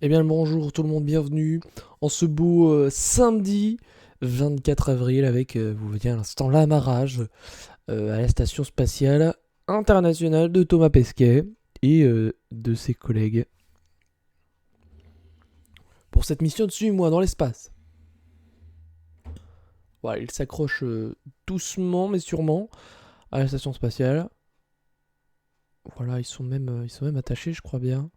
Eh bien le bonjour tout le monde, bienvenue en ce beau samedi 24 avril avec, vous voyez à l'instant, l'amarrage à la station spatiale internationale de Thomas Pesquet et de ses collègues pour cette mission de Suis-moi dans l'espace. Voilà, ils s'accrochent doucement mais sûrement à la station spatiale. Voilà, ils sont même attachés, je crois bien.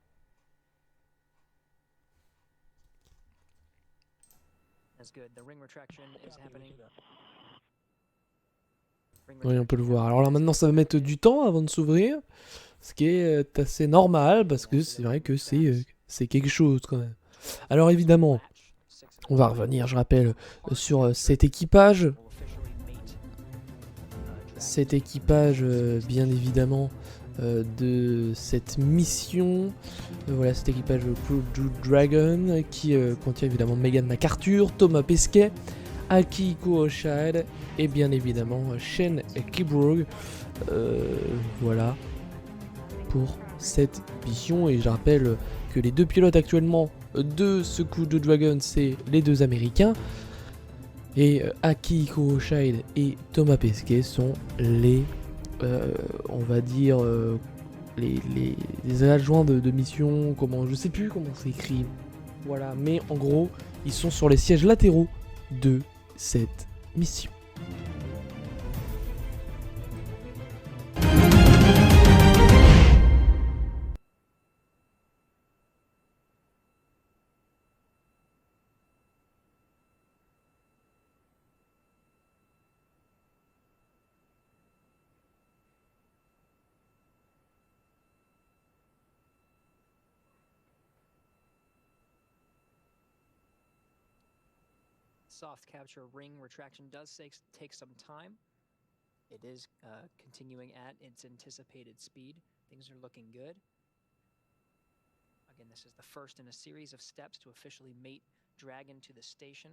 Oui, on peut le voir. Alors là maintenant ça va mettre du temps avant de s'ouvrir, ce qui est assez normal parce que c'est vrai que c'est quelque chose quand même. Alors évidemment, on va revenir, je rappelle, sur cet équipage. Cet équipage, bien évidemment, de cette mission. Voilà, cet équipage CREW-2 qui contient évidemment Megan McArthur, Thomas Pesquet, Akihiko Oshide et bien évidemment Shane Kibrough. Voilà, pour cette mission. Et je rappelle que les deux pilotes actuellement de ce coup de Dragon, c'est les deux Américains. Et Akihiko Oshide et Thomas Pesquet sont les, on va dire, les adjoints de mission, comment, je sais plus comment c'est écrit. Voilà, mais en gros, ils sont sur les sièges latéraux de cette mission. Soft capture ring retraction does take some time. It is continuing at its anticipated speed. Things are looking good. Again, this is the first in a series of steps to officially mate Dragon to the station.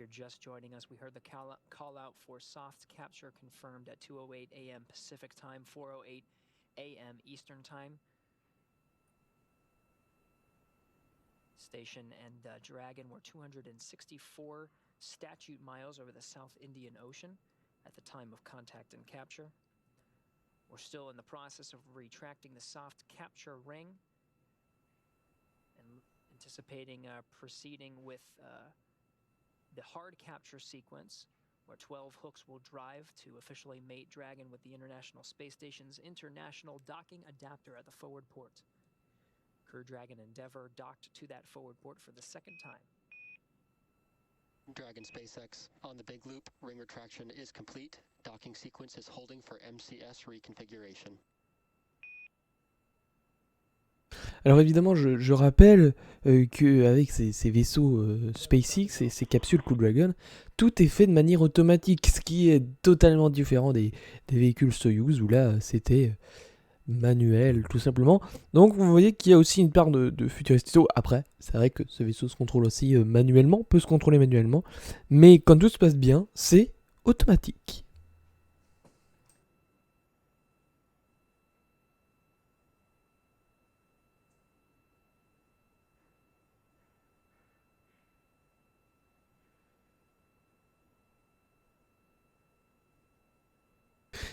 If you're just joining us, we heard the call out for soft capture confirmed at 2:08 a.m. Pacific time, 4:08 a.m. Eastern time. Station and Dragon were 264 statute miles over the South Indian Ocean at the time of contact and capture. We're still in the process of retracting the soft capture ring and anticipating proceeding with the hard capture sequence, where 12 hooks will drive to officially mate Dragon with the International Space Station's International Docking Adapter at the forward port. Crew Dragon Endeavour docked to that forward port for the second time. Dragon SpaceX on the big loop. Ring retraction is complete. Docking sequence is holding for MCS reconfiguration. Alors évidemment, je rappelle qu'avec ces vaisseaux SpaceX et ces capsules Crew Dragon, tout est fait de manière automatique, ce qui est totalement différent des véhicules Soyuz où là c'était manuel tout simplement. Donc vous voyez qu'il y a aussi une part de futuristique. Après, c'est vrai que ce vaisseau se contrôle aussi manuellement, peut se contrôler manuellement, mais quand tout se passe bien, c'est automatique.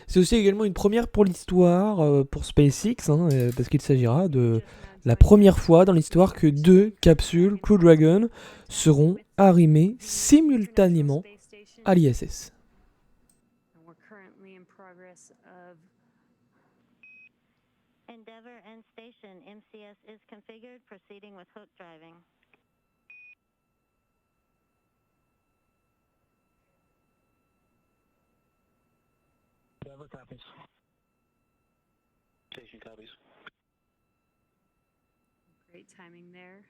C'est aussi également une première pour l'histoire, pour SpaceX, hein, parce qu'il s'agira de la première fois dans l'histoire que deux capsules Crew Dragon seront arrimées simultanément à l'ISS. Endeavour and station, MCS is configured, proceeding with hook driving. Endeavour copies. Station copies. Great timing there.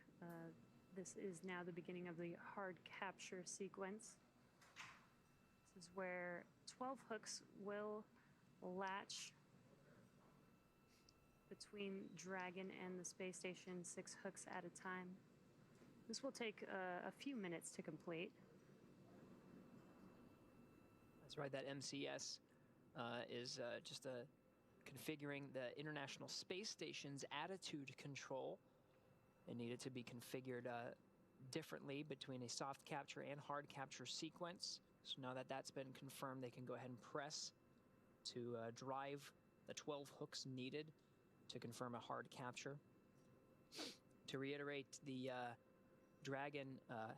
This is now the beginning of the hard capture sequence. This is where 12 hooks will latch between Dragon and the space station, 6 hooks at a time. This will take a few minutes to complete. That's right, that MCS is just configuring the International Space Station's attitude control. It needed to be configured differently between a soft capture and hard capture sequence. So now that that's been confirmed, they can go ahead and press to drive the 12 hooks needed to confirm a hard capture. To reiterate, the Dragon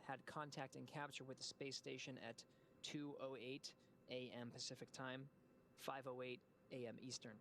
had contact and capture with the space station at 2:08 a.m. Pacific time, 5:08 a.m. Eastern.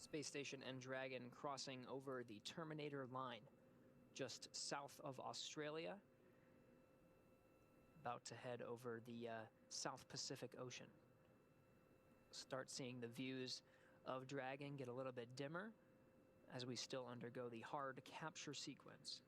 Space Station and Dragon crossing over the Terminator line just south of Australia, about to head over the South Pacific Ocean. Start seeing the views of Dragon get a little bit dimmer as we still undergo the hard capture sequence.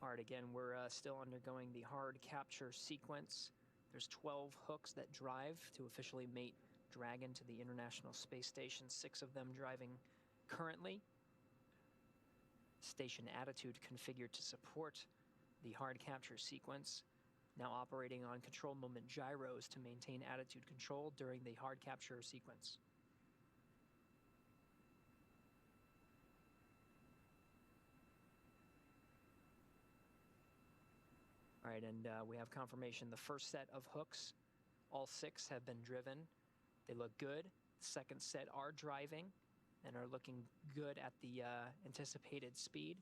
All right, again, we're still undergoing the hard capture sequence. There's 12 hooks that drive to officially mate Dragon to the International Space Station, 6 of them driving currently. Station attitude configured to support the hard capture sequence. Now operating on control moment gyros to maintain attitude control during the hard capture sequence. All right, and we have confirmation the first set of hooks, all 6 have been driven. They look good. The second set are driving and are looking good at the anticipated speed.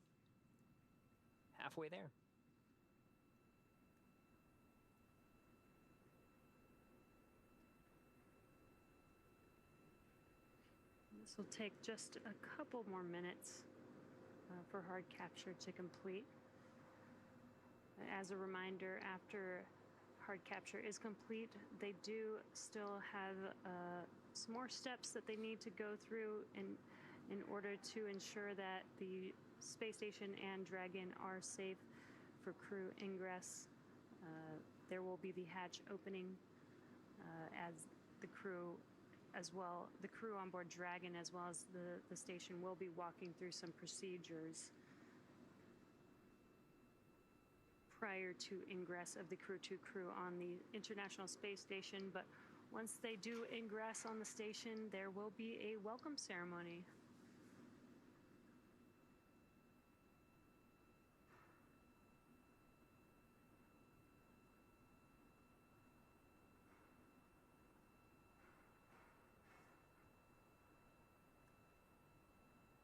Halfway there. This will take just a couple more minutes for hard capture to complete. As a reminder, after hard capture is complete, they do still have some more steps that they need to go through in order to ensure that the space station and Dragon are safe for crew ingress. There will be the hatch opening as the crew as well. The crew on board Dragon as well as the station will be walking through some procedures prior to ingress of the crew on the International Space Station, but once they do ingress on the station, there will be a welcome ceremony.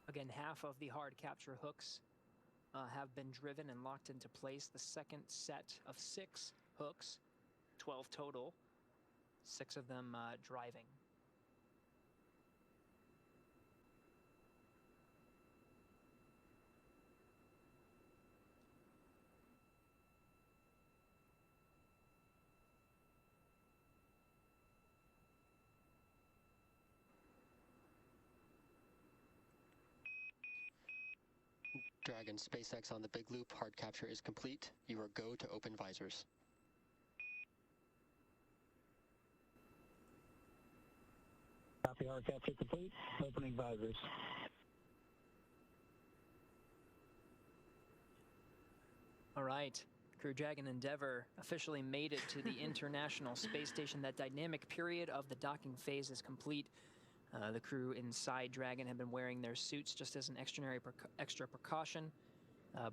Again, half of the hard capture hooks have been driven and locked into place. The second set of 6 hooks, 12 total, 6 of them driving. Dragon SpaceX on the big loop. Hard capture is complete. You are go to open visors. Copy, hard capture complete. Opening visors. All right. Crew Dragon Endeavour officially made it to the International Space Station. That dynamic period of the docking phase is complete. The crew inside Dragon have been wearing their suits just as an extra precaution,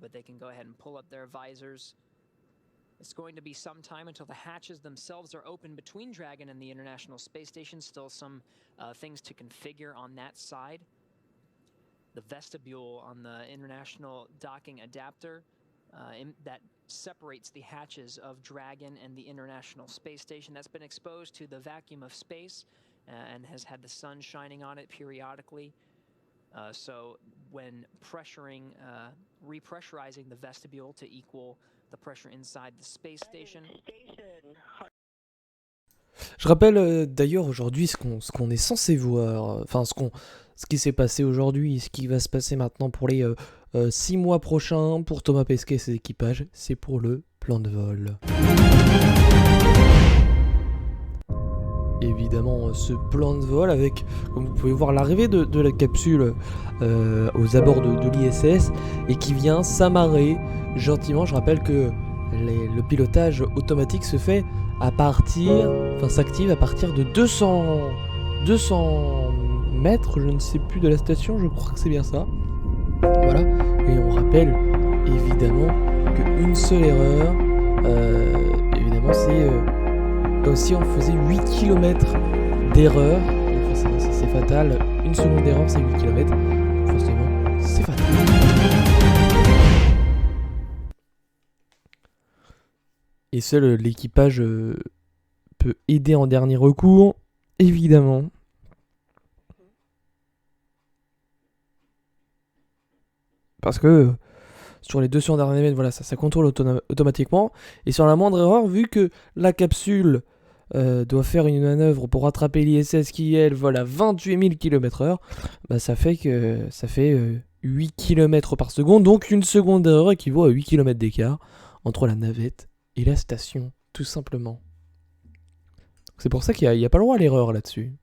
but they can go ahead and pull up their visors. It's going to be some time until the hatches themselves are open between Dragon and the International Space Station. Still some things to configure on that side. The vestibule on the International Docking Adapter that separates the hatches of Dragon and the International Space Station. That's been exposed to the vacuum of space and has had the sun shining on it periodically. So when repressurizing the vestibule to equal the pressure inside the space station. Je rappelle d'ailleurs aujourd'hui ce qu'on est censé voir, enfin ce qui s'est passé aujourd'hui, ce qui va se passer maintenant pour les 6 mois prochains pour Thomas Pesquet et ses équipages, c'est pour le plan de vol. Évidemment, ce plan de vol avec, comme vous pouvez voir, l'arrivée de la capsule aux abords de l'ISS et qui vient s'amarrer gentiment. Je rappelle que le pilotage automatique se fait s'active à partir de 200 mètres, je ne sais plus de la station, je crois que c'est bien ça. Voilà, et on rappelle évidemment qu'une seule erreur, évidemment c'est comme si on faisait 8 km d'erreur, donc forcément c'est fatal, une seconde d'erreur c'est 8 km, forcément c'est fatal. Et seul l'équipage peut aider en dernier recours, évidemment. Parce que sur les 200 derniers mètres, voilà, ça contrôle automatiquement. Et sur la moindre erreur, vu que la capsule doit faire une manœuvre pour rattraper l'ISS qui, elle, vole à 28 000 km/h, bah, ça fait 8 km par seconde. Donc une seconde d'erreur équivaut à 8 km d'écart entre la navette et la station, tout simplement. C'est pour ça qu'il n'y a pas le droit à l'erreur là-dessus.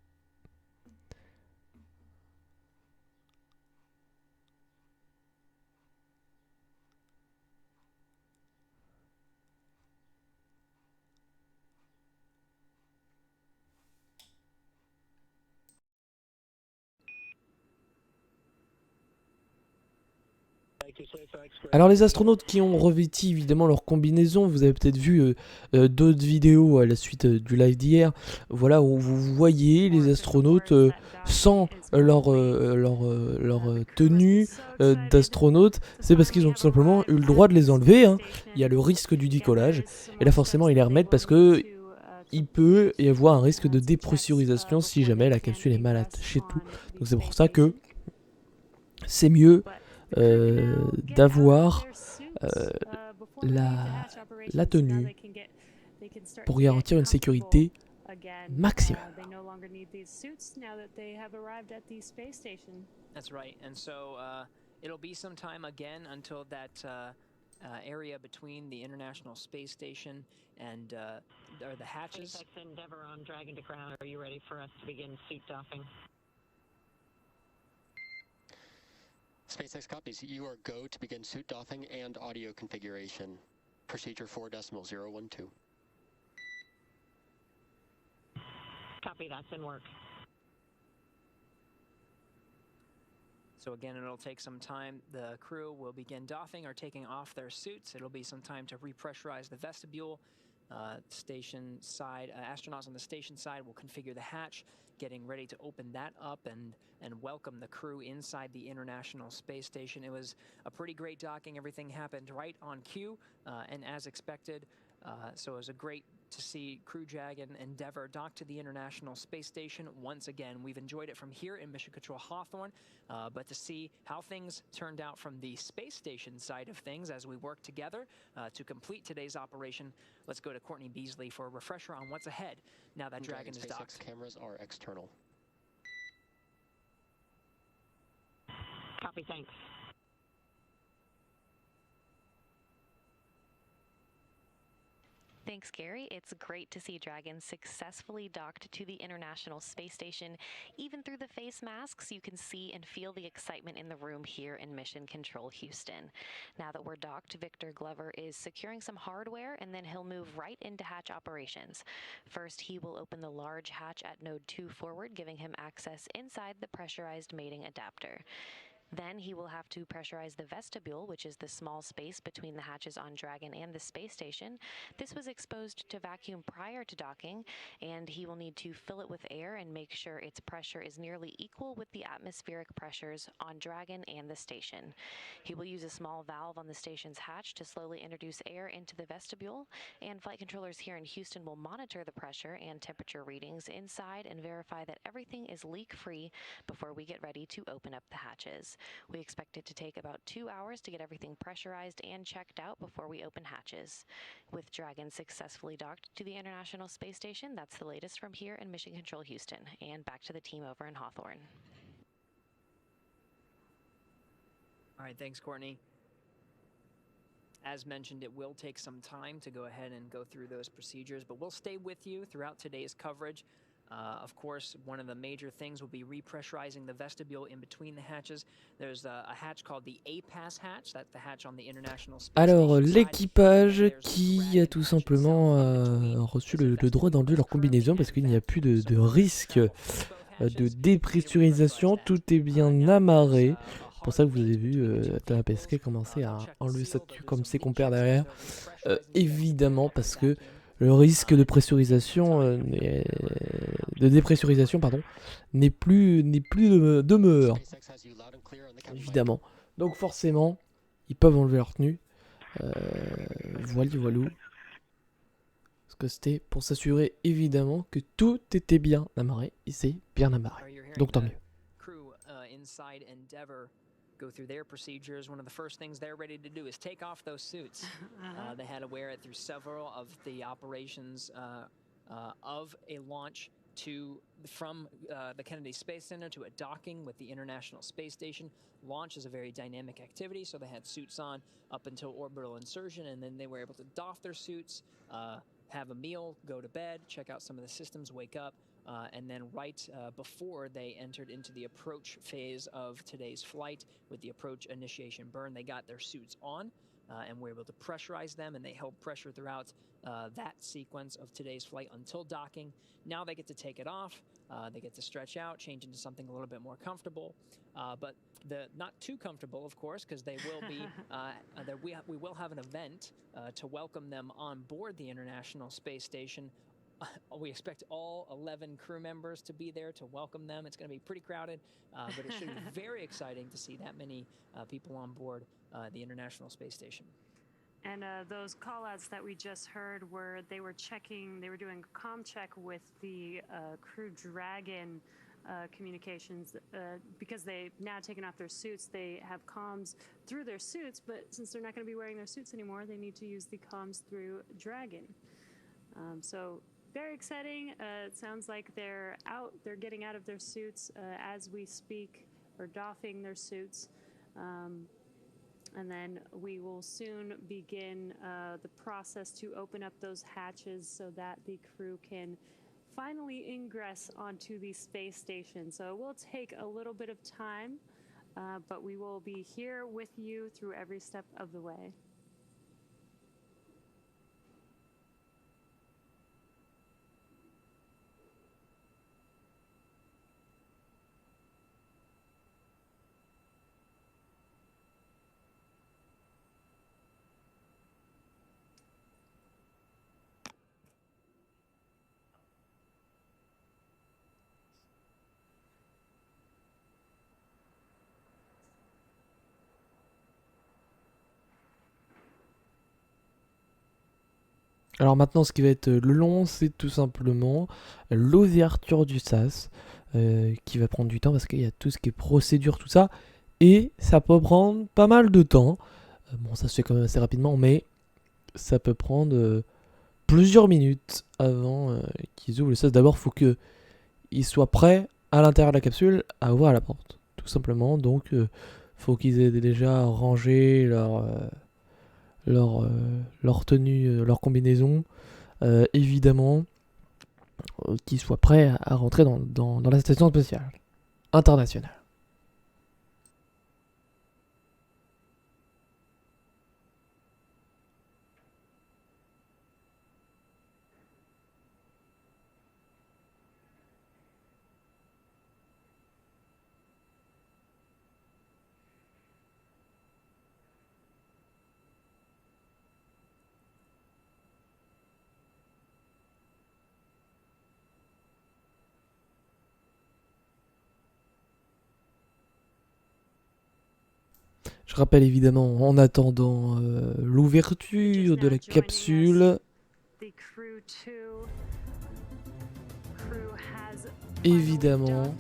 Alors les astronautes qui ont revêti évidemment leur combinaison, vous avez peut-être vu d'autres vidéos à la suite du live d'hier, voilà où vous voyez les astronautes sans leur tenue d'astronaute, c'est parce qu'ils ont tout simplement eu le droit de les enlever, hein. Il y a le risque du décollage, et là forcément ils les remettent parce que il peut y avoir un risque de dépressurisation si jamais la capsule est mal attachée tout. Donc c'est pour ça que c'est mieux d'avoir la tenue pour garantir une sécurité maximale. That's right, and so it'll be some time again until that area between the International Space Station and the hatches. SpaceX Endeavour on Dragon to ground. Are you ready for us to begin suit doffing? SpaceX copies. You are go to begin suit doffing and audio configuration. Procedure 4.012. Copy, that's in work. So again, it'll take some time. The crew will begin doffing or taking off their suits. It'll be some time to repressurize the vestibule. Station side, astronauts on the station side will configure the hatch, getting ready to open that up and welcome the crew inside the International Space Station. It was a pretty great docking. Everything happened right on cue and as expected. So it was great to see Crew Dragon Endeavour dock to the International Space Station once again. We've enjoyed it from here in Mission Control Hawthorne, but to see how things turned out from the space station side of things as we work together to complete today's operation, let's go to Courtney Beasley for a refresher on what's ahead now that Dragon is docked. SpaceX cameras are external. Copy, thanks. Thanks, Gary. It's great to see Dragon successfully docked to the International Space Station. Even through the face masks, you can see and feel the excitement in the room here in Mission Control Houston. Now that we're docked, Victor Glover is securing some hardware, and then he'll move right into hatch operations. First, he will open the large hatch at Node 2 forward, giving him access inside the pressurized mating adapter. Then he will have to pressurize the vestibule, which is the small space between the hatches on Dragon and the space station. This was exposed to vacuum prior to docking, and he will need to fill it with air and make sure its pressure is nearly equal with the atmospheric pressures on Dragon and the station. He will use a small valve on the station's hatch to slowly introduce air into the vestibule, and flight controllers here in Houston will monitor the pressure and temperature readings inside and verify that everything is leak-free before we get ready to open up the hatches. We expect it to take about 2 hours to get everything pressurized and checked out before we open hatches. With Dragon successfully docked to the International Space Station, that's the latest from here in Mission Control Houston. And back to the team over in Hawthorne. All right, thanks, Courtney. As mentioned, it will take some time to go ahead and go through those procedures, but we'll stay with you throughout today's coverage. Of course, one of the major things will be repressurizing the vestibule in between the hatches. There's a hatch called the A-Pass hatch. That's the hatch on the International Space Alors, Station side. l'équipage There's the qui Dragon a tout hatch simplement itself in between. reçu There's a le droit vestibule d'enlever leur currently combinaison at parce qu'il n'y a plus vacuum, de so we'll risque assemble both de hatches, be able to dépressurisation. pressurize that. Tout est bien Now amarré. there's a Pour ça que hard vous avez gate vu between the two Thomas vehicles. Pesquet commencer They'll à check the enlever seal, ça they'll do comme some ses heat compères checks, derrière. so they'll pressurizing the Évidemment, vestibule parce at que vacuum. le risque de pressurisation, de dépressurisation, pardon, n'est plus demeure, SpaceX has you loud and clear on the capsule. évidemment. Donc forcément, ils peuvent enlever leur tenue. Voilou. Parce que c'était pour s'assurer évidemment que tout était bien amarré. Et c'est bien amarré. You're hearing Donc tant the mieux. crew inside Endeavour go through their procedures. One of the first things they're ready to do is take off those suits. They had to wear it through several of the operations of a launch from the Kennedy Space Center to a docking with the International Space Station. Launch is a very dynamic activity, so they had suits on up until orbital insertion, and then they were able to doff their suits, have a meal, go to bed, check out some of the systems, wake up, and then right before they entered into the approach phase of today's flight with the approach initiation burn, they got their suits on and were able to pressurize them, and they held pressure throughout that sequence of today's flight until docking. Now they get to take it off, they get to stretch out, change into something a little bit more comfortable, but not too comfortable, of course, because they will be we will have an event to welcome them on board the International Space Station. We expect all 11 crew members to be there to welcome them. It's going to be pretty crowded, but it should be very exciting to see that many people on board the International Space Station. And those call-outs that we just heard they were doing a comm check with the Crew Dragon communications because they've now taken off their suits. They have comms through their suits, but since they're not going to be wearing their suits anymore, they need to use the comms through Dragon. So very exciting. It sounds like they're getting out of their suits as we speak, or doffing their suits. And then we will soon begin the process to open up those hatches so that the crew can finally ingress onto the space station. So it will take a little bit of time, but we will be here with you through every step of the way. Alors maintenant, ce qui va être le long, c'est tout simplement l'ouverture du SAS, qui va prendre du temps parce qu'il y a tout ce qui est procédure, tout ça, et ça peut prendre pas mal de temps. Bon, ça se fait quand même assez rapidement, mais ça peut prendre plusieurs minutes avant qu'ils ouvrent le SAS. D'abord, il faut qu'ils soient prêts à l'intérieur de la capsule à ouvrir la porte, tout simplement. Donc, faut qu'ils aient déjà rangé leur tenue, leur combinaison, évidemment, qu'ils soient prêts à rentrer dans la station spatiale internationale. Je rappelle évidemment, en attendant l'ouverture de la capsule, The CREW-2 crew has évidemment,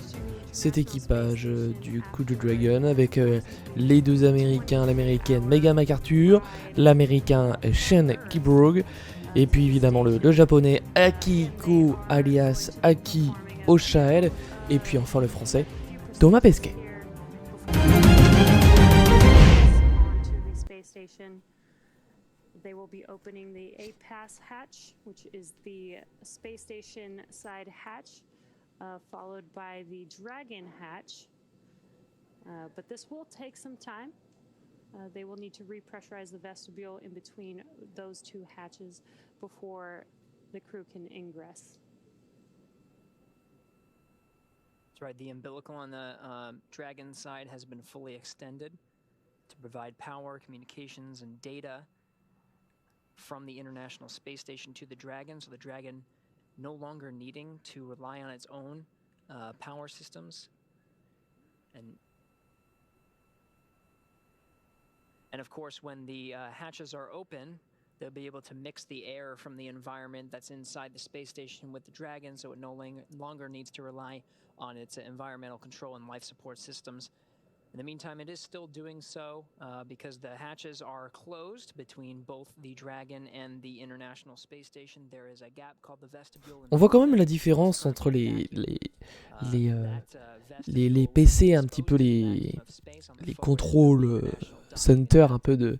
cet équipage du Crew Dragon avec les deux Américains, l'Américaine Megan McArthur, l'Américain Shane Kibrog, et puis évidemment le Japonais Akiko alias Aki Oshael, et puis enfin le Français Thomas Pesquet. onto the space station. They will be opening the A-Pass hatch, which is the space station side hatch, followed by the Dragon hatch. But this will take some time. They will need to repressurize the vestibule in between those two hatches before the crew can ingress. That's right, the umbilical on the Dragon side has been fully extended to provide power, communications, and data from the International Space Station to the Dragon, so the Dragon no longer needing to rely on its own power systems. And of course, when the hatches are open, they'll be able to mix the air from the environment that's inside the space station with the Dragon, so it no longer needs to rely on its environmental control and life support systems. In the meantime, it is still doing so because the hatches are closed between both the Dragon and the International Space Station. There is a gap called the vestibule. On voit quand même la différence entre les PC, un petit peu les contrôles center, un peu de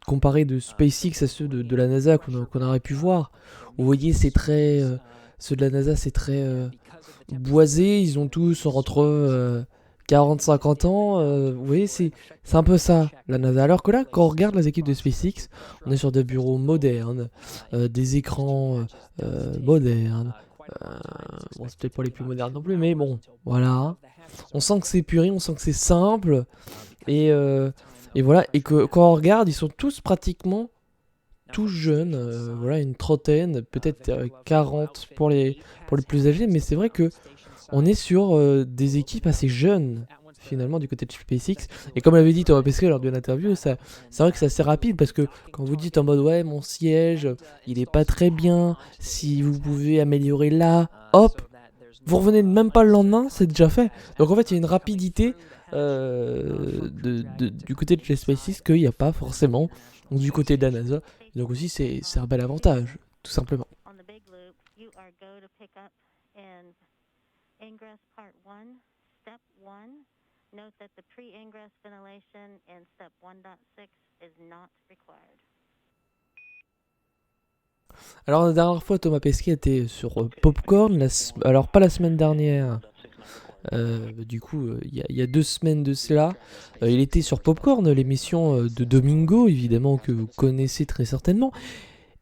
comparé de SpaceX à ceux de la NASA qu'on aurait pu voir. Vous voyez, c'est très ceux de la NASA, c'est très boisé. Ils ont tous entre 40-50 ans, vous voyez, c'est un peu ça, la NASA. Alors que là, quand on regarde les équipes de SpaceX, on est sur des bureaux modernes, des écrans modernes. Bon, c'est peut-être pas les plus modernes non plus, mais bon, voilà. On sent que c'est puré, on sent que c'est simple. Et voilà, et que quand on regarde, ils sont tous pratiquement tous jeunes. Voilà, une trentaine, peut-être 40 pour les plus âgés, mais c'est vrai que on est sur des équipes assez jeunes, finalement, du côté de SpaceX. Et comme l'avait dit Thomas Pesquet lors de l'interview, c'est vrai que c'est assez rapide, parce que quand vous dites en mode « Ouais, mon siège, il est pas très bien, si vous pouvez améliorer là, hop !» Vous revenez même pas le lendemain, c'est déjà fait. Donc en fait, il y a une rapidité du côté de chez SpaceX qu'il n'y a pas forcément du côté de la NASA. Donc aussi, c'est un bel avantage, tout simplement. Ingress Part 1, Step 1. Note that the pre-ingress ventilation in Step 1.6 is not required. Alors la dernière fois, Thomas Pesquet était sur Popcorn, alors pas la semaine dernière, du coup il y a 2 semaines de cela, il était sur Popcorn, l'émission de Domingo, évidemment que vous connaissez très certainement.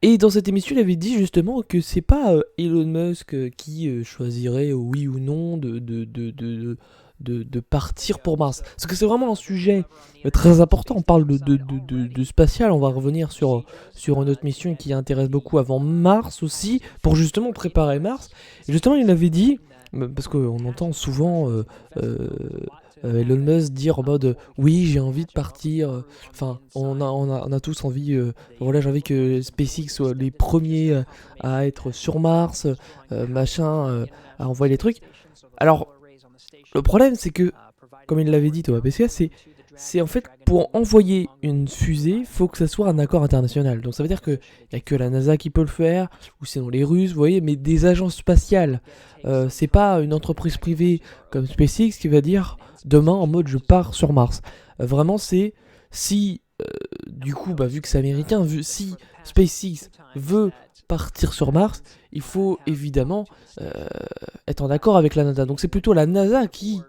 Et dans cette émission, il avait dit justement que c'est pas Elon Musk qui choisirait oui ou non de partir pour Mars. Parce que c'est vraiment un sujet très important. On parle de spatial. On va revenir sur une autre mission qui intéresse beaucoup avant Mars aussi, pour justement préparer Mars. Et justement, il avait dit, parce qu'on entend souvent Elon Musk dire en mode oui, j'ai envie de partir. Enfin, on a tous envie. Voilà, j'ai envie que SpaceX soit les premiers à être sur Mars, à envoyer les trucs. Alors, le problème, c'est que, comme il l'avait dit Thomas Pesquet, c'est en fait pour envoyer une fusée, il faut que ça soit un accord international. Donc ça veut dire qu'il n'y a que la NASA qui peut le faire, ou sinon les Russes, vous voyez, mais des agences spatiales. C'est pas une entreprise privée comme SpaceX qui va dire demain en mode je pars sur Mars. Vraiment, c'est si du coup, vu que c'est américain, si SpaceX veut partir sur Mars, il faut évidemment être en accord avec la NASA. Donc c'est plutôt la NASA qui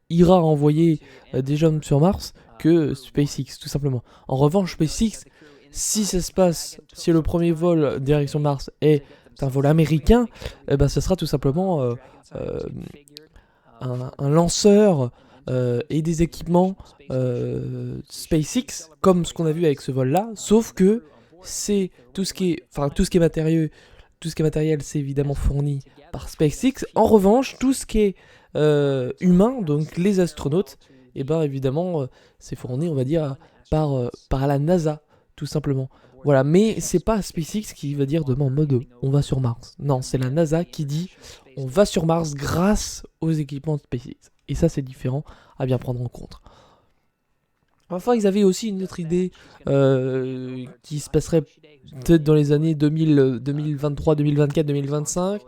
ira envoyer des hommes sur Mars que SpaceX, tout simplement. En revanche, SpaceX, si ça se passe, si le premier vol direction Mars est un vol américain, ce sera tout simplement un lanceur et des équipements SpaceX, comme ce qu'on a vu avec ce vol-là, sauf que c'est tout ce qui est matériel, c'est évidemment fourni par SpaceX. En revanche, tout ce qui est humain, donc les astronautes, évidemment, c'est fourni, on va dire, par la NASA, tout simplement. Voilà, mais c'est pas SpaceX qui va dire demain en mode on va sur Mars. Non, c'est la NASA qui dit on va sur Mars grâce aux équipements de SpaceX. Et ça, c'est différent à bien prendre en compte. Enfin, ils avaient aussi une autre idée qui se passerait peut-être dans les années 2023, 2024, 2025,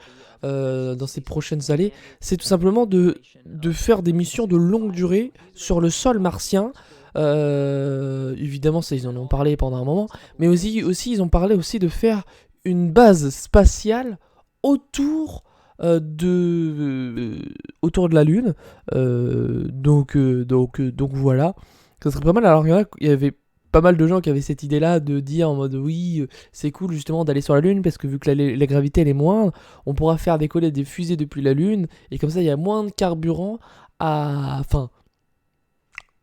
dans ces prochaines années. C'est tout simplement de faire des missions de longue durée sur le sol martien. Évidemment, ça, ils en ont parlé pendant un moment, mais aussi ils ont parlé aussi de faire une base spatiale autour de la Lune. Donc voilà, ça serait pas mal. Alors il y avait pas mal de gens qui avaient cette idée-là de dire en mode oui, c'est cool justement d'aller sur la Lune parce que vu que la gravité elle est moindre, on pourra faire décoller des fusées depuis la Lune et comme ça il y a moins de carburant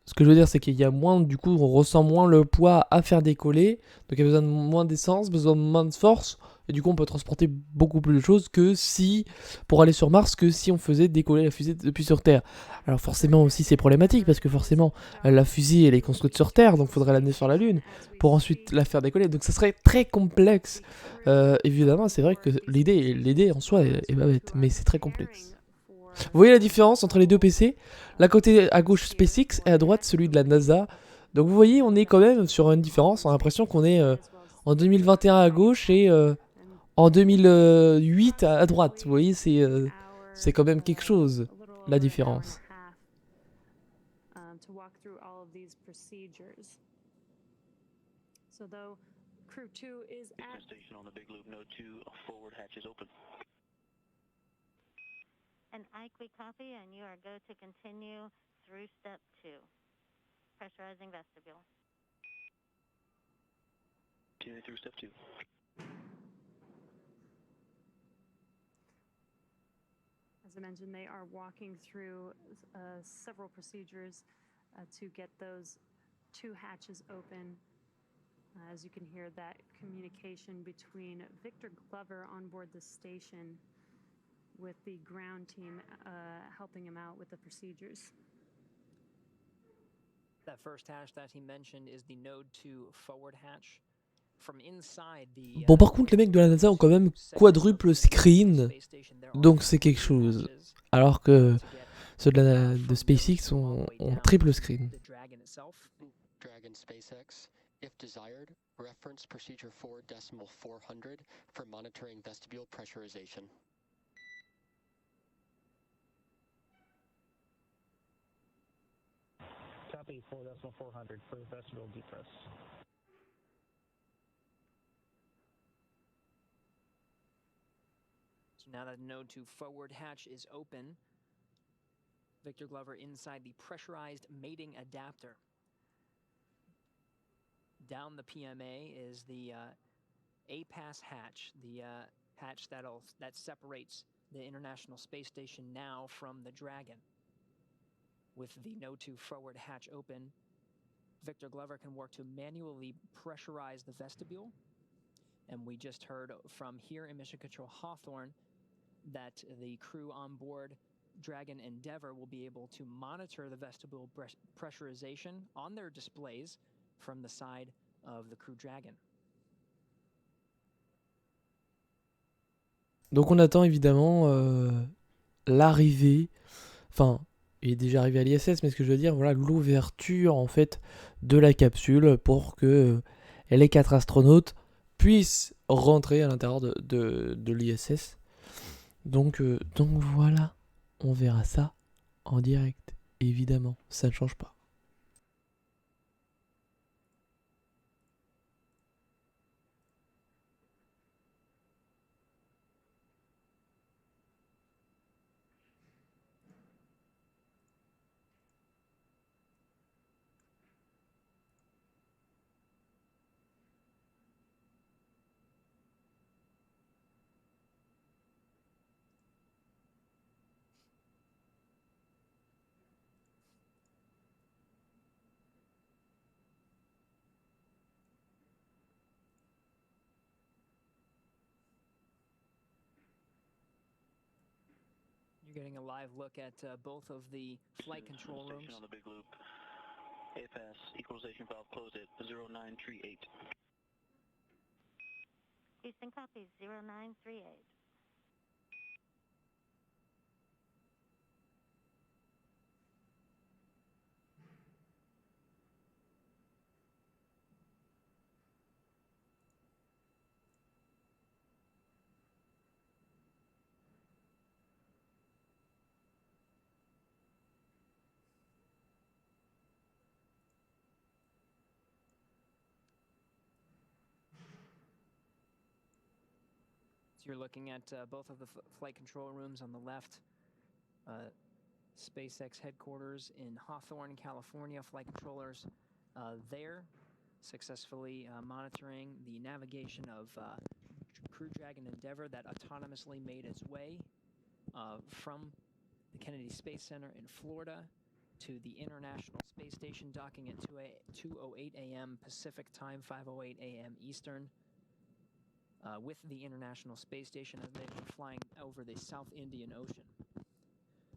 ce que je veux dire, c'est qu'il y a moins, du coup, on ressent moins le poids à faire décoller. Donc, il y a besoin de moins d'essence, besoin de moins de force. Et du coup, on peut transporter beaucoup plus de choses pour aller sur Mars, que si on faisait décoller la fusée depuis sur Terre. Alors, forcément, aussi, c'est problématique, parce que forcément, la fusée, elle est construite sur Terre, donc il faudrait l'amener sur la Lune, pour ensuite la faire décoller. Donc, ça serait très complexe. Évidemment, c'est vrai que l'idée en soi est pas bête, mais c'est très complexe. Vous voyez la différence entre les deux PC? Là côté à gauche SpaceX et à droite celui de la NASA. Donc vous voyez, on est quand même sur une différence. On a l'impression qu'on est en 2021 à gauche et en 2008 à droite. Vous voyez, c'est quand même quelque chose, la différence. CREW-2 is at Station on the big loop, node 2, forward hatch is open. And Ike, we copy, and you are go to continue through step 2, pressurizing vestibule. Continue through step 2. As I mentioned, they are walking through several procedures to get those 2 hatches open. As you can hear, that communication between Victor Glover on board the station with the ground team helping him out with the procedures. That first hatch that he mentioned is the node 2 forward hatch. From inside the Bon, par contre, les mecs de la NASA ont quand même quadruple screen, donc c'est quelque chose. Alors que ceux de SpaceX ont triple screen. Dragon SpaceX, if desired, reference procedure 4.400 for monitoring vestibule pressurization. Copy 4.400 for vestibule depress. So now that node 2 forward hatch is open, Victor Glover inside the pressurized mating adapter. Down the PMA is the APAS hatch, the hatch that separates the International Space Station now from the Dragon. With the node 2 forward hatch open, Victor Glover can work to manually pressurize the vestibule. And we just heard from here in Mission Control Hawthorne that the crew on board Dragon Endeavour will be able to monitor the vestibule pressurization on their displays from the side of the Crew Dragon. Donc on attend évidemment l'arrivée, il est déjà arrivé à l'ISS, mais ce que je veux dire, voilà, l'ouverture en fait de la capsule pour que les 4 astronautes puissent rentrer à l'intérieur de l'ISS. Donc voilà, on verra ça en direct, évidemment, ça ne change pas. You're getting a live look at both of the flight control rooms. Station on the big loop. AFS equalization valve closed at 0938. Houston copies 0938. So you're looking at both of the flight control rooms on the left. SpaceX headquarters in Hawthorne, California. Flight controllers there successfully monitoring the navigation of Crew Dragon Endeavour that autonomously made its way from the Kennedy Space Center in Florida to the International Space Station, docking at 2:08 a.m. Pacific time, 5:08 a.m. Eastern. With the International Space Station as they've been flying over the South Indian Ocean.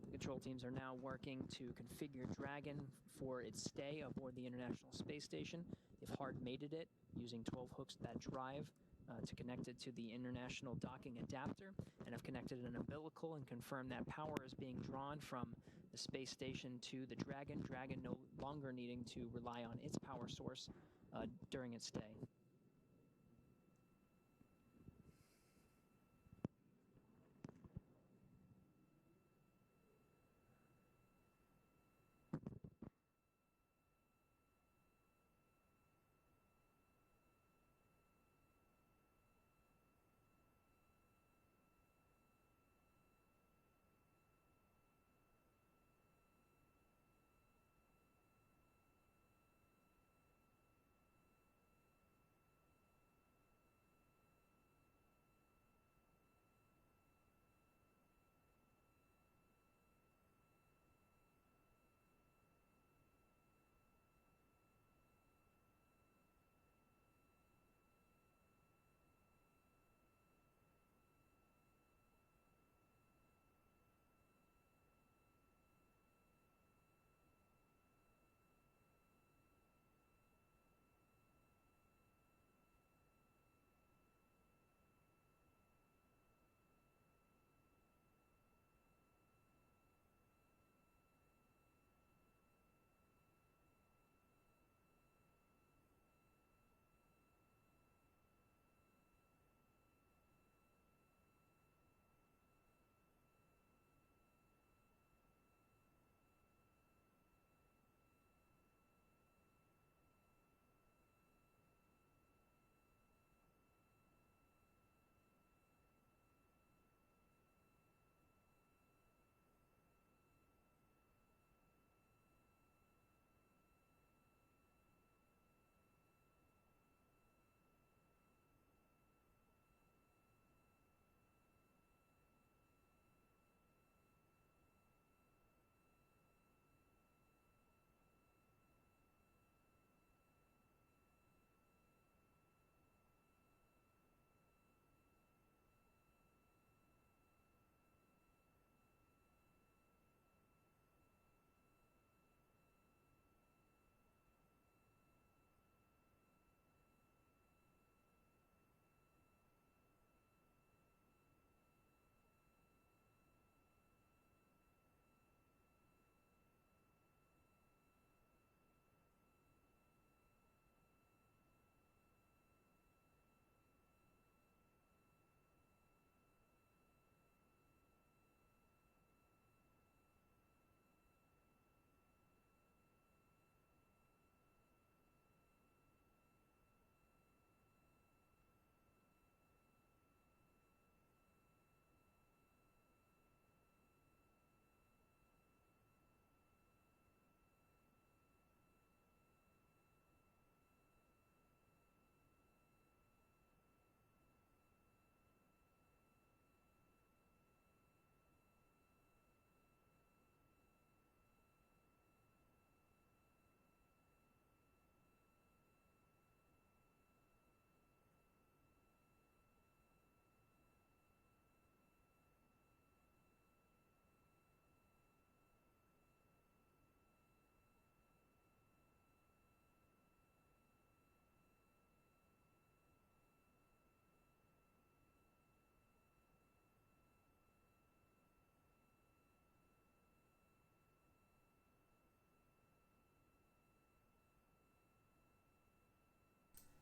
The control teams are now working to configure Dragon for its stay aboard the International Space Station. They've hard mated it using 12 hooks that drive to connect it to the International Docking Adapter, and have connected an umbilical and confirmed that power is being drawn from the space station to the Dragon, Dragon no longer needing to rely on its power source during its stay.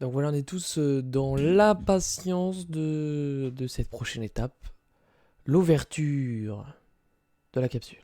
Donc voilà, on est tous dans l'impatience de cette prochaine étape, l'ouverture de la capsule.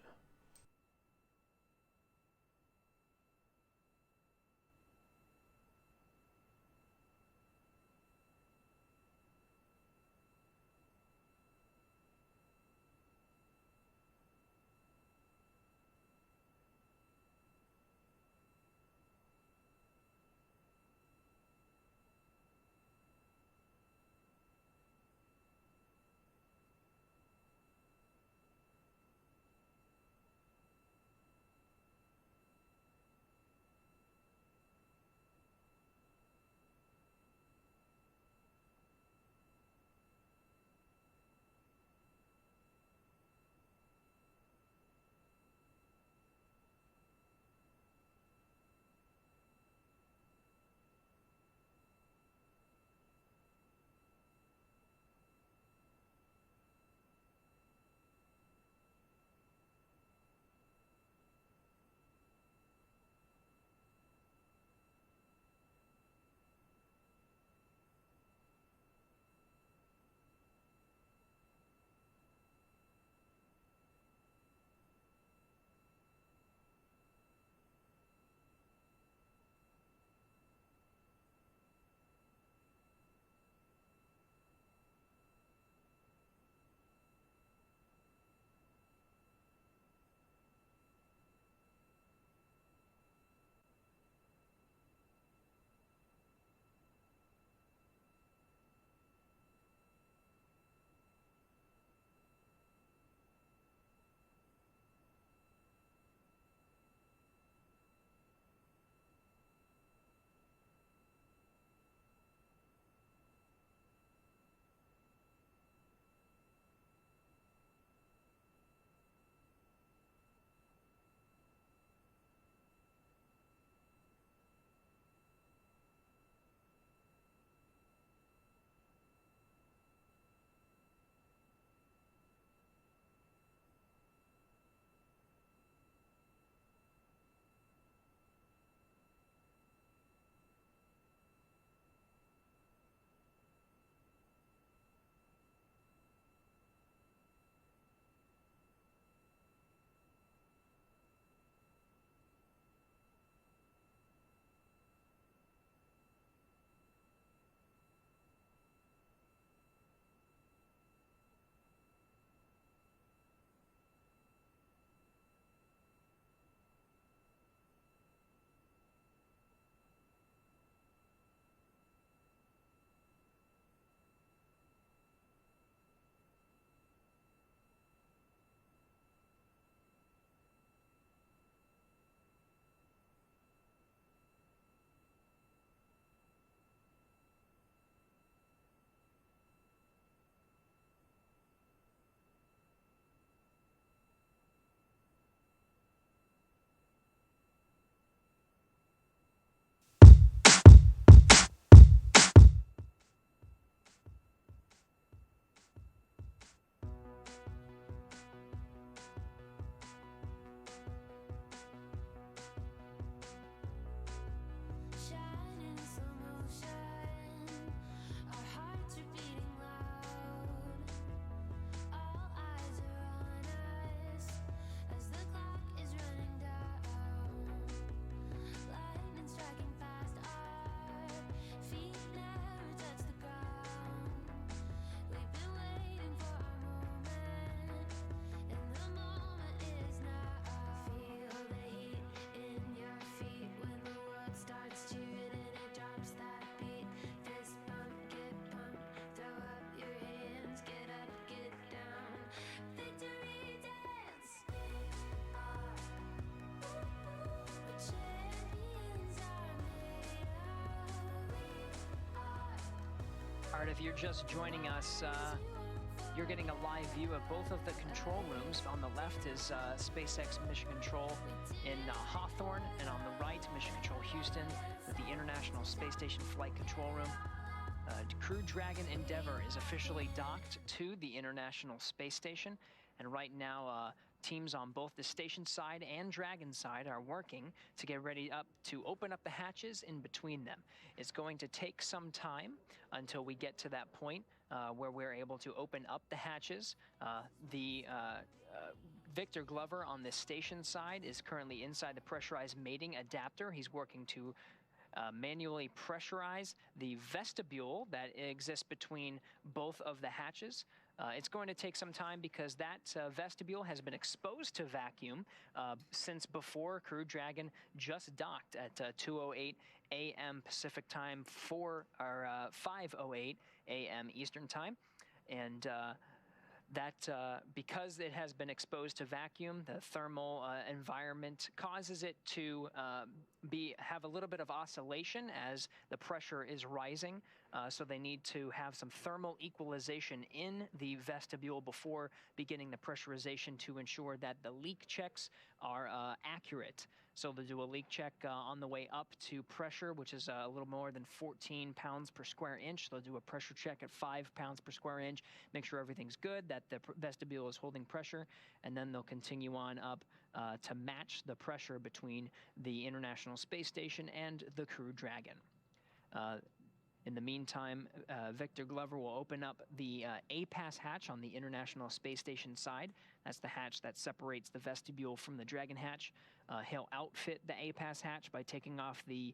Alright, if you're just joining us, you're getting a live view of both of the control rooms. On the left is SpaceX Mission Control in Hawthorne, and on the right, Mission Control Houston with the International Space Station Flight Control Room. Crew Dragon Endeavour is officially docked to the International Space Station, and right now teams on both the station side and Dragon side are working to get ready to open up the hatches in between them. It's going to take some time until we get to that point where we're able to open up the hatches. Victor Glover on the station side is currently inside the pressurized mating adapter. He's working to manually pressurize the vestibule that exists between both of the hatches. It's going to take some time because that vestibule has been exposed to vacuum since before Crew Dragon just docked at 2:08 a.m. Pacific time, 5:08 a.m. Eastern time, and because it has been exposed to vacuum, the thermal environment causes it to have a little bit of oscillation as the pressure is rising. So they need to have some thermal equalization in the vestibule before beginning the pressurization to ensure that the leak checks are accurate. So they'll do a leak check on the way up to pressure, which is a little more than 14 pounds per square inch. They'll do a pressure check at 5 pounds per square inch, make sure everything's good, that the vestibule is holding pressure, and then they'll continue on up to match the pressure between the International Space Station and the Crew Dragon. In the meantime, Victor Glover will open up the A-Pass hatch on the International Space Station side. That's the hatch that separates the vestibule from the Dragon hatch. He'll outfit the A-Pass hatch by taking off the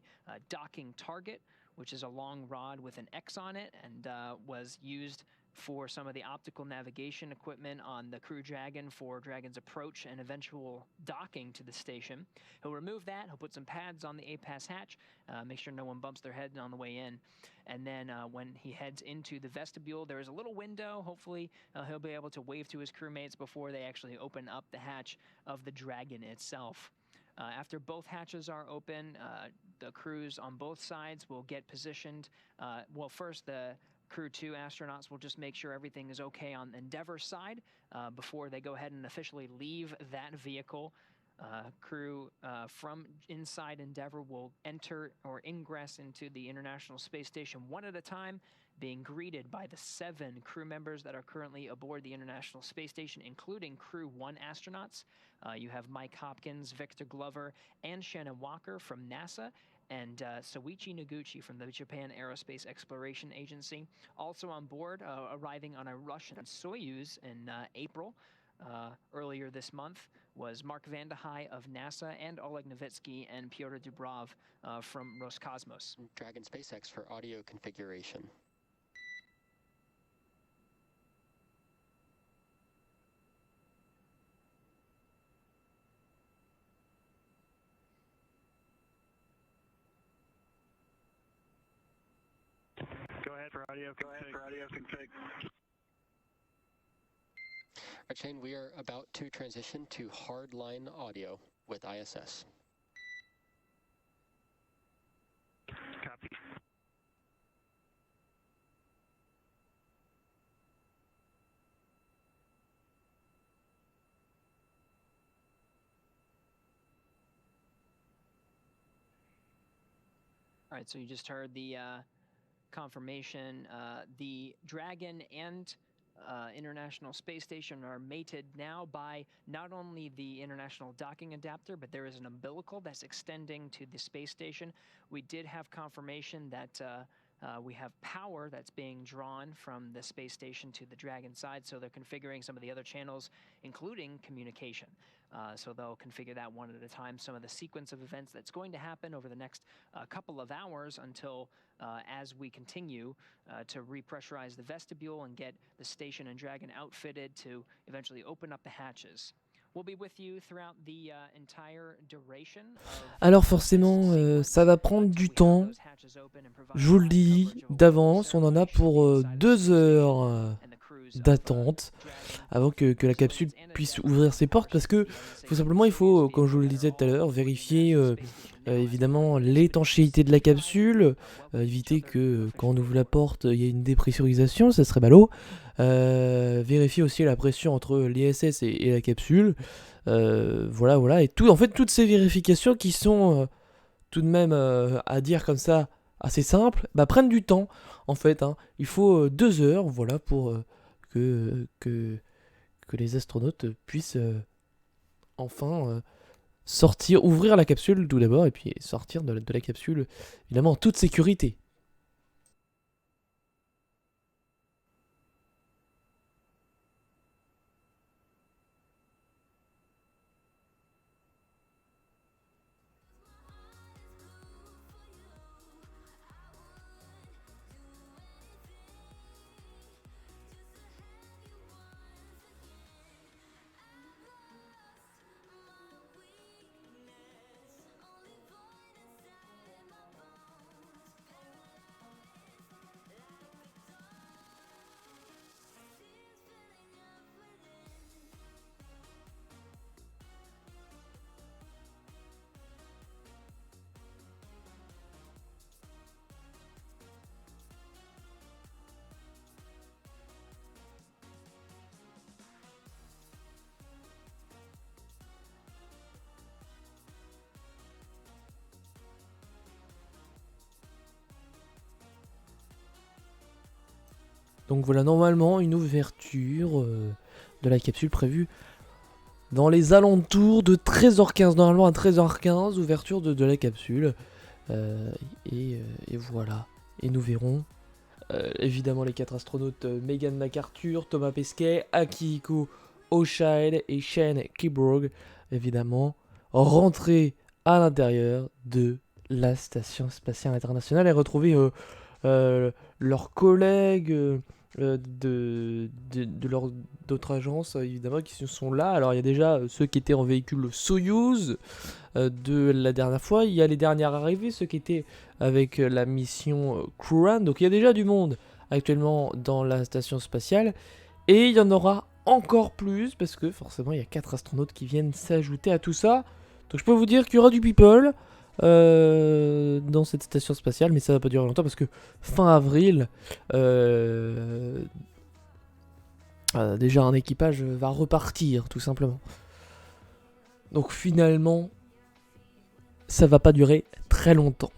docking target, which is a long rod with an X on it and was used for some of the optical navigation equipment on the Crew Dragon for Dragon's approach and eventual docking to the station. He'll remove that, he'll put some pads on the A-Pass hatch, make sure no one bumps their head on the way in. And then when he heads into the vestibule, there is a little window. Hopefully he'll be able to wave to his crewmates before they actually open up the hatch of the Dragon itself. After both hatches are open, the crews on both sides will get positioned. Well, first the Crew 2 astronauts will just make sure everything is okay on Endeavour's side before they go ahead and officially leave that vehicle. Crew from inside Endeavour will enter or ingress into the International Space Station one at a time, being greeted by the 7 crew members that are currently aboard the International Space Station, including Crew 1 astronauts. You have Mike Hopkins, Victor Glover, and Shannon Walker from NASA, and Soichi Noguchi from the Japan Aerospace Exploration Agency. Also on board, arriving on a Russian SOCIAUX in April, earlier this month, was Mark Vande Hei of NASA and Oleg Novitsky and Pyotr Dubrov from Roscosmos. Dragon SpaceX for audio configuration. Go ahead for audio config. Shane, we are about to transition to hardline audio with ISS. Copy. All right, so you just heard the confirmation. The Dragon and International Space Station are mated now by not only the International Docking Adapter, but there is an umbilical that's extending to the space station. We did have confirmation that we have power that's being drawn from the space station to the Dragon side, so they're configuring some of the other channels, including communication. So they'll configure that one at a time. Some of the sequence of events that's going to happen over the next couple of hours until as we continue to repressurize the vestibule and get the station and Dragon outfitted to eventually open up the hatches. We'll be with you throughout the entire duration. Alors forcément, ça va prendre du temps. Je vous le dis d'avance, on en a pour 2 heures d'attente avant que la capsule puisse ouvrir ses portes, parce que il faut, comme je vous le disais tout à l'heure, vérifier évidemment l'étanchéité de la capsule, éviter que quand on ouvre la porte il y ait une dépressurisation, ça serait ballot. Vérifier aussi la pression entre l'ISS et la capsule, voilà, et tout, en fait toutes ces vérifications qui sont tout de même à dire comme ça assez simples, prennent du temps en fait, hein. Il faut 2 heures, voilà, pour que les astronautes puissent enfin sortir, ouvrir la capsule tout d'abord, et puis sortir de la capsule, évidemment, en toute sécurité. Donc voilà, normalement, une ouverture de la capsule prévue dans les alentours de 13h15. Normalement, à 13h15, ouverture de la capsule. Et voilà. Et nous verrons, évidemment, les 4 astronautes Megan McArthur, Thomas Pesquet, Akihiko Oshide et Shane Kiborg, évidemment, rentrer à l'intérieur de la Station Spatiale Internationale et retrouver leurs collègues d'autres agences, évidemment, qui sont là. Alors, il y a déjà ceux qui étaient en véhicule SOCIAUX de la dernière fois. Il y a les dernières arrivées, ceux qui étaient avec la mission CREW-2. Donc, il y a déjà du monde actuellement dans la station spatiale. Et il y en aura encore plus, parce que forcément, il y a 4 astronautes qui viennent s'ajouter à tout ça. Donc, je peux vous dire qu'il y aura du people dans cette station spatiale, mais ça va pas durer longtemps parce que fin avril, déjà un équipage va repartir tout simplement. Donc finalement, ça va pas durer très longtemps.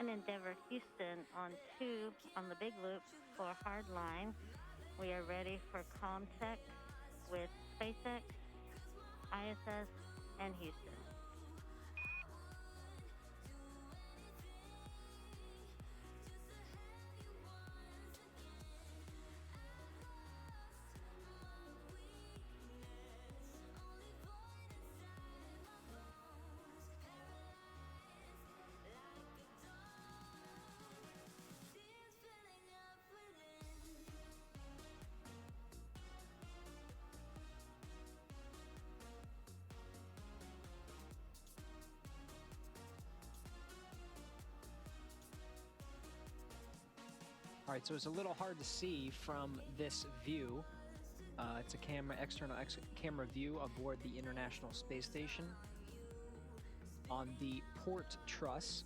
and Endeavour Houston on 2 on the big loop for hard line. We are ready for contact with SpaceX, ISS, and Houston. All right, so it's a little hard to see from this view. It's a external camera view aboard the International Space Station. On the port truss,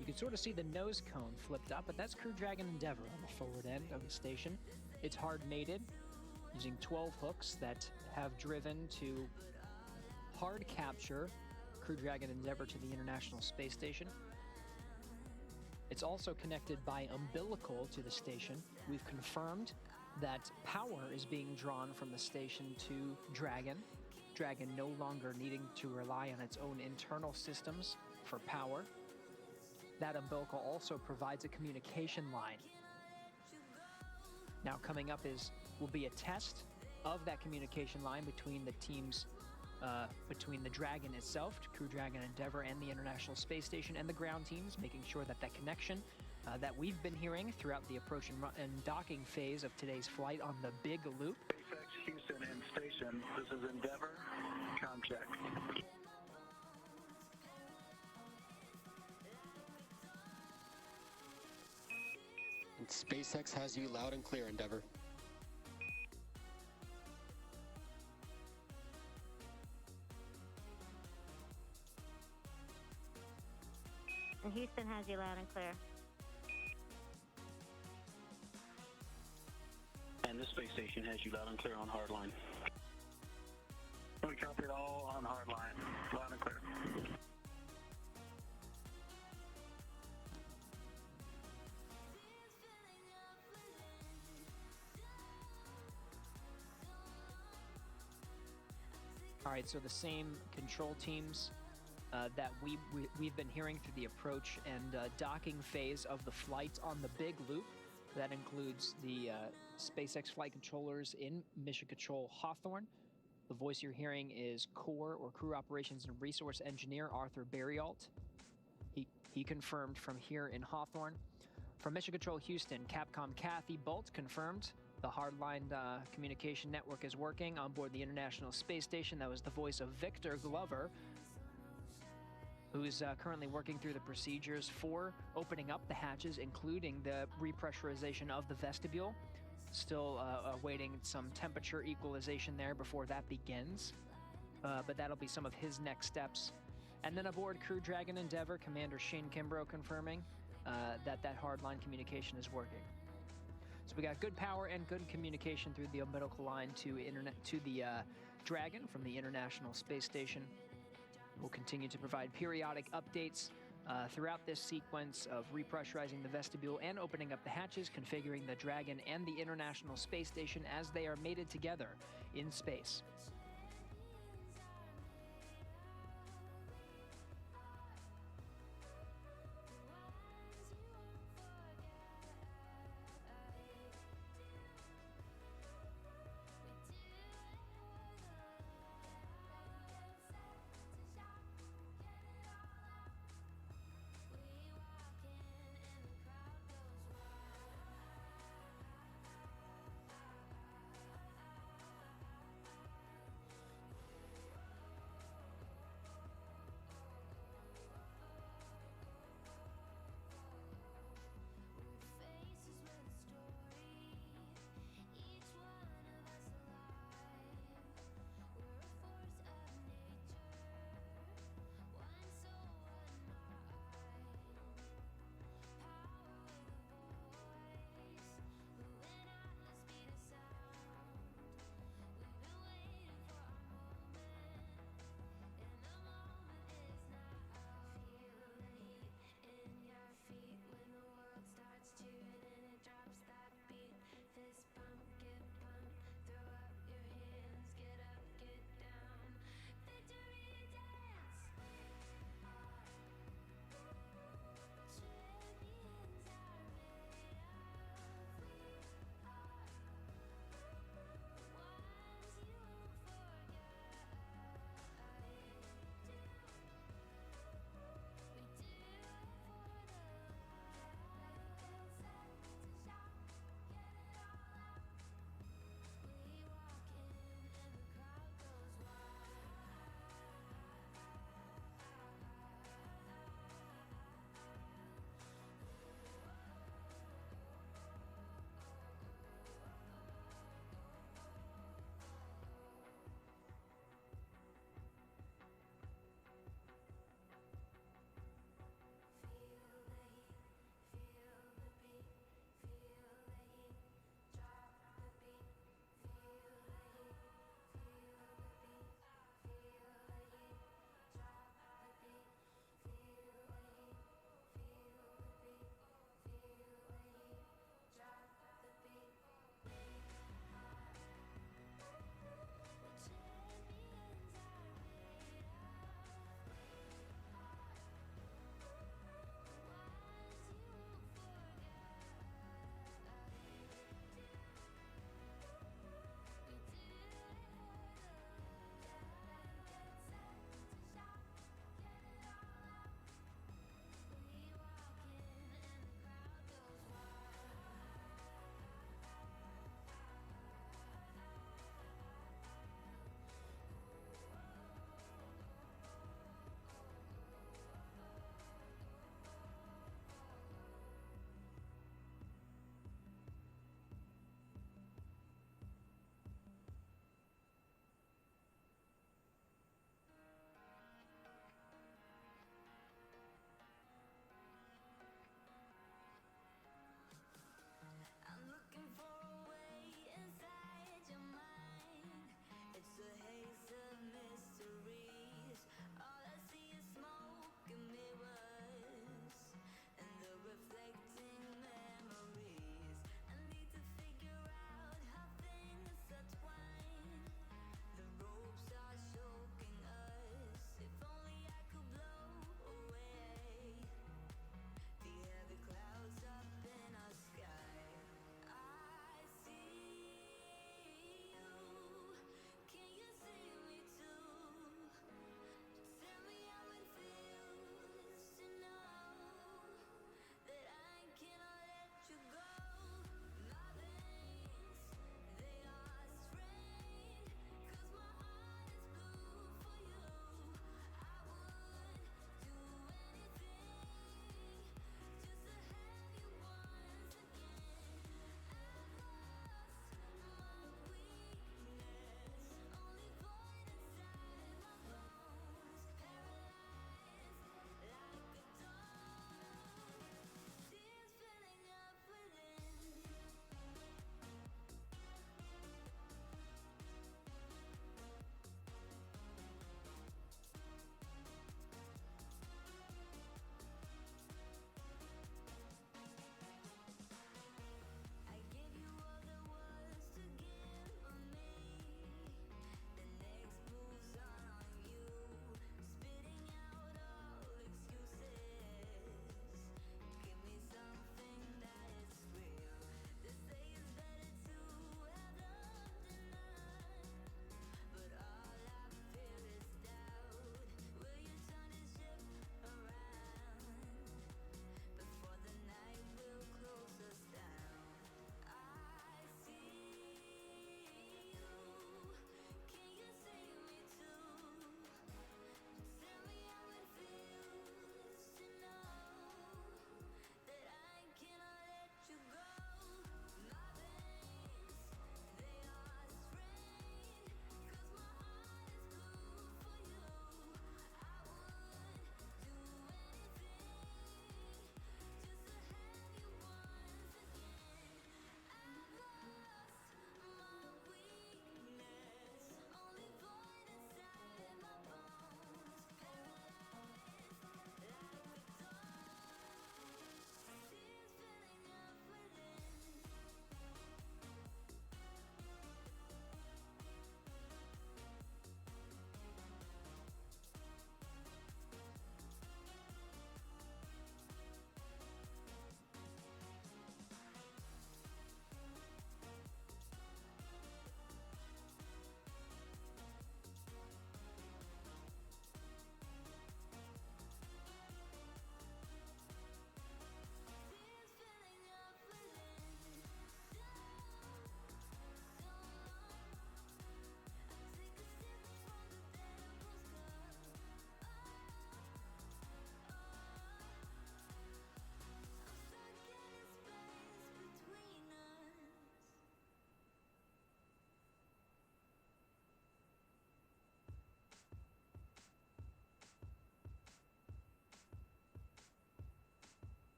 you can sort of see the nose cone flipped up, but that's Crew Dragon Endeavour on the forward end of the station. It's hard mated using 12 hooks that have driven to hard capture Crew Dragon Endeavour to the International Space Station. It's also connected by umbilical to the station. We've confirmed that power is being drawn from the station to Dragon. Dragon no longer needing to rely on its own internal systems for power. That umbilical also provides a communication line. Now coming up will be a test of that communication line between the teams, between the Dragon itself, Crew Dragon Endeavour, and the International Space Station, and the ground teams, making sure that that connection that we've been hearing throughout the approach and docking phase of today's flight on the big loop. SpaceX Houston in station. This is Endeavour. Com check. And SpaceX has you loud and clear, Endeavour. And Houston has you loud and clear. And this space station has you loud and clear on hardline. We copy it all on hardline. Loud and clear. All right, so the same control teams that we've been hearing through the approach and docking phase of the flight on the big loop. That includes the SpaceX flight controllers in Mission Control Hawthorne. The voice you're hearing is Core or Crew Operations and Resource Engineer Arthur Berrialt. He confirmed from here in Hawthorne. From Mission Control Houston, Capcom Kathy Bolt confirmed the hardline communication network is working on board the International Space Station. That was the voice of Victor Glover, who is currently working through the procedures for opening up the hatches, including the repressurization of the vestibule. Still awaiting some temperature equalization there before that begins. But that'll be some of his next steps. And then aboard Crew Dragon Endeavour, Commander Shane Kimbrough confirming that hardline communication is working. So we got good power and good communication through the umbilical line to the Dragon from the International Space Station. We'll continue to provide periodic updates throughout this sequence of repressurizing the vestibule and opening up the hatches, configuring the Dragon and the International Space Station as they are mated together in space.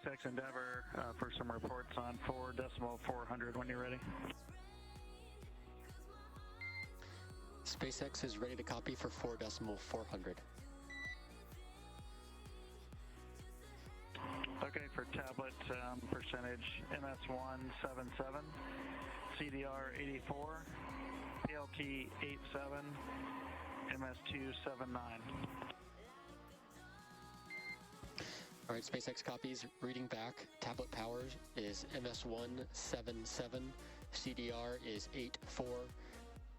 SpaceX Endeavour for some reports on 4.400 when you're ready. SpaceX is ready to copy for 4.400. Okay, for tablet percentage, MS177, CDR 84, PLT 87, MS2 79. All right, SpaceX copies. Reading back. Tablet power is MS177, CDR is 84,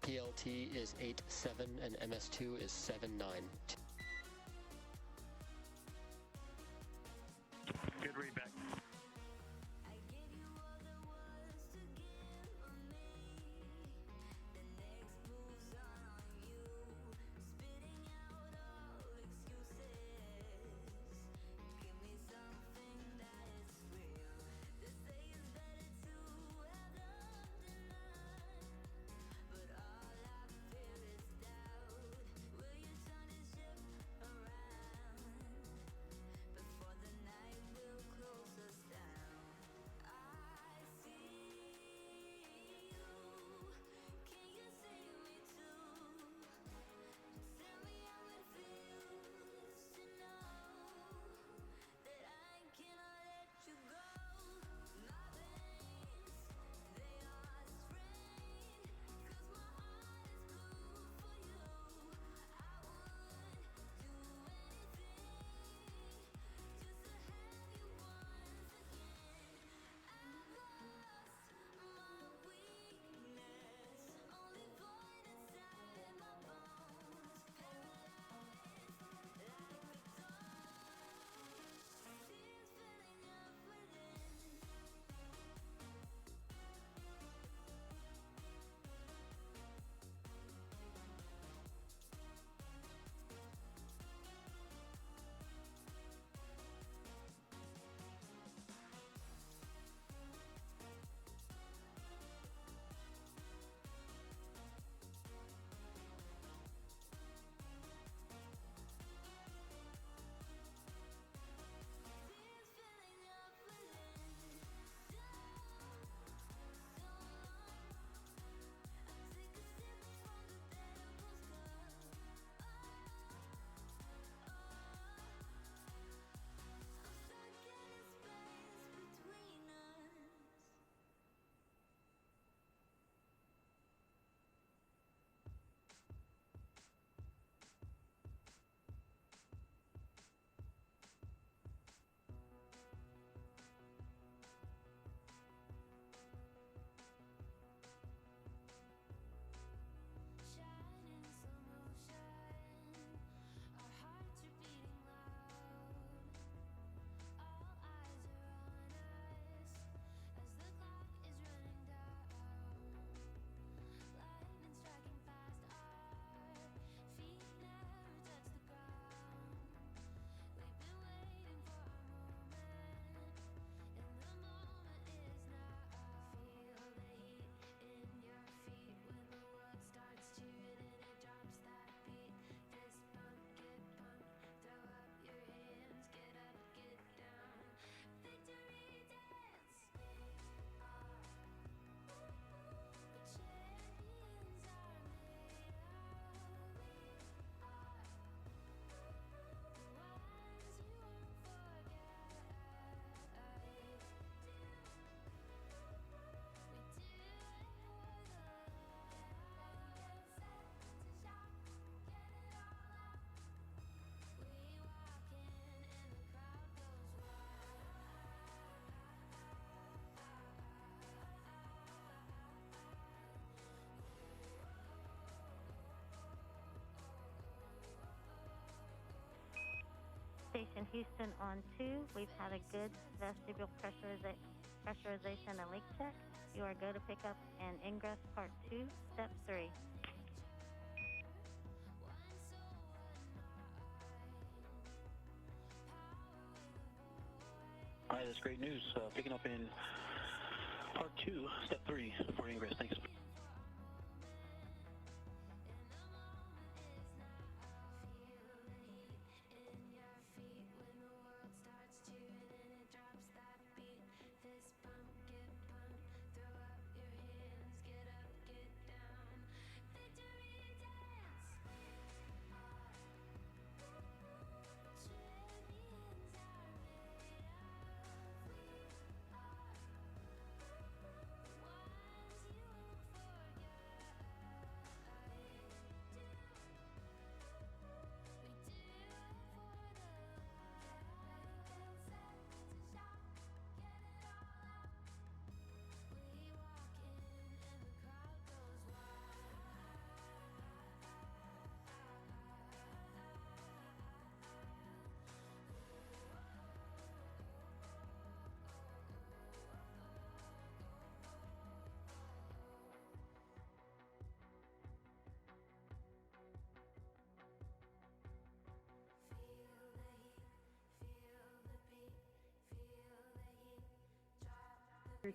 PLT is 87, and MS2 is 79. Good readback. Station Houston on 2. We've had a good vestibule pressurization and leak check. You are go to pick up and ingress part 2, step 3. All right, that's great news. Picking up in part 2, step 3 for ingress. Thanks. Starts to and then it drops that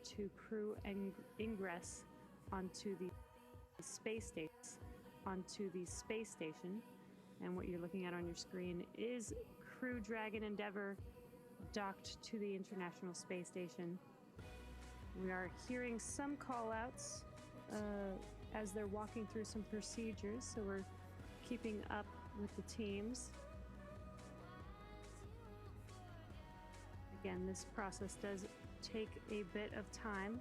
to crew and ingress onto the space station. And what you're looking at on your screen is Crew Dragon Endeavour docked to the International Space Station. We are hearing some call-outs as they're walking through some procedures, so we're keeping up with the teams. Again, this process does take a bit of time.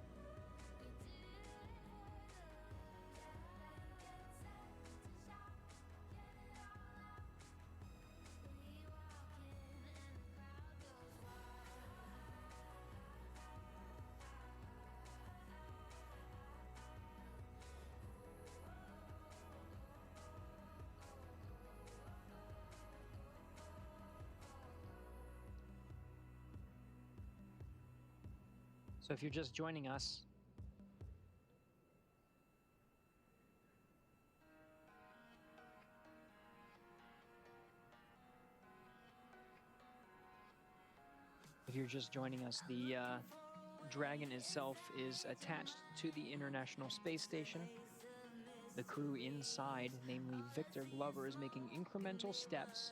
So if you're just joining us, the Dragon itself is attached to the International Space Station. The crew inside, namely Victor Glover, is making incremental steps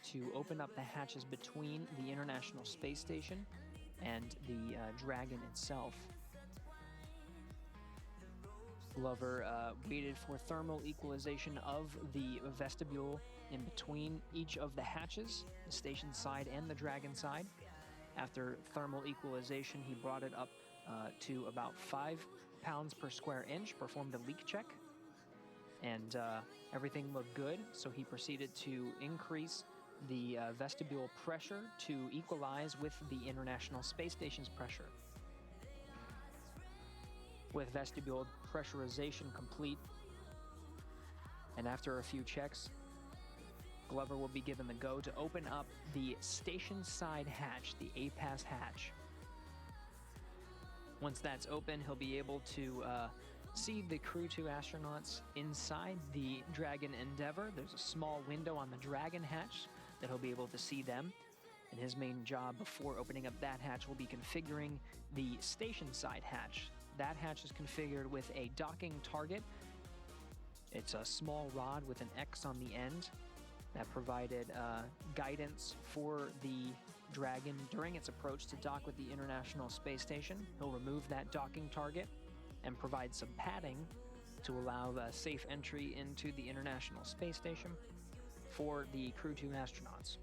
to open up the hatches between the International Space Station and the Dragon itself. Glover waited for thermal equalization of the vestibule in between each of the hatches, the station side and the Dragon side. After thermal equalization, he brought it up to about 5 pounds per square inch, performed a leak check, and everything looked good, so he proceeded to increase the vestibule pressure to equalize with the International Space Station's pressure. With vestibule pressurization complete, and after a few checks, Glover will be given the go to open up the station side hatch, the APAS hatch. Once that's open, he'll be able to see the Crew-2 astronauts inside the Dragon Endeavour. There's a small window on the Dragon hatch that he'll be able to see them. And his main job before opening up that hatch will be configuring the station side hatch. That hatch is configured with a docking target. It's a small rod with an X on the end that provided guidance for the Dragon during its approach to dock with the International Space Station. He'll remove that docking target and provide some padding to allow safe entry into the International Space Station for the Crew-2 astronauts.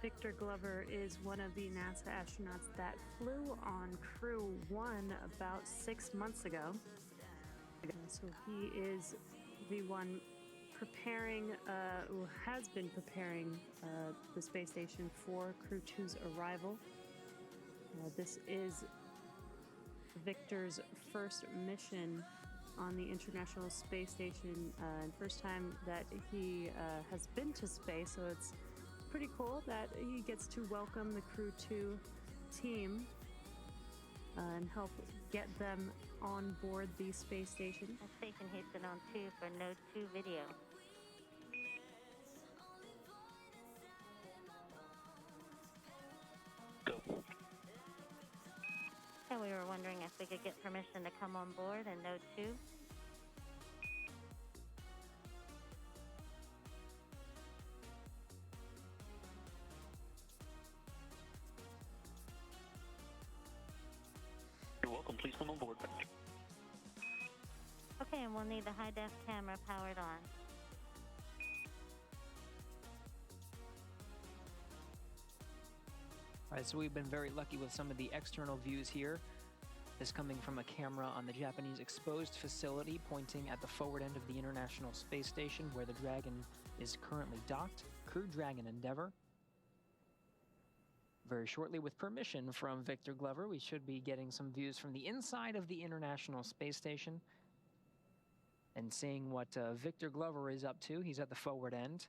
Victor Glover is one of the NASA astronauts that flew on Crew-1 about 6 months ago. So he is the one preparing, who has been preparing the space station for Crew-2's arrival. This is Victor's first mission on the International Space Station, and first time that he has been to space, so it's pretty cool that he gets to welcome the Crew-2 team and help get them on board the space station. Station Houston on 2 for Node 2 video. And we were wondering if we could get permission to come on board in Node 2. You're welcome. Please come on board. Okay, and we'll need the high-def camera powered on. All right, so we've been very lucky with some of the external views here. This coming from a camera on the Japanese exposed facility pointing at the forward end of the International Space Station where the Dragon is currently docked. Crew Dragon Endeavour. Very shortly, with permission from Victor Glover, we should be getting some views from the inside of the International Space Station and seeing what Victor Glover is up to. He's at the forward end.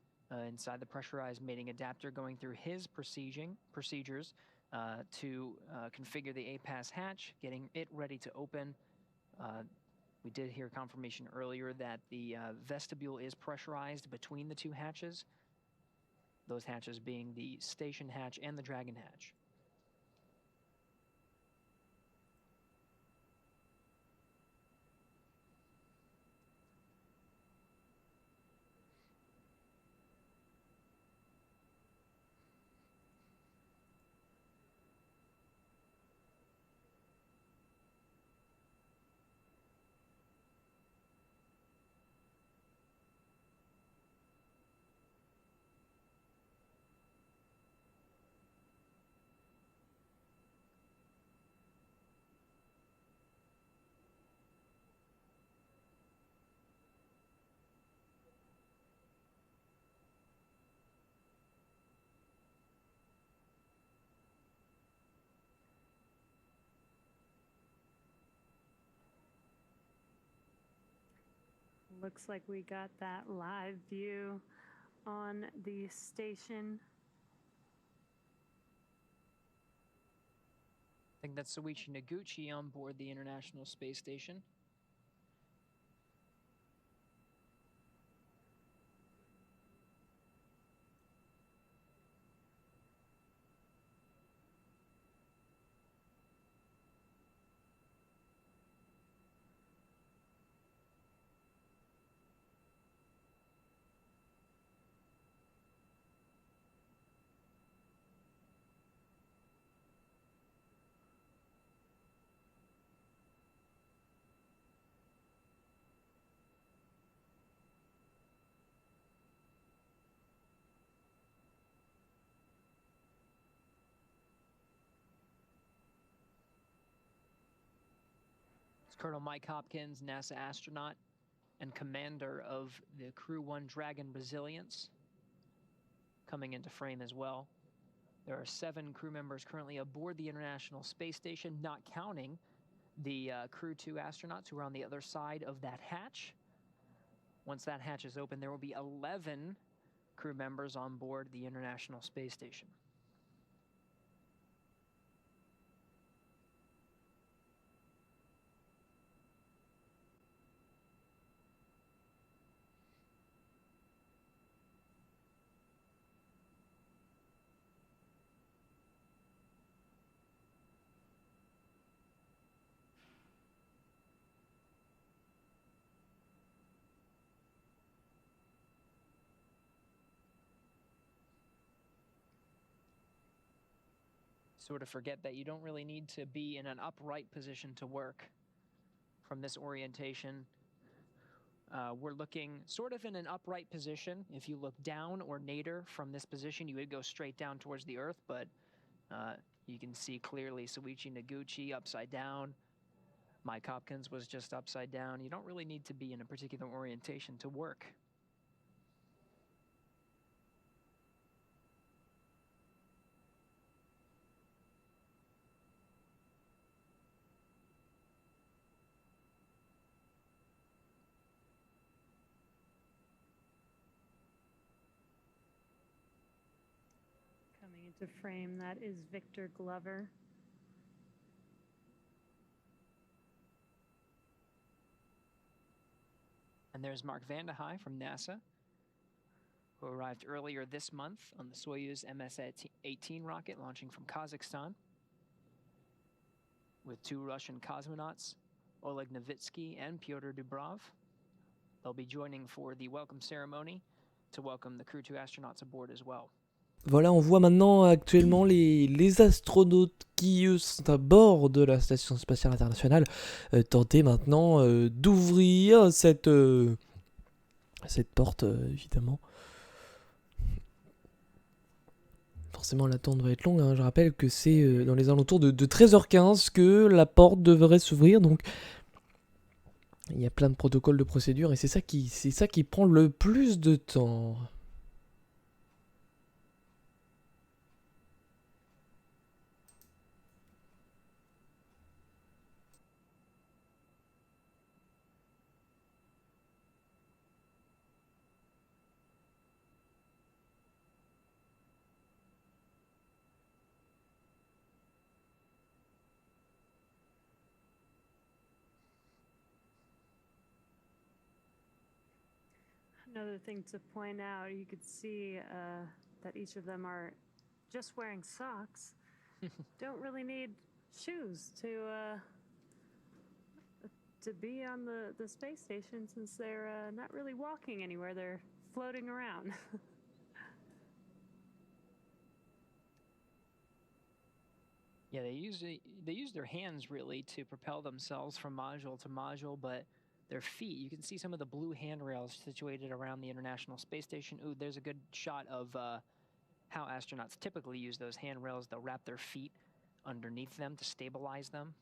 Inside the pressurized mating adapter, going through his procedures to configure the APAS hatch, getting it ready to open We did hear confirmation earlier that the vestibule is pressurized between the two hatches, those hatches being the station hatch and the Dragon hatch. Looks like we got that live view on the station. I think that's Soichi Noguchi on board the International Space Station. Colonel Mike Hopkins, NASA astronaut and commander of the Crew-1 Dragon Resilience, coming into frame as well. There are 7 crew members currently aboard the International Space Station, not counting the Crew-2 astronauts who are on the other side of that hatch. Once that hatch is open, there will be 11 crew members on board the International Space Station. Sort of forget that you don't really need to be in an upright position to work from this orientation. We're looking sort of in an upright position. If you look down or nadir from this position, you would go straight down towards the Earth, but you can see clearly Soichi Noguchi upside down. Mike Hopkins was just upside down. You don't really need to be in a particular orientation to work. Coming into frame, that is Victor Glover. And there's Mark Vande Hei from NASA, who arrived earlier this month on the Soyuz MS-18 rocket launching from Kazakhstan, with 2 Russian cosmonauts, Oleg Novitsky and Pyotr Dubrov. They'll be joining for the welcome ceremony to welcome the Crew-2 astronauts aboard as well. Voilà, on voit maintenant actuellement les astronautes qui eux sont à bord de la Station Spatiale Internationale tenter maintenant d'ouvrir cette porte, évidemment. Forcément, l'attente va être longue, hein. Je rappelle que c'est dans les alentours de 13h15 que la porte devrait s'ouvrir, donc il y a plein de protocoles de procédure et c'est ça qui prend le plus de temps. Another thing to point out, you could see that each of them are just wearing socks. Don't really need shoes to be on the space station, since they're not really walking anywhere. They're floating around. Yeah, they use their hands really to propel themselves from module to module, but their feet, you can see some of the blue handrails situated around the International Space Station. Ooh, there's a good shot of how astronauts typically use those handrails. They'll wrap their feet underneath them to stabilize them.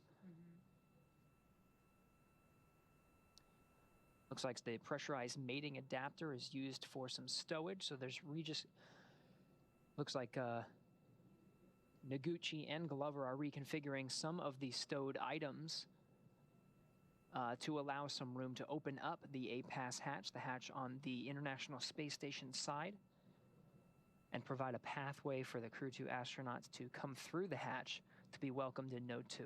Looks like the pressurized mating adapter is used for some stowage, so there's looks like Noguchi and Glover are reconfiguring some of the stowed items to allow some room to open up the A-Pass hatch, the hatch on the International Space Station side, and provide a pathway for the Crew 2 astronauts to come through the hatch to be welcomed in Node 2.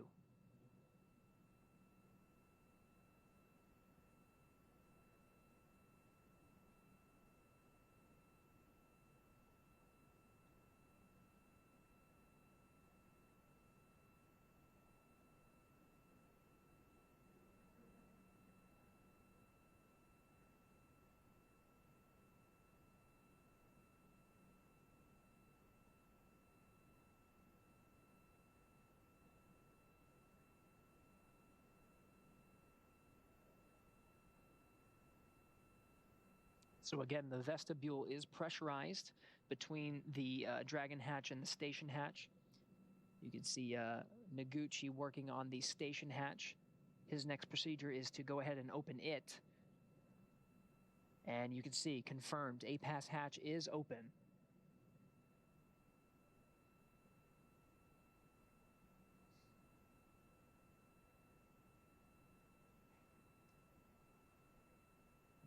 So again, the vestibule is pressurized between the Dragon hatch and the station hatch. You can see Noguchi working on the station hatch. His next procedure is to go ahead and open it. And you can see, confirmed, A-Pass hatch is open.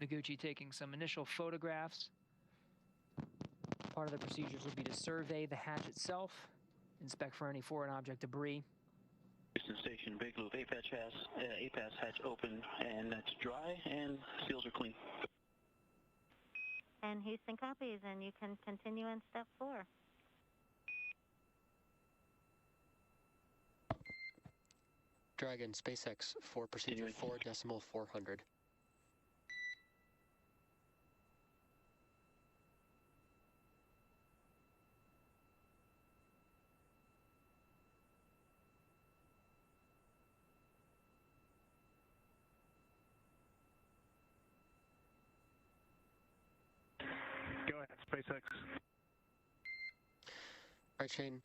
Noguchi taking some initial photographs. Part of the procedures will be to survey the hatch itself, inspect for any foreign object debris. Houston Station, Big Loop, A-Pass hatch open, and that's dry, and seals are clean. And Houston copies, and you can continue in step 4. Dragon, SpaceX for procedure 4.400. Go ahead, SpaceX. All right, Shane,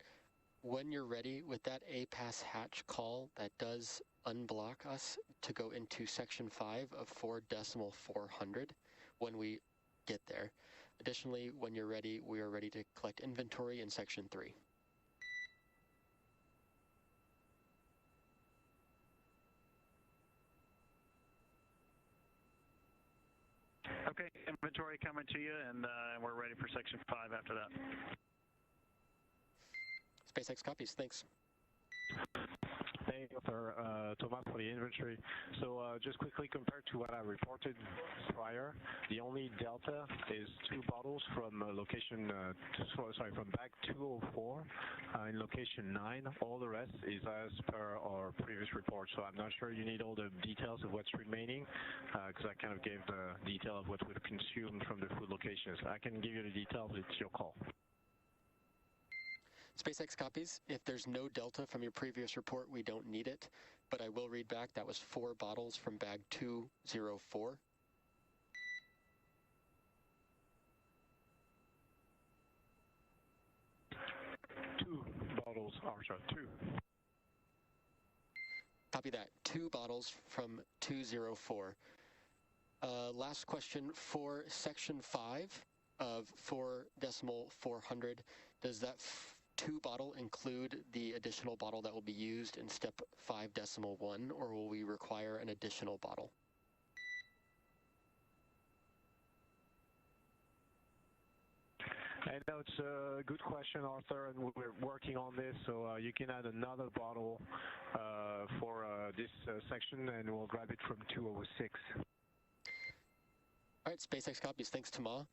when you're ready with that A-Pass hatch call, that does unblock us to go into section 5 of 4.400 when we get there. Additionally, when you're ready, we are ready to collect inventory in section 3. Okay, inventory coming to you, and we're ready for section 5 after that. SpaceX copies, thanks. Hey, Dr. Thomas for the inventory. So just quickly compared to what I reported prior, the only delta is 2 bottles from location, from bag 204 in location 9. All the rest is as per our previous report. So I'm not sure you need all the details of what's remaining, because I kind of gave the detail of what we've consumed from the food locations. I can give you the details, it's your call. SpaceX copies. If there's no delta from your previous report, we don't need it, but I will read back. That was 4 bottles from bag 204. Two bottles, sorry, 2. Copy that. 2 bottles from 204. Last question for section 5 of 4.400. Does that 2 bottle include the additional bottle that will be used in step 5.1, or will we require an additional bottle? I know it's a good question, Arthur, and we're working on this, so you can add another bottle for this section, and we'll grab it from 206. All right, SpaceX copies. Thanks, Tama.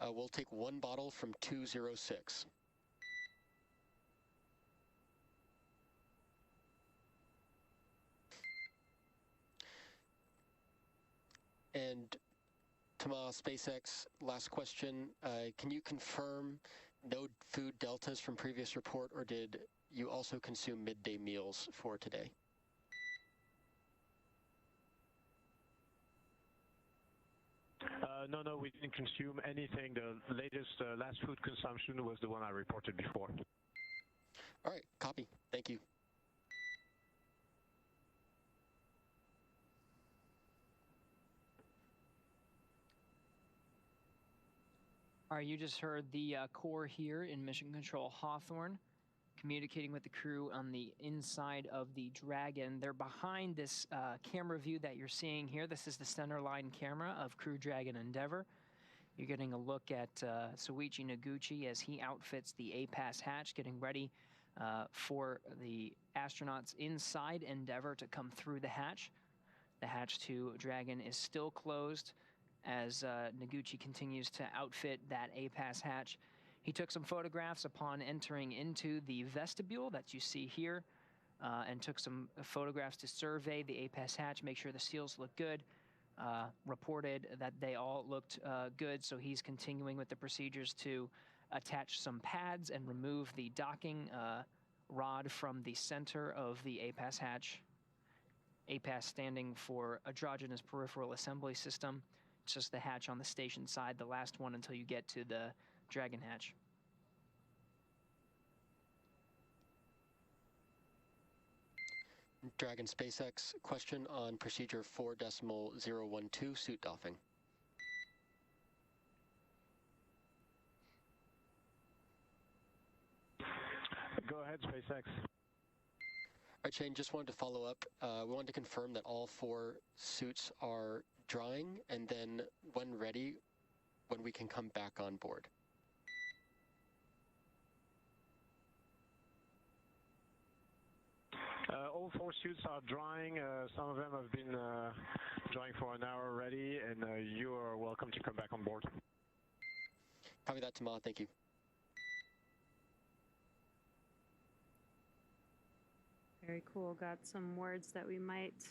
We'll take one bottle from 206. And Tama, SpaceX, last question. Can you confirm no food deltas from previous report, or did you also consume midday meals for today? No, we didn't consume anything. The latest last food consumption was the one I reported before. All right, copy. Thank you. All right, you just heard the core here in Mission Control Hawthorne communicating with the crew on the inside of the Dragon. They're behind this camera view that you're seeing here. This is the centerline camera of Crew Dragon Endeavour. You're getting a look at Soichi Noguchi as he outfits the APAS hatch, getting ready for the astronauts inside Endeavour to come through the hatch. The hatch to Dragon is still closed as Noguchi continues to outfit that APAS hatch. He took some photographs upon entering into the vestibule that you see here and took some photographs to survey the APAS hatch, make sure the seals look good, reported that they all looked good, so he's continuing with the procedures to attach some pads and remove the docking rod from the center of the APAS hatch. APAS standing for Androgynous Peripheral Assembly System. It's just the hatch on the station side, the last one until you get to the Dragon hatch. Dragon SpaceX, question on procedure 4.012, suit doffing. Go ahead, SpaceX. All right, Shane, just wanted to follow up. We wanted to confirm that all 4 suits are drying, and then when ready, when we can come back on board. All 4 suits are drying. Some of them have been drying for an hour already, and you are welcome to come back on board. Copy that, Tama. Thank you. Very cool. Got some words that we might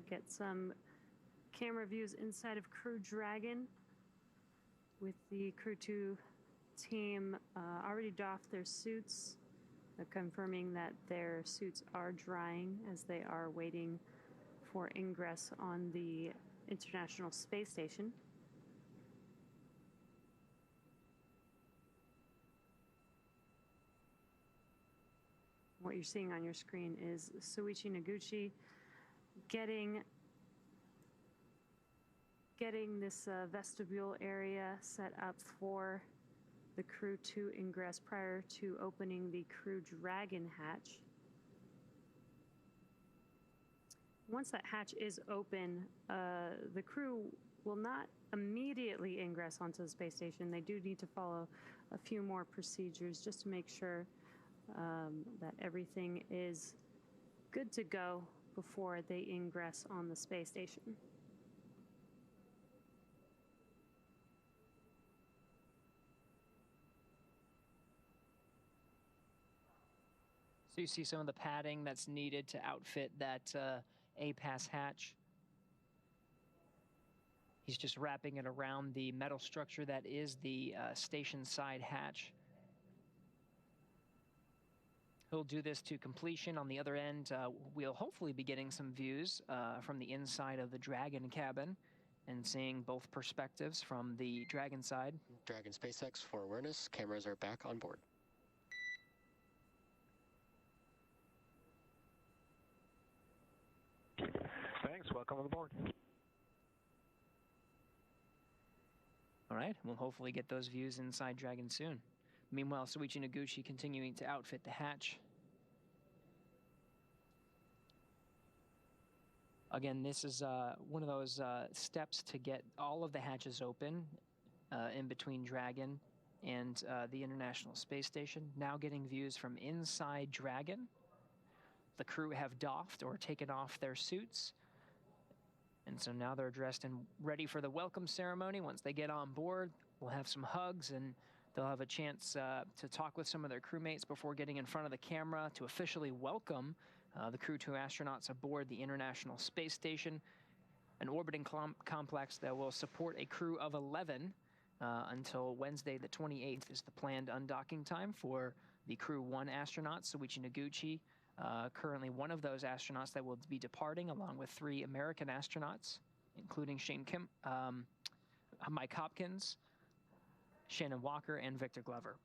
get some camera views inside of Crew Dragon with the Crew 2 team already doffed their suits, confirming that their suits are drying as they are waiting for ingress on the International Space Station. What you're seeing on your screen is Soichi Noguchi getting this vestibule area set up for the Crew 2 ingress prior to opening the Crew Dragon hatch. Once that hatch is open, the crew will not immediately ingress onto the space station. They do need to follow a few more procedures just to make sure that everything is good to go before they ingress on the space station. So you see some of the padding that's needed to outfit that APAS hatch. He's just wrapping it around the metal structure that is the station side hatch. He'll do this to completion. On the other end, we'll hopefully be getting some views from the inside of the Dragon cabin and seeing both perspectives from the Dragon side. Dragon SpaceX for awareness. Cameras are back on board. Thanks. Welcome on board. All right, we'll hopefully get those views inside Dragon soon. Meanwhile, Soichi Noguchi continuing to outfit the hatch. Again, this is one of those steps to get all of the hatches open in between Dragon and the International Space Station. Now getting views from inside Dragon. The crew have doffed or taken off their suits. And so now they're dressed and ready for the welcome ceremony. Once they get on board, we'll have some hugs and they'll have a chance to talk with some of their crewmates before getting in front of the camera to officially welcome the Crew-2 astronauts aboard the International Space Station, an orbiting complex that will support a crew of 11 until Wednesday the 28th is the planned undocking time for the Crew-1 astronaut, Soichi Noguchi, currently one of those astronauts that will be departing, along with 3 American astronauts, including Shane Kim, Mike Hopkins, Shannon Walker, and Victor Glover.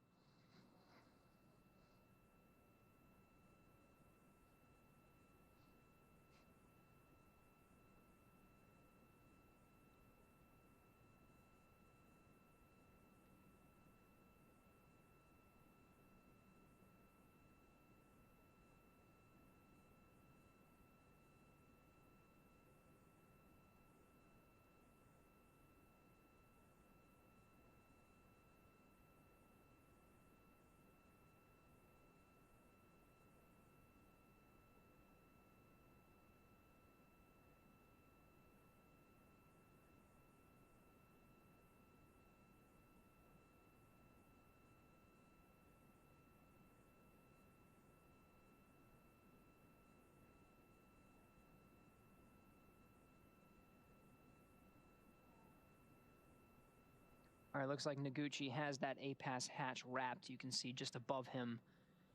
All right, looks like Noguchi has that APAS hatch wrapped. You can see just above him,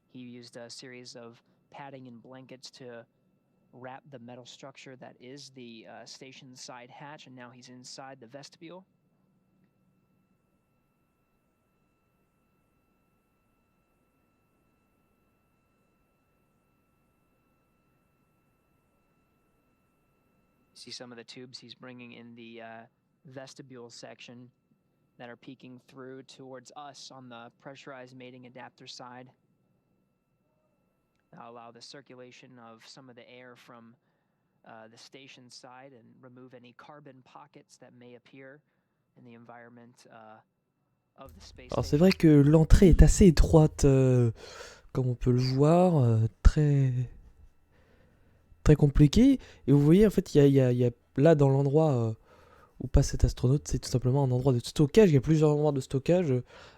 he used a series of padding and blankets to wrap the metal structure that is the station side hatch, and now he's inside the vestibule. See some of the tubes he's bringing in the vestibule section that are peeking through towards us on the pressurized mating adapter side. That'll allow the circulation of some of the air from the station side and remove any carbon pockets that may appear in the environment of the space Alors station. c'est vrai que l'entrée est assez étroite, comme on peut le voir, très compliqué. Et vous voyez, en fait, il y a là dans l'endroit où passe cet astronaute, c'est tout simplement un endroit de stockage. Il y a plusieurs endroits de stockage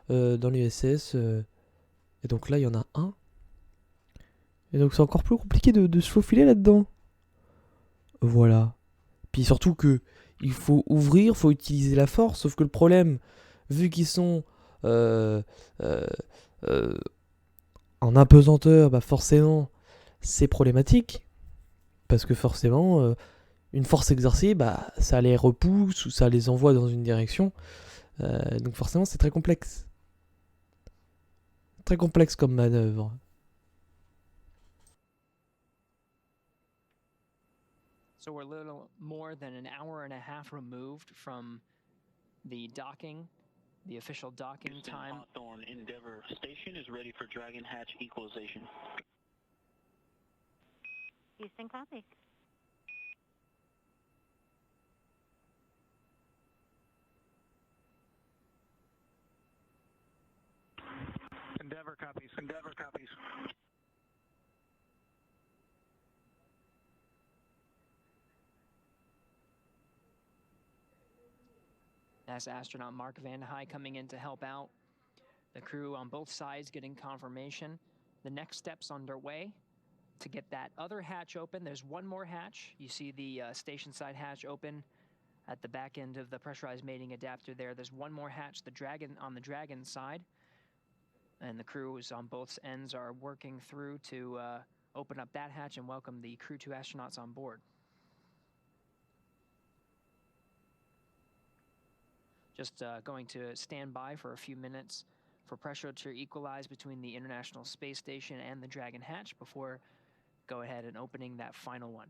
dans l'ISS. Et donc là, il y en a un. Et donc c'est encore plus compliqué de se faufiler là-dedans. Voilà. Puis surtout que il faut ouvrir, il faut utiliser la force. Sauf que le problème, vu qu'ils sont en apesanteur, bah forcément, c'est problématique. Parce que forcément, une force exercée, bah, ça les repousse ou ça les envoie dans une direction. Donc forcément, c'est très complexe. Très complexe comme manœuvre. So we're a little more than an hour and a half removed from the docking, the official docking Houston, time. Hawthorne Endeavour Station is ready for Dragon Hatch equalization. Houston, copy. Endeavour copies. Endeavour copies. NASA astronaut Mark Van High coming in to help out. The crew on both sides getting confirmation. The next step's underway to get that other hatch open. There's one more hatch. You see the station side hatch open at the back end of the pressurized mating adapter there. There's one more hatch, the Dragon on the Dragon side. And the crews on both ends are working through to open up that hatch and welcome the Crew-2 astronauts on board. Just going to stand by for a few minutes for pressure to equalize between the International Space Station and the Dragon hatch before go ahead and opening that final one.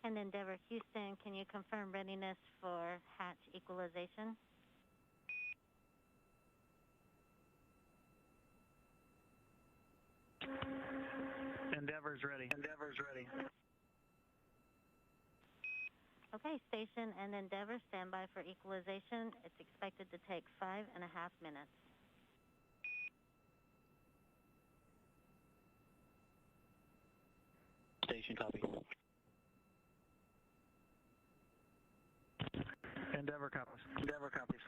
And Endeavour Houston, can you confirm readiness for hatch equalization? Endeavour's ready. Endeavour's ready. Okay, station and Endeavour, stand by for equalization. It's expected to take 5.5 minutes. station copy. Endeavor copies. Endeavor copies.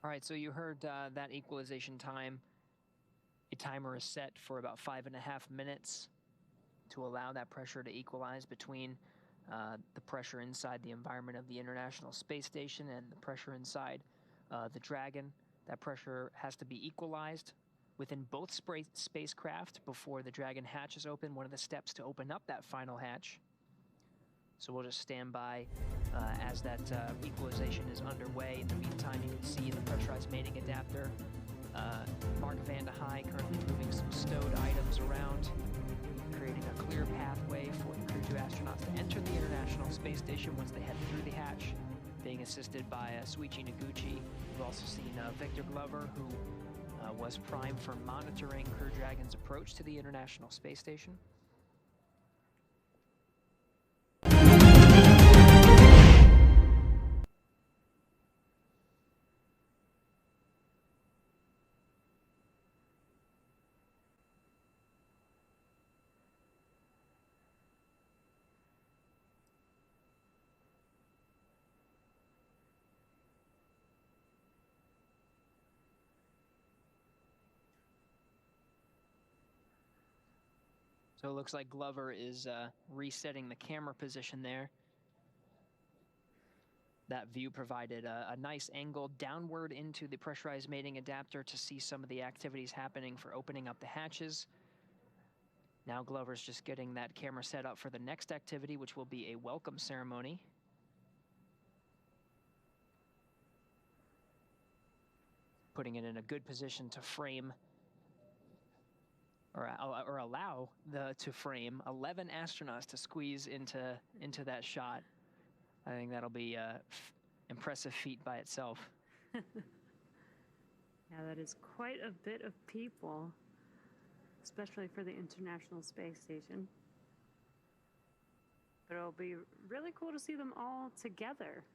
All right, so you heard that equalization time. A timer is set for about 5.5 minutes to allow that pressure to equalize between the pressure inside the environment of the International Space Station and the pressure inside the Dragon. That pressure has to be equalized within both spacecraft before the Dragon hatch is open, one of the steps to open up that final hatch. So we'll just stand by as that equalization is underway. In the meantime, you can see in the pressurized mating adapter, Mark Vande Hei currently moving some stowed items around, creating a clear pathway for the Crew 2 astronauts to enter the International Space Station once they head through the hatch, being assisted by Suichi Noguchi. We've also seen Victor Glover, who was primed for monitoring Crew Dragon's approach to the International Space Station. So it looks like Glover is resetting the camera position there. That view provided a nice angle downward into the pressurized mating adapter to see some of the activities happening for opening up the hatches. Now Glover's just getting that camera set up for the next activity, which will be a welcome ceremony. Putting it in a good position to frame or allow to frame 11 astronauts to squeeze into that shot. I think that'll be a impressive feat by itself. Yeah, that is quite a bit of people, especially for the International Space Station. But it'll be really cool to see them all together.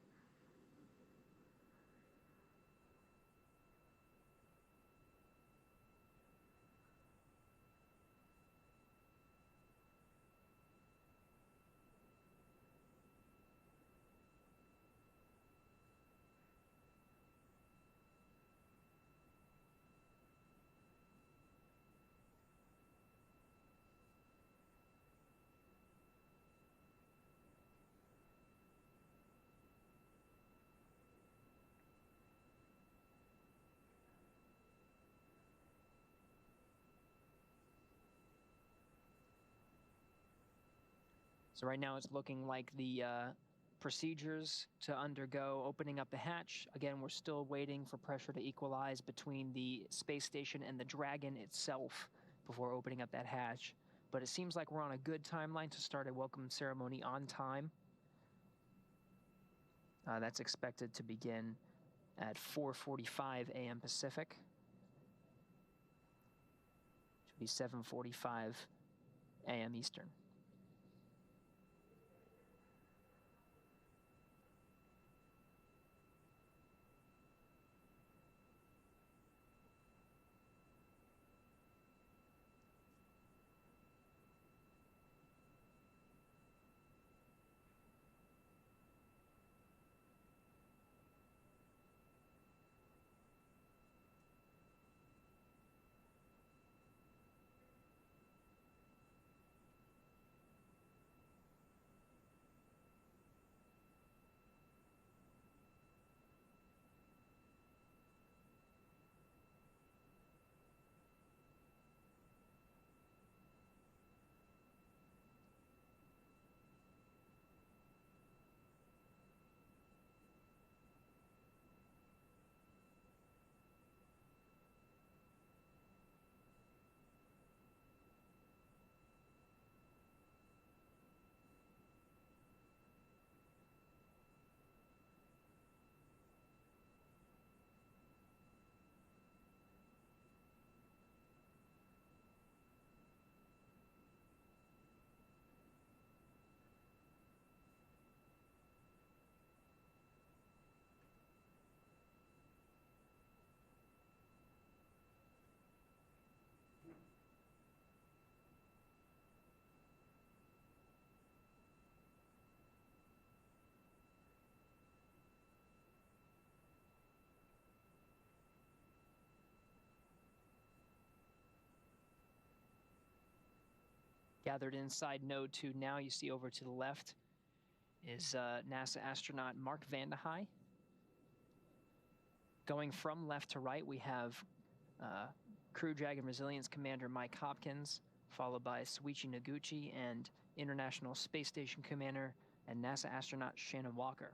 So right now it's looking like the procedures to undergo opening up the hatch. Again, we're still waiting for pressure to equalize between the space station and the Dragon itself before opening up that hatch. But it seems like we're on a good timeline to start a welcome ceremony on time. That's expected to begin at 4:45 a.m. Pacific. Should be 7:45 a.m. Eastern. gathered inside Node 2 now. You see over to the left is NASA astronaut Mark Vande Hei. Going from left to right, we have Crew Dragon Resilience Commander Mike Hopkins, followed by Soichi Noguchi and International Space Station Commander and NASA astronaut Shannon Walker.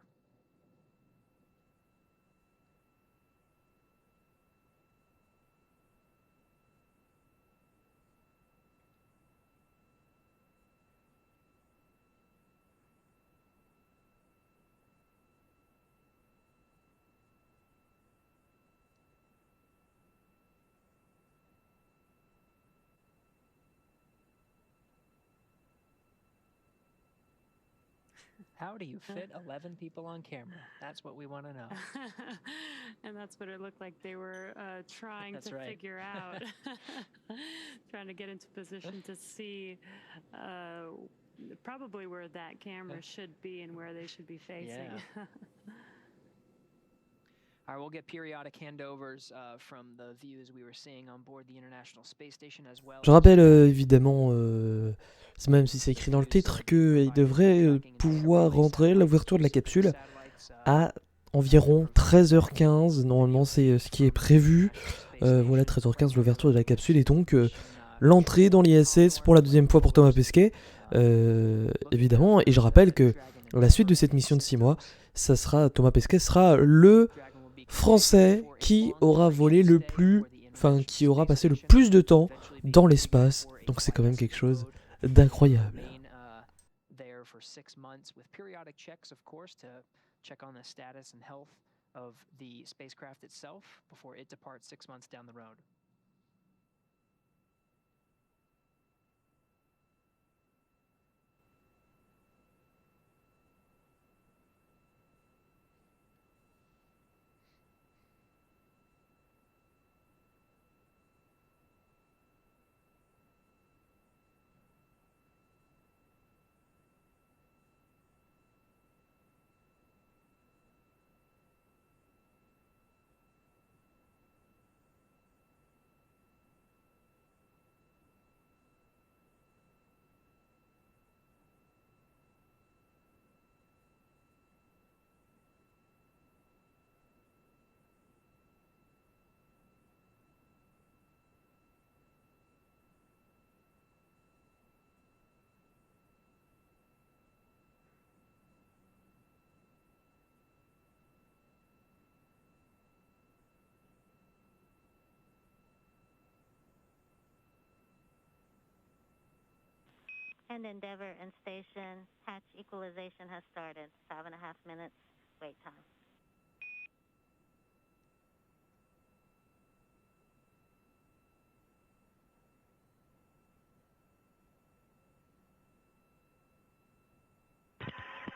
How do you fit 11 people on camera? That's what we want to know. And that's what it looked like they were trying to figure out. Trying to get into position to see probably where that camera should be and where they should be facing. Yeah. All right, we'll get periodic handovers from the views we were seeing on board the International Space Station as well. Je rappelle évidemment, même si c'est écrit dans le titre, qu'il devrait pouvoir rentrer l'ouverture de la capsule à environ 13h15. Normalement, c'est ce qui est prévu. Voilà, 13h15 l'ouverture de la capsule et donc l'entrée dans l'ISS pour la deuxième fois pour Thomas Pesquet, évidemment. Et je rappelle que la suite de cette mission de 6 mois, ça sera, Thomas Pesquet sera le Français qui aura volé le plus, enfin qui aura passé le plus de temps dans l'espace. Donc c'est quand même quelque chose d'incroyable. And Endeavour and Station, hatch equalization has started. 5.5 minutes wait time.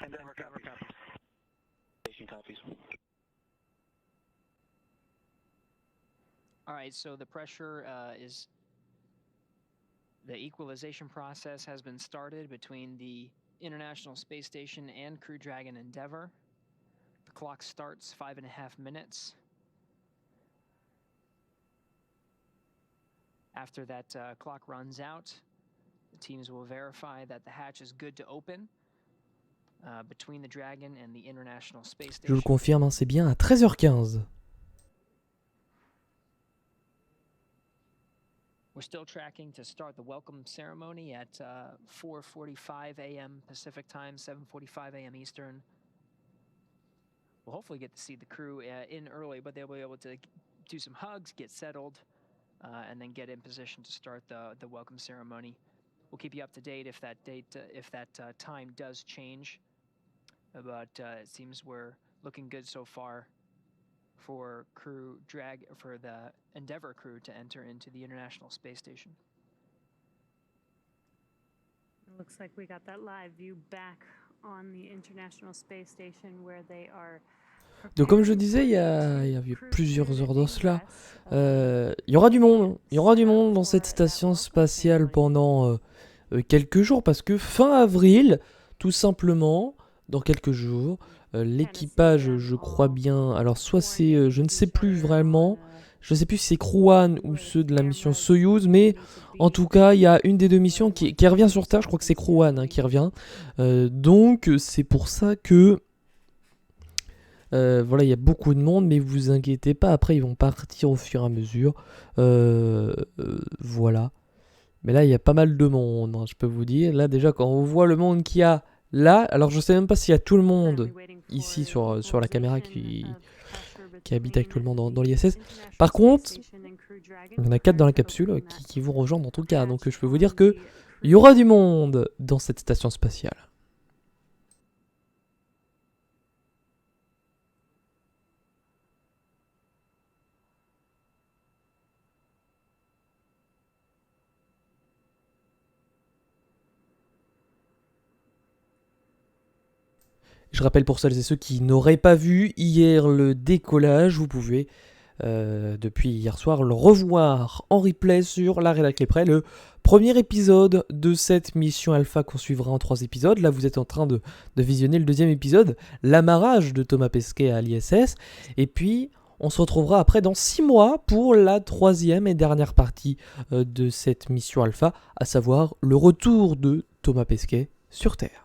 Endeavour copies. Station copies. All right, so the pressure is... The equalization process has been started between the International Space Station and Crew Dragon Endeavour. The clock starts 5.5 minutes. After that clock runs out, the teams will verify that the hatch is good to open between the Dragon and the International Space Station. Je le confirme, hein, c'est bien à 13h15. We're still tracking to start the welcome ceremony at 4:45 a.m. Pacific time, 7:45 a.m. Eastern. We'll hopefully get to see the crew in early, but they'll be able to do some hugs, get settled, and then get in position to start the welcome ceremony. We'll keep you up to date if that time does change, but it seems we're looking good so far for the Endeavour crew to enter into the International Space Station. It looks like we got that live view back on the International Space Station where they are. Donc comme je disais, il y avait plusieurs heures de cela. Il y aura du monde dans cette station spatiale pendant quelques jours parce que fin avril, tout simplement, dans quelques jours, l'équipage, je crois bien, alors soit c'est, je ne sais plus vraiment, Je sais plus si c'est CREW-1 ou ceux de la mission SOCIAUX, mais en tout cas, il y a une des deux missions qui revient sur Terre. Je crois que c'est CREW-1 qui revient. Donc, c'est pour ça que voilà, il y a beaucoup de monde, mais vous inquiétez pas. Après, ils vont partir au fur et à mesure. Voilà. Mais là, il y a pas mal de monde, hein, je peux vous dire. Là, déjà, quand on voit le monde qu'il y a là, alors je sais même pas s'il y a tout le monde ici sur la caméra qui habite actuellement dans l'ISS. Par contre, il y en a 4 dans la capsule qui vont rejoindre en tout cas. Donc je peux vous dire que il y aura du monde dans cette station spatiale. Je rappelle pour celles et ceux qui n'auraient pas vu hier le décollage, vous pouvez depuis hier soir le revoir en replay sur la rédac Près, le premier épisode de cette mission alpha qu'on suivra en 3 épisodes. Là vous êtes en train de visionner le deuxième épisode, l'amarrage de Thomas Pesquet à l'ISS, et puis on se retrouvera après dans 6 mois pour la 3e et dernière partie de cette mission alpha, à savoir le retour de Thomas Pesquet sur Terre.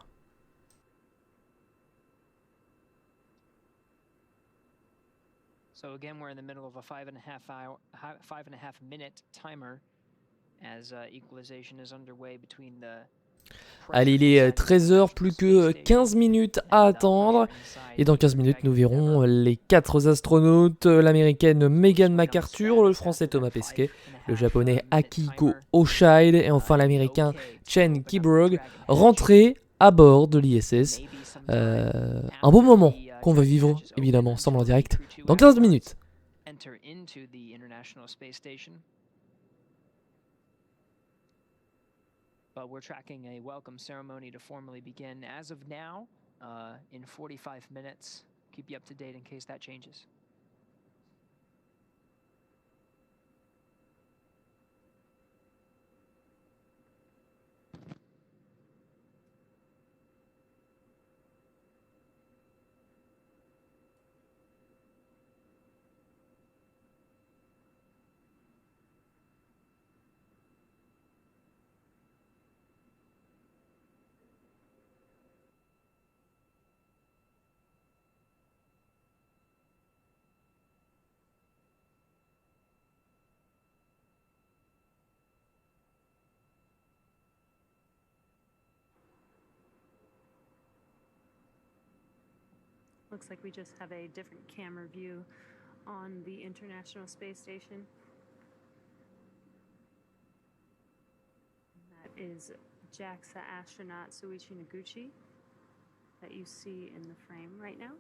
So again, we're in the middle of a 5.5 minute timer as equalization is underway between the. Allez, il est 13h, plus que 15 minutes à attendre. Et dans 15 minutes, nous verrons les 4 astronautes, l'américaine Megan McArthur, le français Thomas Pesquet, le japonais Akihiko Oshide et enfin l'américain Chen Kiborg rentrer à bord de l'ISS. Un beau moment qu'on va vivre, évidemment, ensemble en direct, dans 15 minutes. But we're tracking a welcome ceremony to formally begin as of now in 45 minutes. Keep you up to date in case that changes. Looks like we just have a different camera view on the International Space Station. That is JAXA astronaut Soichi Noguchi that you see in the frame right now.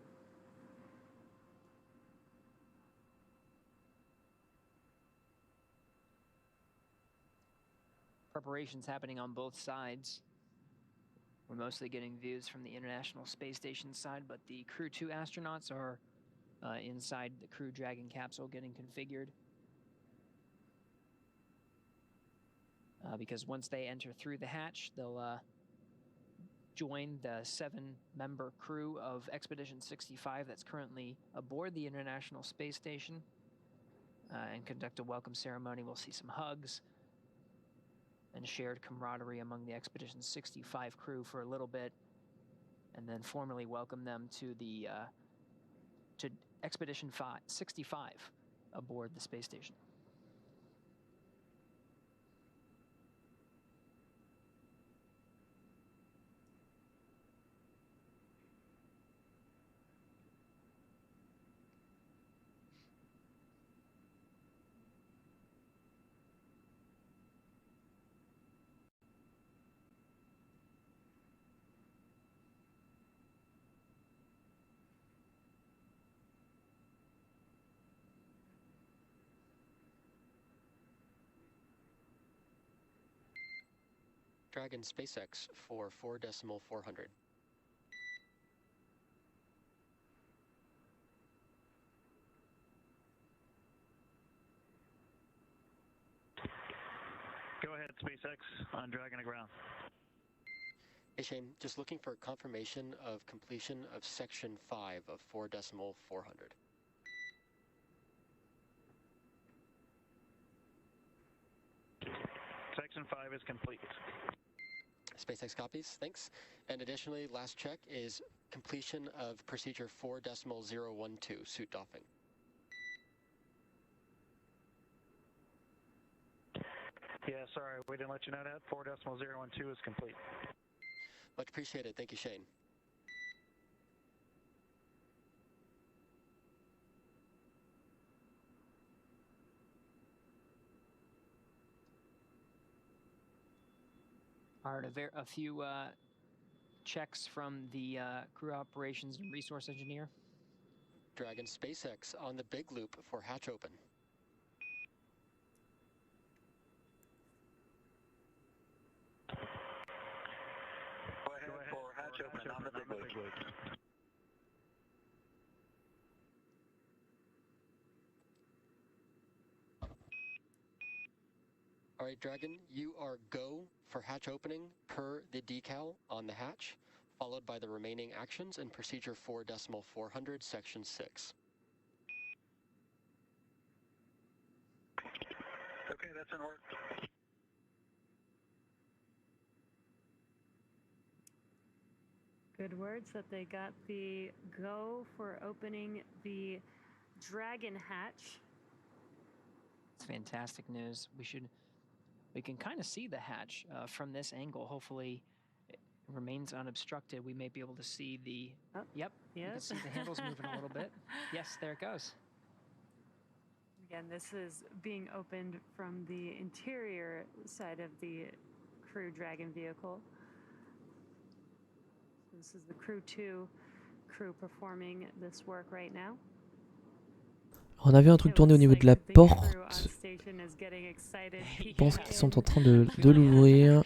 Preparations happening on both sides. We're mostly getting views from the International Space Station side, but the CREW-2 astronauts are inside the Crew Dragon capsule getting configured. Because once they enter through the hatch, they'll join the 7-member crew of Expedition 65 that's currently aboard the International Space Station and conduct a welcome ceremony. We'll see some hugs and shared camaraderie among the Expedition 65 crew for a little bit, and then formally welcome them to the to Expedition 65 aboard the space station. Dragon SpaceX for 4.400. Go ahead, SpaceX, on Dragon to ground. Hey Shane, just looking for confirmation of completion of section 5 of 4.400. Section 5 is complete. SpaceX copies, thanks. And additionally, last check is completion of procedure 4.012, suit doffing. Yeah, sorry, we didn't let you know that. 4.012 is complete. Much appreciated. Thank you, Shane. All right, a few checks from the crew operations and resource engineer. Dragon SpaceX on the big loop for hatch open. Go ahead for hatch open on the big loop. All right, Dragon, you are go for hatch opening per the decal on the hatch, followed by the remaining actions in procedure 4.400, section 6. Okay, that's in order. Good words that they got the go for opening the Dragon hatch. It's fantastic news. We can kind of see the hatch from this angle. Hopefully it remains unobstructed. We may be able to see the, yep, you can see the handles moving a little bit. Yes, there it goes. Again, this is being opened from the interior side of the Crew Dragon vehicle. This is the CREW-2 crew performing this work right now. On a vu un truc tourner au niveau de la porte. Je pense qu'ils sont en train de l'ouvrir.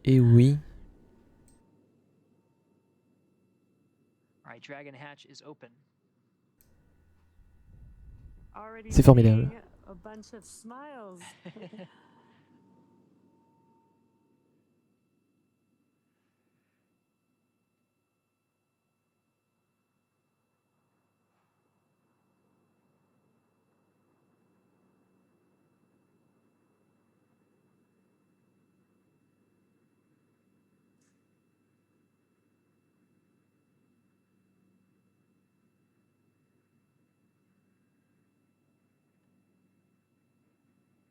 Et oui. C'est formidable.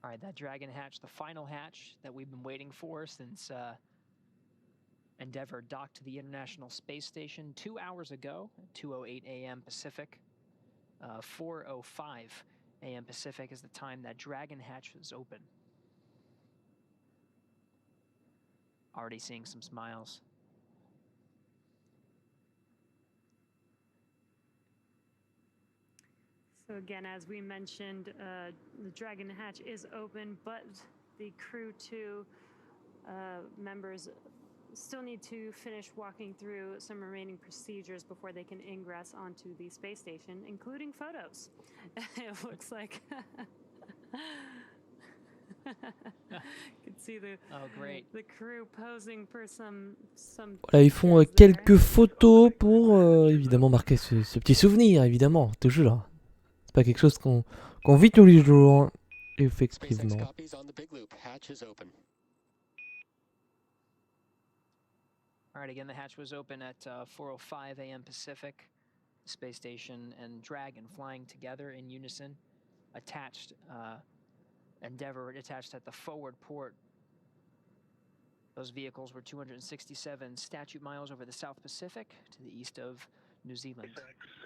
All right, that Dragon hatch, the final hatch that we've been waiting for since Endeavour docked to the International Space Station 2 hours ago, at 2:08 a.m. Pacific. 4:05 a.m. Pacific is the time that Dragon hatch was open. Already seeing some smiles. So again, as we mentioned, the Dragon hatch is open, but the CREW-2 members still need to finish walking through some remaining procedures before they can ingress onto the space station, including photos. It looks like you can see the crew posing for some Voilà, ils font quelques photos pour évidemment marquer ce petit souvenir, évidemment, toujours. C'est pas quelque chose qu'on vit tous les jours, effectivement. All right, again, the hatch was open at 4:05 a.m. Pacific. The space station and Dragon flying together in unison, attached, Endeavour attached at the forward port. Those vehicles were 267 statute miles over the South Pacific to the east of New Zealand.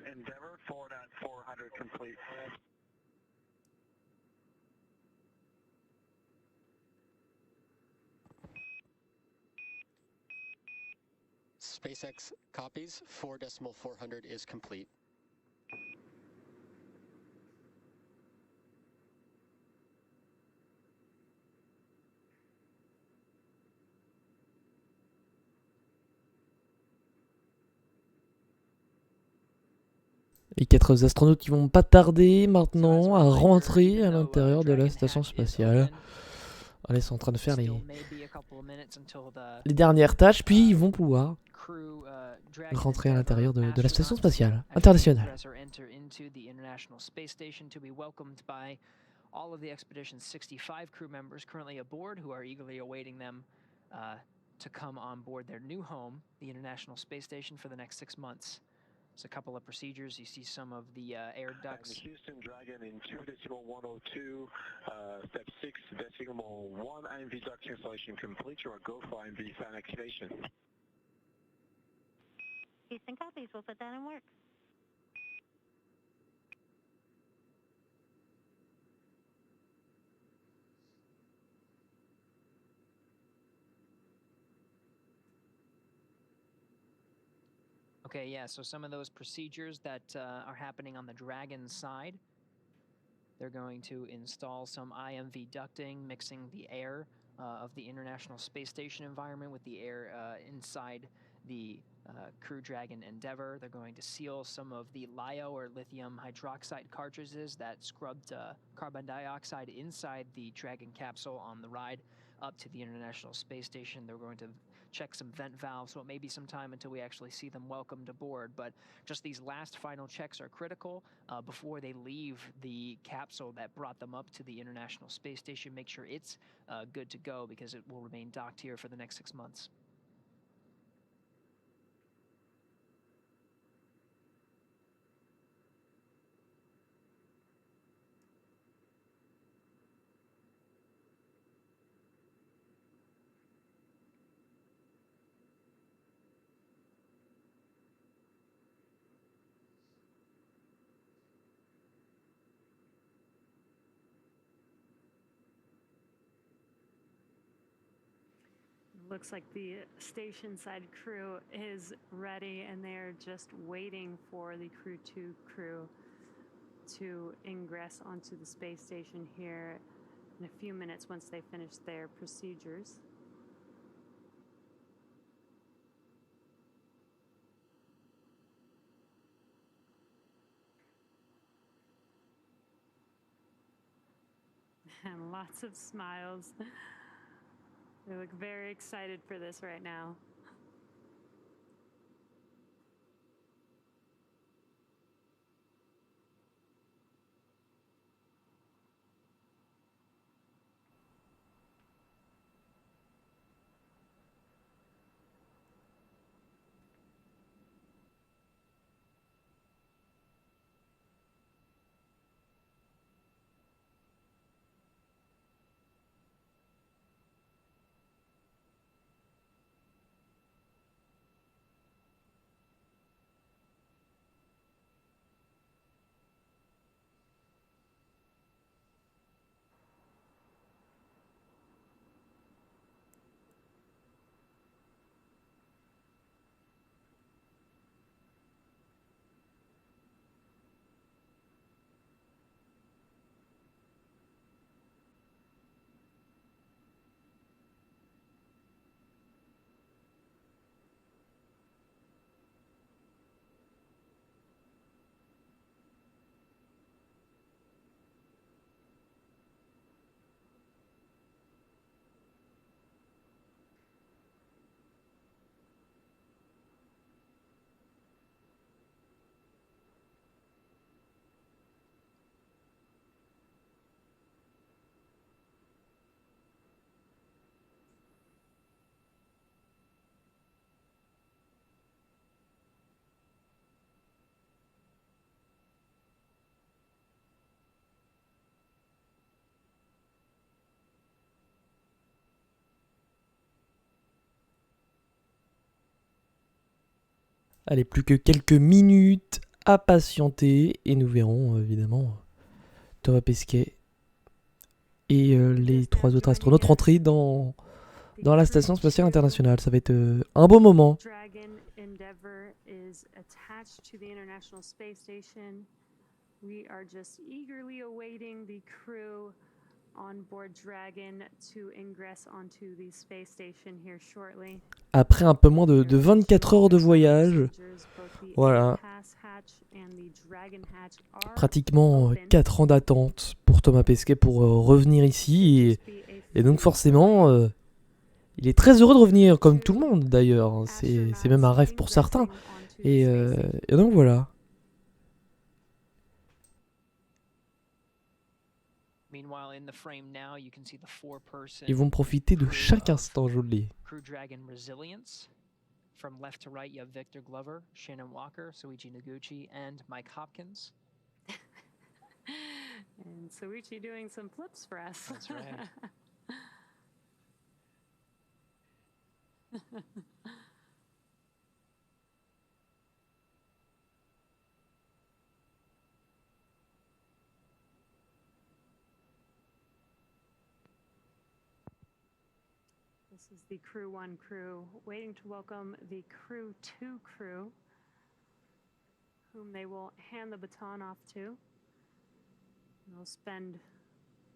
Endeavour 4.400 complete. SpaceX copies. 4.400 is complete. Les 4 astronautes qui vont pas tarder maintenant à rentrer à l'intérieur de la station spatiale. Allez, ils sont en train de faire les dernières tâches, puis ils vont pouvoir rentrer à l'intérieur de la station spatiale internationale. all of the expedition's 65 crew members currently aboard who are eagerly awaiting them to come on board their new home, the International Space Station, for the next 6 months. There's a couple of procedures. You see some of the air ducts. And Houston Dragon in 2.102, step 6, 1 IMV duct installation complete. You are go for IMV fan activation. Houston copies. We'll put that in work. Okay, yeah, so some of those procedures that are happening on the Dragon side, they're going to install some IMV ducting, mixing the air of the International Space Station environment with the air inside the Crew Dragon Endeavour. They're going to seal some of the LiO or lithium hydroxide cartridges that scrubbed carbon dioxide inside the Dragon capsule on the ride up to the International Space Station. They're going to check some vent valves, so it may be some time until we actually see them welcomed aboard, but just these last final checks are critical before they leave the capsule that brought them up to the International Space Station. Make sure it's good to go because it will remain docked here for the next 6 months. Looks like the station side crew is ready and they're just waiting for the CREW-2 crew to ingress onto the space station here in a few minutes once they finish their procedures. And lots of smiles. They look very excited for this right now. Allez, plus que quelques minutes à patienter et nous verrons évidemment Thomas Pesquet et les 3 autres astronautes rentrer dans la station spatiale internationale. Ça va être un beau moment. Dragon Endeavour is attached to the International Space Station. We are just eagerly awaiting the crew on board Dragon to ingress onto the space station here shortly. Après un peu moins de 24 heures de voyage, voilà, pratiquement 4 ans d'attente pour Thomas Pesquet pour revenir ici et donc forcément il est très heureux de revenir comme tout le monde d'ailleurs, c'est même un rêve pour certains et donc voilà. Meanwhile, in the frame now, you can see the four-person Ils vont profiter de crew chaque of instant, je vous le dis. Crew Dragon Resilience. From left to right, you have Victor Glover, Shannon Walker, Soichi Noguchi, and Mike Hopkins. And Soichi doing some flips for us. That's right. This is the Crew 1 crew waiting to welcome the Crew 2 crew, whom they will hand the baton off to. They'll spend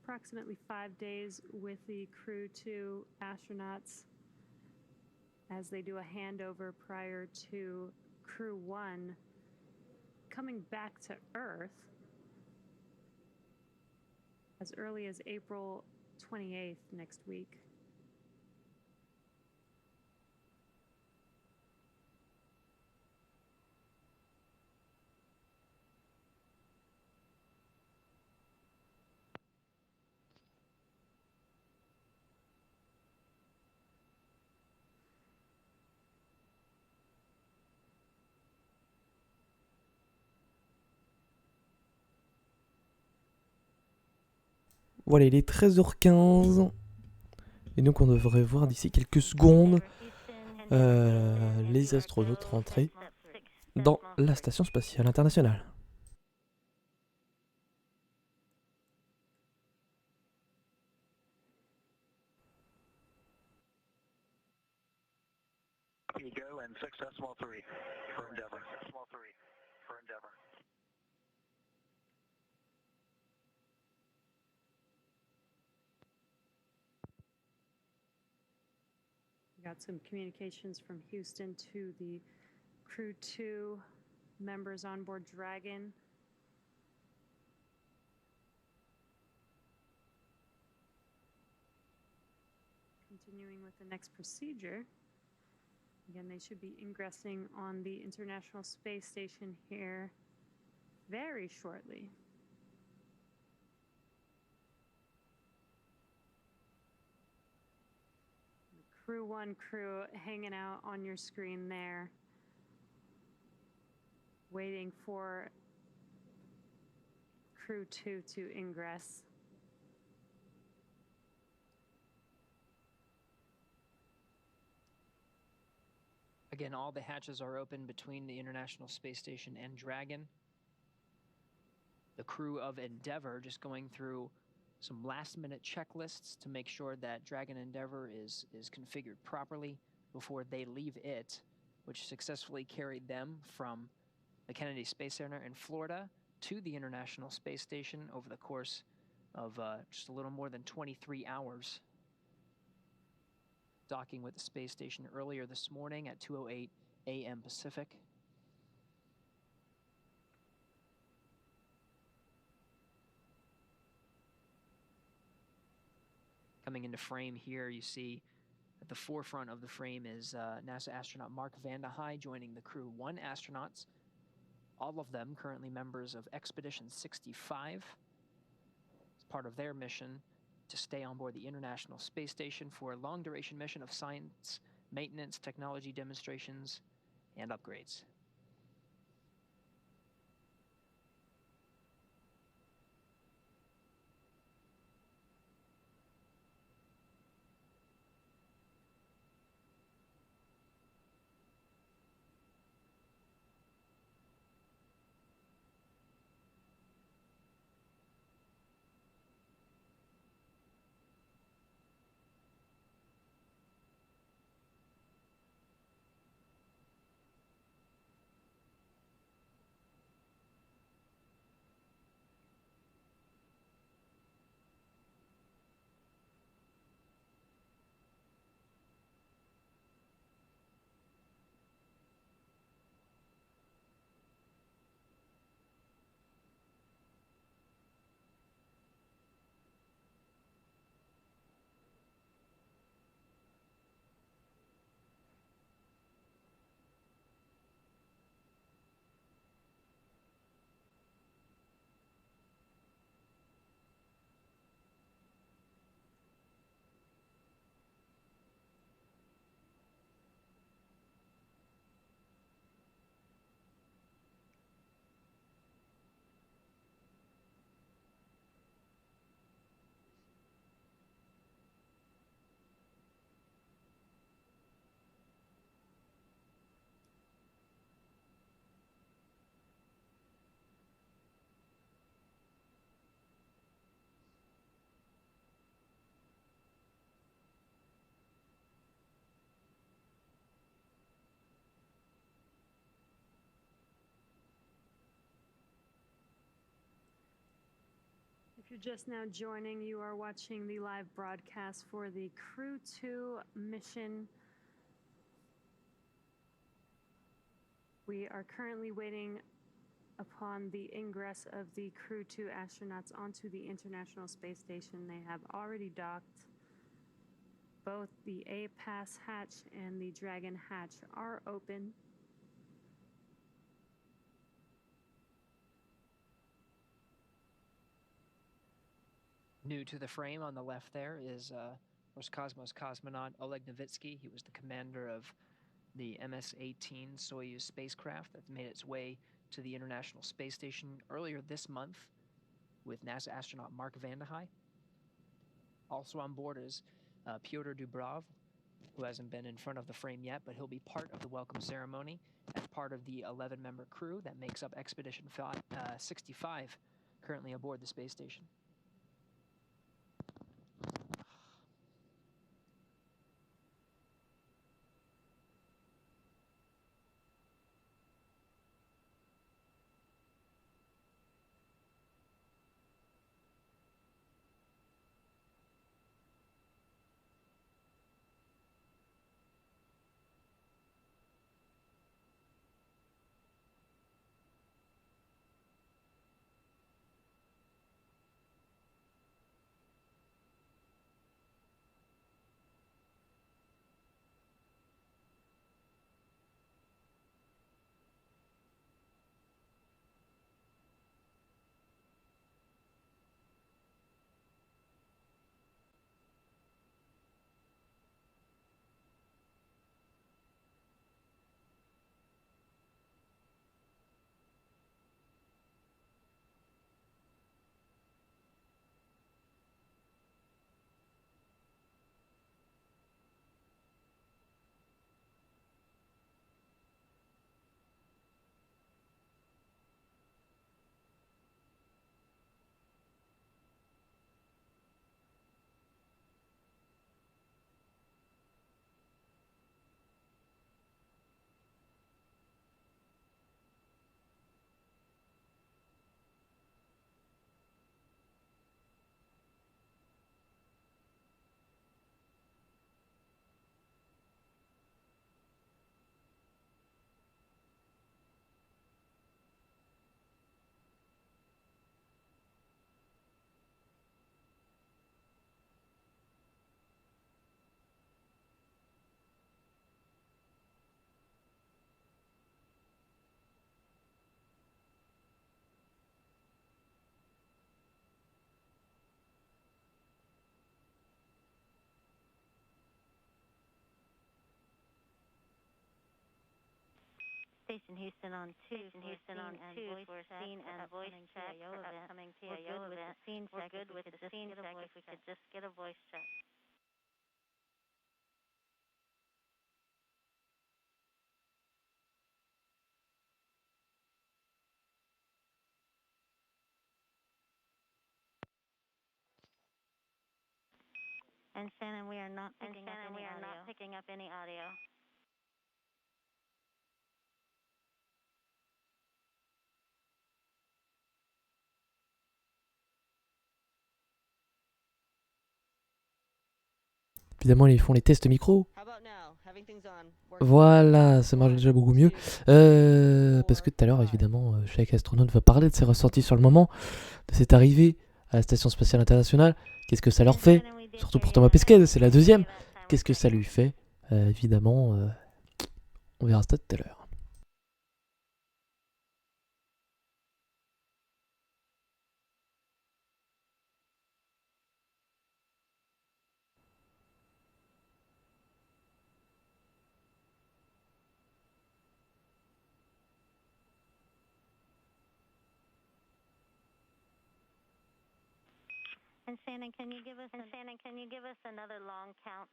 approximately 5 days with the Crew 2 astronauts as they do a handover prior to Crew 1 coming back to Earth as early as April 28th next week. Voilà, il est 13h15. Et donc on devrait voir d'ici quelques secondes les astronautes rentrer dans la station spatiale internationale. You go and 6.3 for Endeavour. 6.3 for Endeavour. We got some communications from Houston to the Crew 2 members on board Dragon. Continuing with the next procedure. Again, they should be ingressing on the International Space Station here very shortly. Crew 1 crew hanging out on your screen there, waiting for Crew 2 to ingress. Again, all the hatches are open between the International Space Station and Dragon. The crew of Endeavour just going through some last-minute checklists to make sure that Dragon Endeavour is configured properly before they leave it, which successfully carried them from the Kennedy Space Center in Florida to the International Space Station over the course of just a little more than 23 hours. Docking with the space station earlier this morning at 2:08 a.m. Pacific. Coming into frame here, you see at the forefront of the frame is NASA astronaut Mark Vande Hei joining the Crew 1 astronauts, all of them currently members of Expedition 65 as part of their mission to stay on board the International Space Station for a long-duration mission of science, maintenance, technology demonstrations, and upgrades. you're just now joining, you are watching the live broadcast for the CREW-2 mission. We are currently waiting upon the ingress of the CREW-2 astronauts onto the International Space Station. They have already docked. Both the A-Pass hatch and the Dragon hatch are open. New to the frame on the left there is Roscosmos cosmonaut Oleg Novitsky. He was the commander of the MS-18 SOCIAUX spacecraft that made its way to the International Space Station earlier this month with NASA astronaut Mark Vande Hei. Also on board is Pyotr Dubrov, who hasn't been in front of the frame yet, but he'll be part of the welcome ceremony as part of the 11-member crew that makes up Expedition 65, currently aboard the space station. Station Houston on 2. Houston on 2. We're seen and voice check for upcoming PAO event. We're good with the scene check. If we could just get a voice check. And Shannon, we are not picking up any audio. Évidemment, ils font les tests micro. Voilà, ça marche déjà beaucoup mieux. Parce que tout à l'heure, évidemment, chaque astronaute va parler de ses ressentis sur le moment, de cette arrivée à la Station Spatiale Internationale. Qu'est-ce que ça leur fait? Surtout pour Thomas Pesquet, c'est la deuxième. Qu'est-ce que ça lui fait? Évidemment, on verra ça tout à l'heure. And Shannon, can you give us another long count?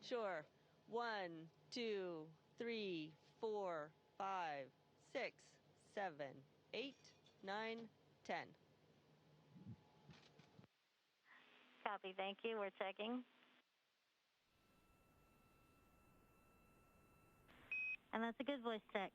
Sure. 1, 2, 3, 4, 5, 6, 7, 8, 9, 10. Copy, thank you. We're checking. And that's a good voice check.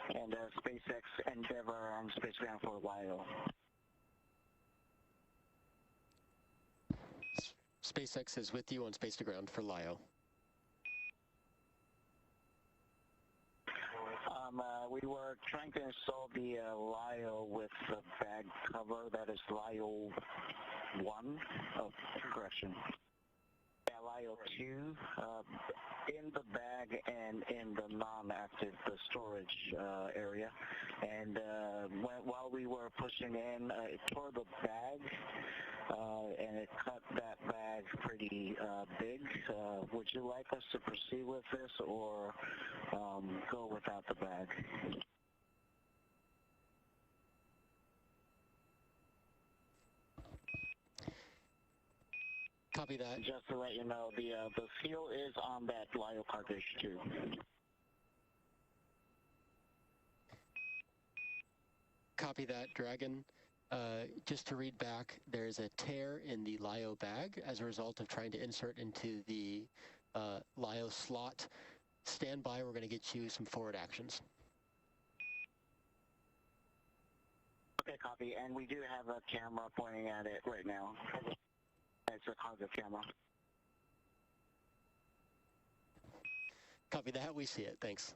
and SpaceX Endeavour on space ground for LIO. SpaceX is with you on space to ground for LIO. We were trying to install the LIO with the bag cover, that is LIO 1, oh, correction. Yeah, LIO 2, in the bag and in the non-active storage area. And while we were pushing in, it tore the bag, and it cut that bag pretty big. Would you like us to proceed with this or go without the bag? Copy that. Just to let you know, the seal is on that LIO cartridge too. Copy that, Dragon. Just to read back, there's a tear in the LIO bag as a result of trying to insert into the LIO slot. Stand by, we're going to get you some forward actions. Okay, copy. And we do have a camera pointing at it right now. It's a cargo camera. Copy that, we see it, thanks.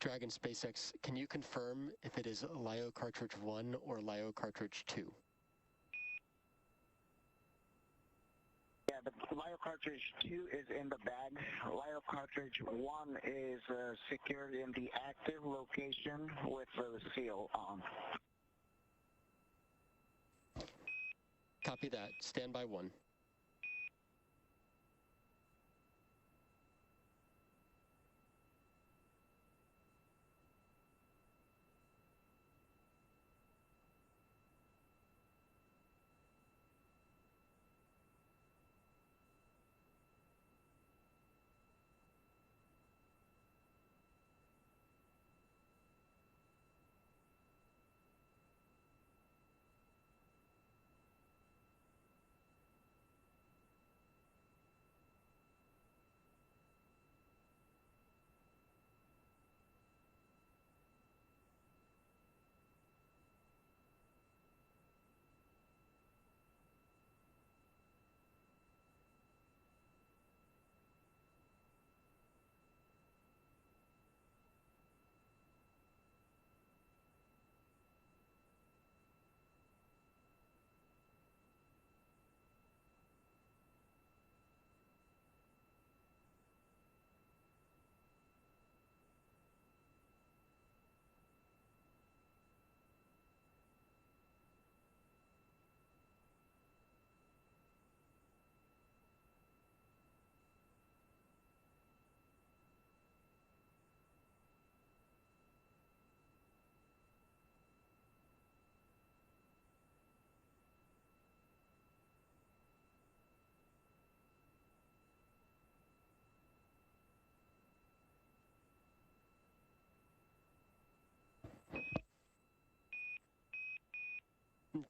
Dragon SpaceX, can you confirm if it is LIO cartridge 1 or LIO cartridge 2? Yeah, the LIO cartridge 2 is in the bag. LIO cartridge 1 is secured in the active location with the seal on. Copy that. Stand by 1.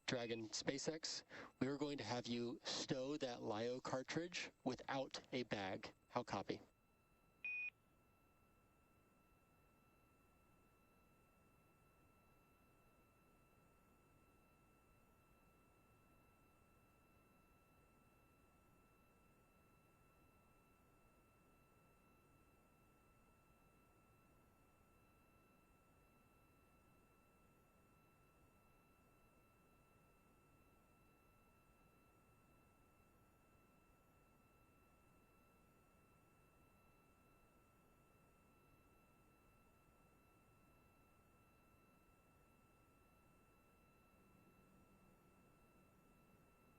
Dragon SpaceX, we are going to have you stow that LIO cartridge without a bag. How copy?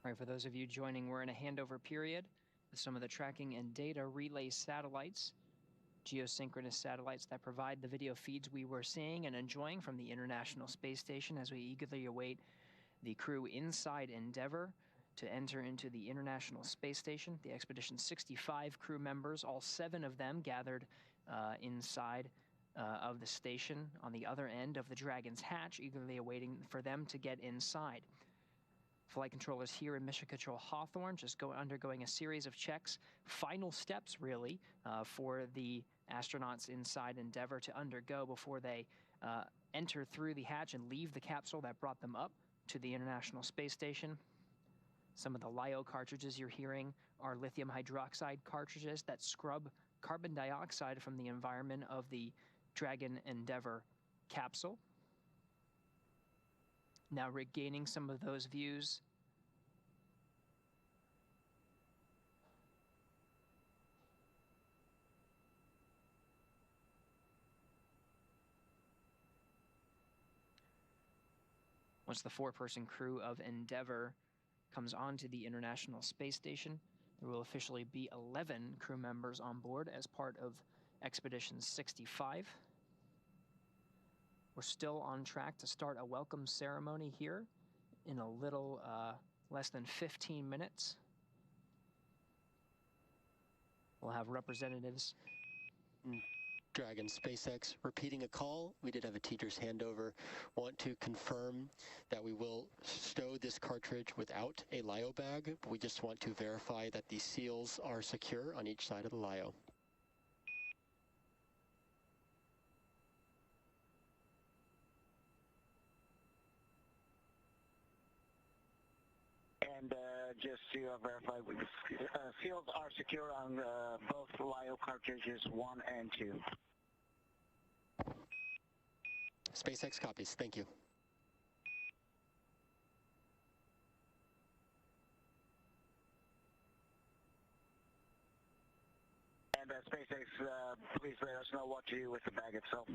All right, for those of you joining, we're in a handover period with some of the tracking and data relay satellites, geosynchronous satellites that provide the video feeds we were seeing and enjoying from the International Space Station as we eagerly await the crew inside Endeavour to enter into the International Space Station. The Expedition 65 crew members, all 7 of them gathered inside of the station on the other end of the Dragon's hatch, eagerly awaiting for them to get inside. Flight controllers here in Mission Control Hawthorne just undergoing a series of checks, final steps really, for the astronauts inside Endeavour to undergo before they enter through the hatch and leave the capsule that brought them up to the International Space Station. Some of the LIO cartridges you're hearing are lithium hydroxide cartridges that scrub carbon dioxide from the environment of the Dragon Endeavour capsule. Now regaining some of those views. Once the 4-person crew of Endeavour comes onto the International Space Station, there will officially be 11 crew members on board as part of Expedition 65. We're still on track to start a welcome ceremony here in a little less than 15 minutes. We'll have representatives. Dragon SpaceX, repeating a call. We did have a teacher's handover. Want to confirm that we will stow this cartridge without a LIO bag, but we just want to verify that the seals are secure on each side of the LIO. And just to verify, seals are secure on both LIO cartridges 1 and 2. SpaceX copies. Thank you. And SpaceX, please let us know what to do with the bag itself.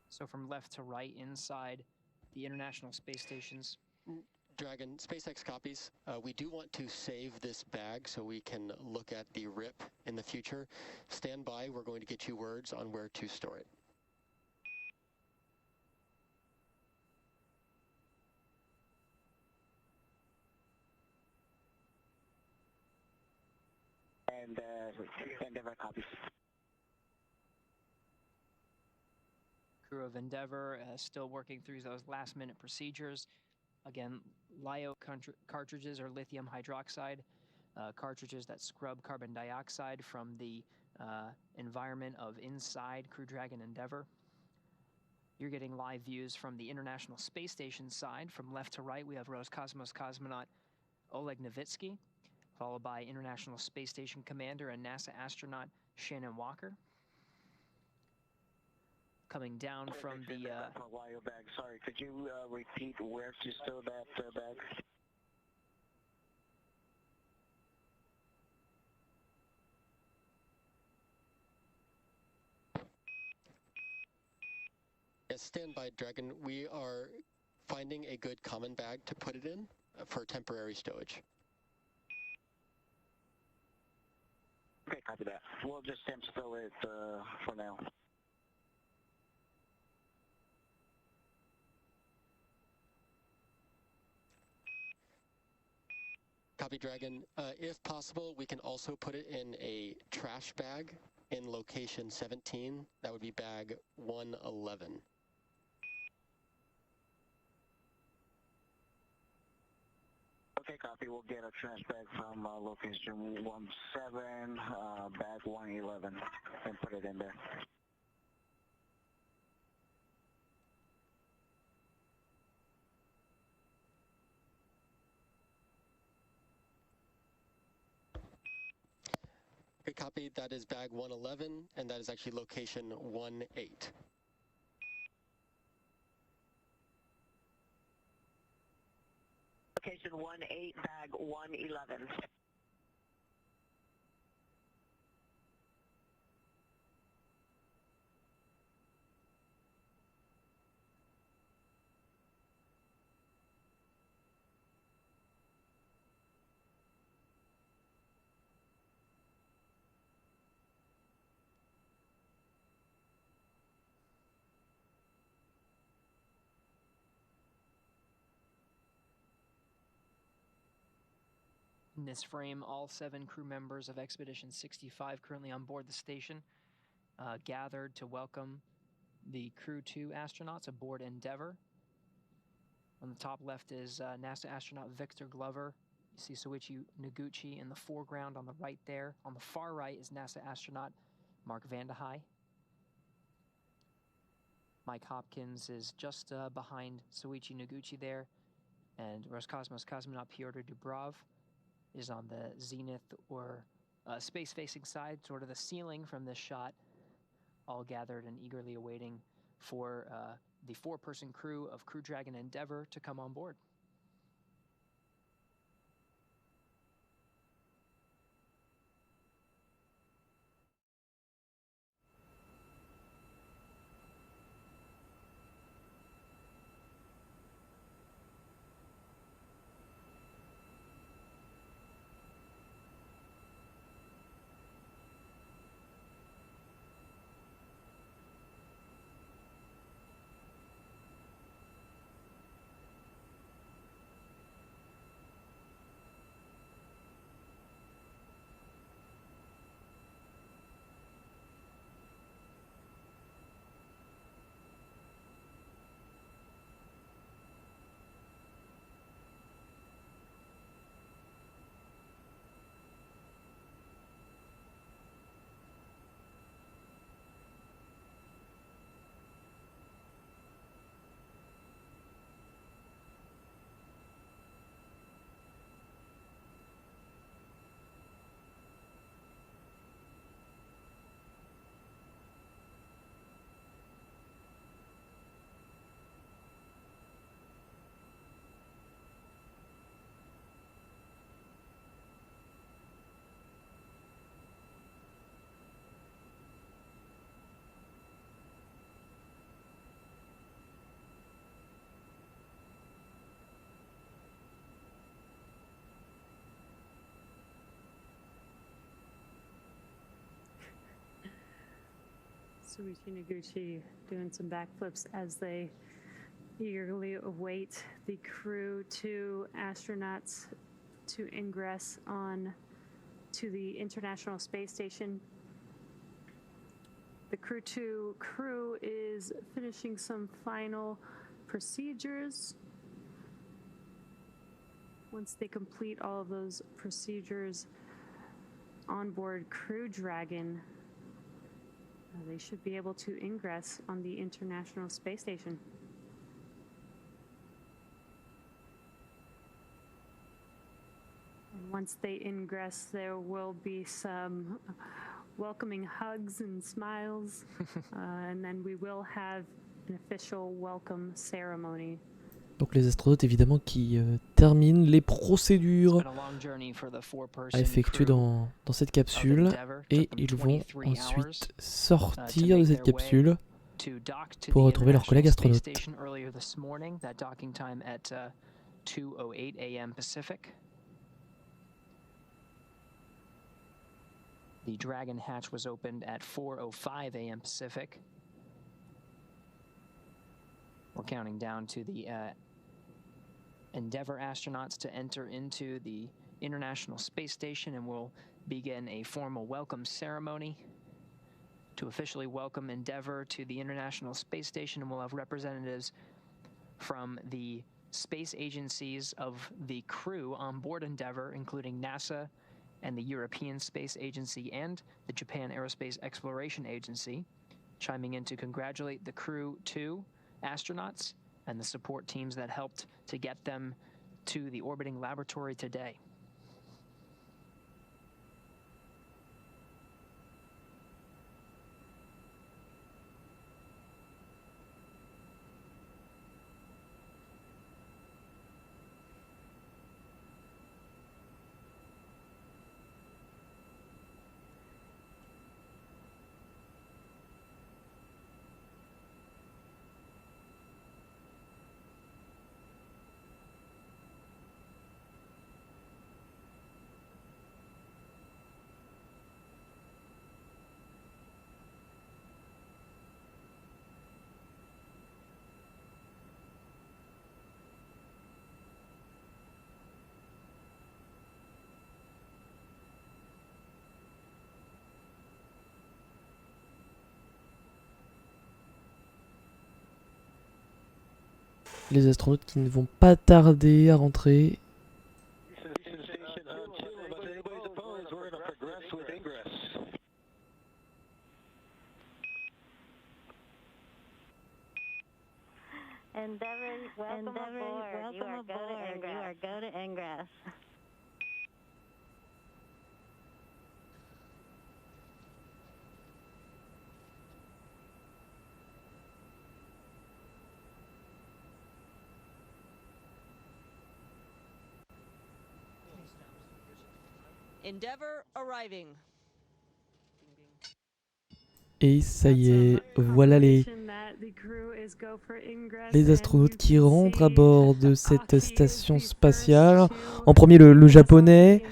So from left to right inside the International Space Station's. Dragon, SpaceX copies. We do want to save this bag so we can look at the RIP in the future. Stand by, we're going to get you words on where to store it. And Endeavour copies. Crew of Endeavour still working through those last-minute procedures. Again, LIO cartridges or lithium hydroxide cartridges that scrub carbon dioxide from the environment of inside Crew Dragon Endeavour. You're getting live views from the International Space Station side. From left to right, we have Roscosmos cosmonaut Oleg Novitsky, followed by International Space Station Commander and NASA astronaut Shannon Walker. coming down from the... Lyo bag. Sorry, could you repeat where to stow that bag? Yes, stand by, Dragon. We are finding a good common bag to put it in for temporary stowage. Okay, copy that. We'll just temp stow it for now. Copy, Dragon. If possible, we can also put it in a trash bag in location 17. That would be bag 111. Okay, copy. We'll get a trash bag from location 17, bag 111, and put it in there. Okay, copy. That is bag 111, and that is actually location 18. Location 18, bag 111. In this frame, all 7 crew members of Expedition 65 currently on board the station gathered to welcome the CREW-2 astronauts aboard Endeavour. On the top left is NASA astronaut Victor Glover. You see Soichi Noguchi in the foreground on the right there. On the far right is NASA astronaut Mark Vandehei. Mike Hopkins is just behind Soichi Noguchi there. And Roscosmos cosmonaut Pyotr Dubrov is on the zenith or space-facing side, sort of the ceiling from this shot, all gathered and eagerly awaiting for the 4-person crew of Crew Dragon Endeavour to come on board. Soichi Noguchi doing some backflips as they eagerly await the CREW-2 astronauts to ingress on to the International Space Station. The CREW-2 crew is finishing some final procedures. Once they complete all of those procedures on board Crew Dragon, they should be able to ingress on the International Space Station. And once they ingress, there will be some welcoming hugs and smiles, and then we will have an official welcome ceremony. Donc les astronautes évidemment qui terminent les procédures à effectuer dans cette capsule et ils vont ensuite sortir de cette capsule pour retrouver leurs collègues astronautes. The Dragon hatch was opened at 4:05 a.m. Pacific. We're counting down to the Endeavour astronauts to enter into the International Space Station, and we'll begin a formal welcome ceremony to officially welcome Endeavour to the International Space Station, and we'll have representatives from the space agencies of the crew on board Endeavour, including NASA and the European Space Agency and the Japan Aerospace Exploration Agency, chiming in to congratulate the CREW-2 astronauts and the support teams that helped to get them to the orbiting laboratory today. Les astronautes qui ne vont pas tarder à rentrer. Endeavour, welcome aboard. You are go to Ingress. Endeavour arriving. Et ça y est, voilà les astronautes qui rentrent à bord de cette station spatiale. En premier, le japonais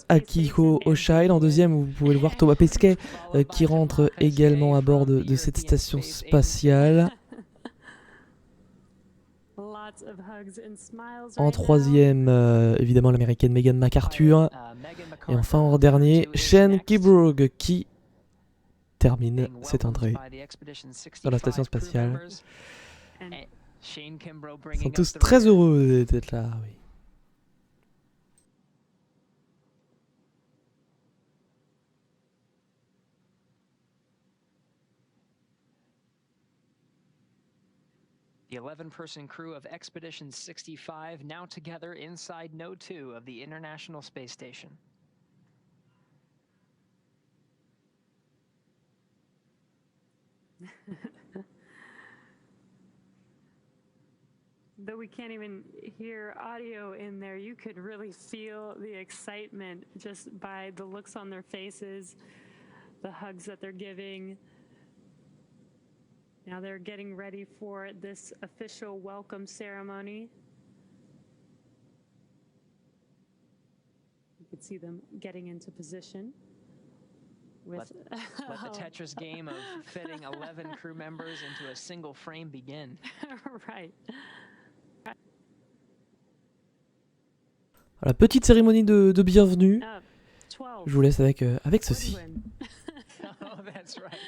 Akihiko Oshai. En deuxième, vous pouvez le voir, Thomas Pesquet qui rentre également à bord de cette station spatiale. En troisième, évidemment, l'américaine Megan McArthur. Et enfin, en dernier, Shane Kibrug qui termine cette entrée dans la station spatiale. Ils sont tous très heureux d'être là, oui. The 11-person crew of Expedition 65 now together inside Node 2 of the International Space Station. Though we can't even hear audio in there, you could really feel the excitement just by the looks on their faces, the hugs that they're giving. Now they're getting ready for this official welcome ceremony. You can see them getting into position. Let the Tetris game of fitting 11 crew members into a single frame begin. Right. Voilà, petite cérémonie de bienvenue. Je vous laisse avec ceci. Oh, that's right.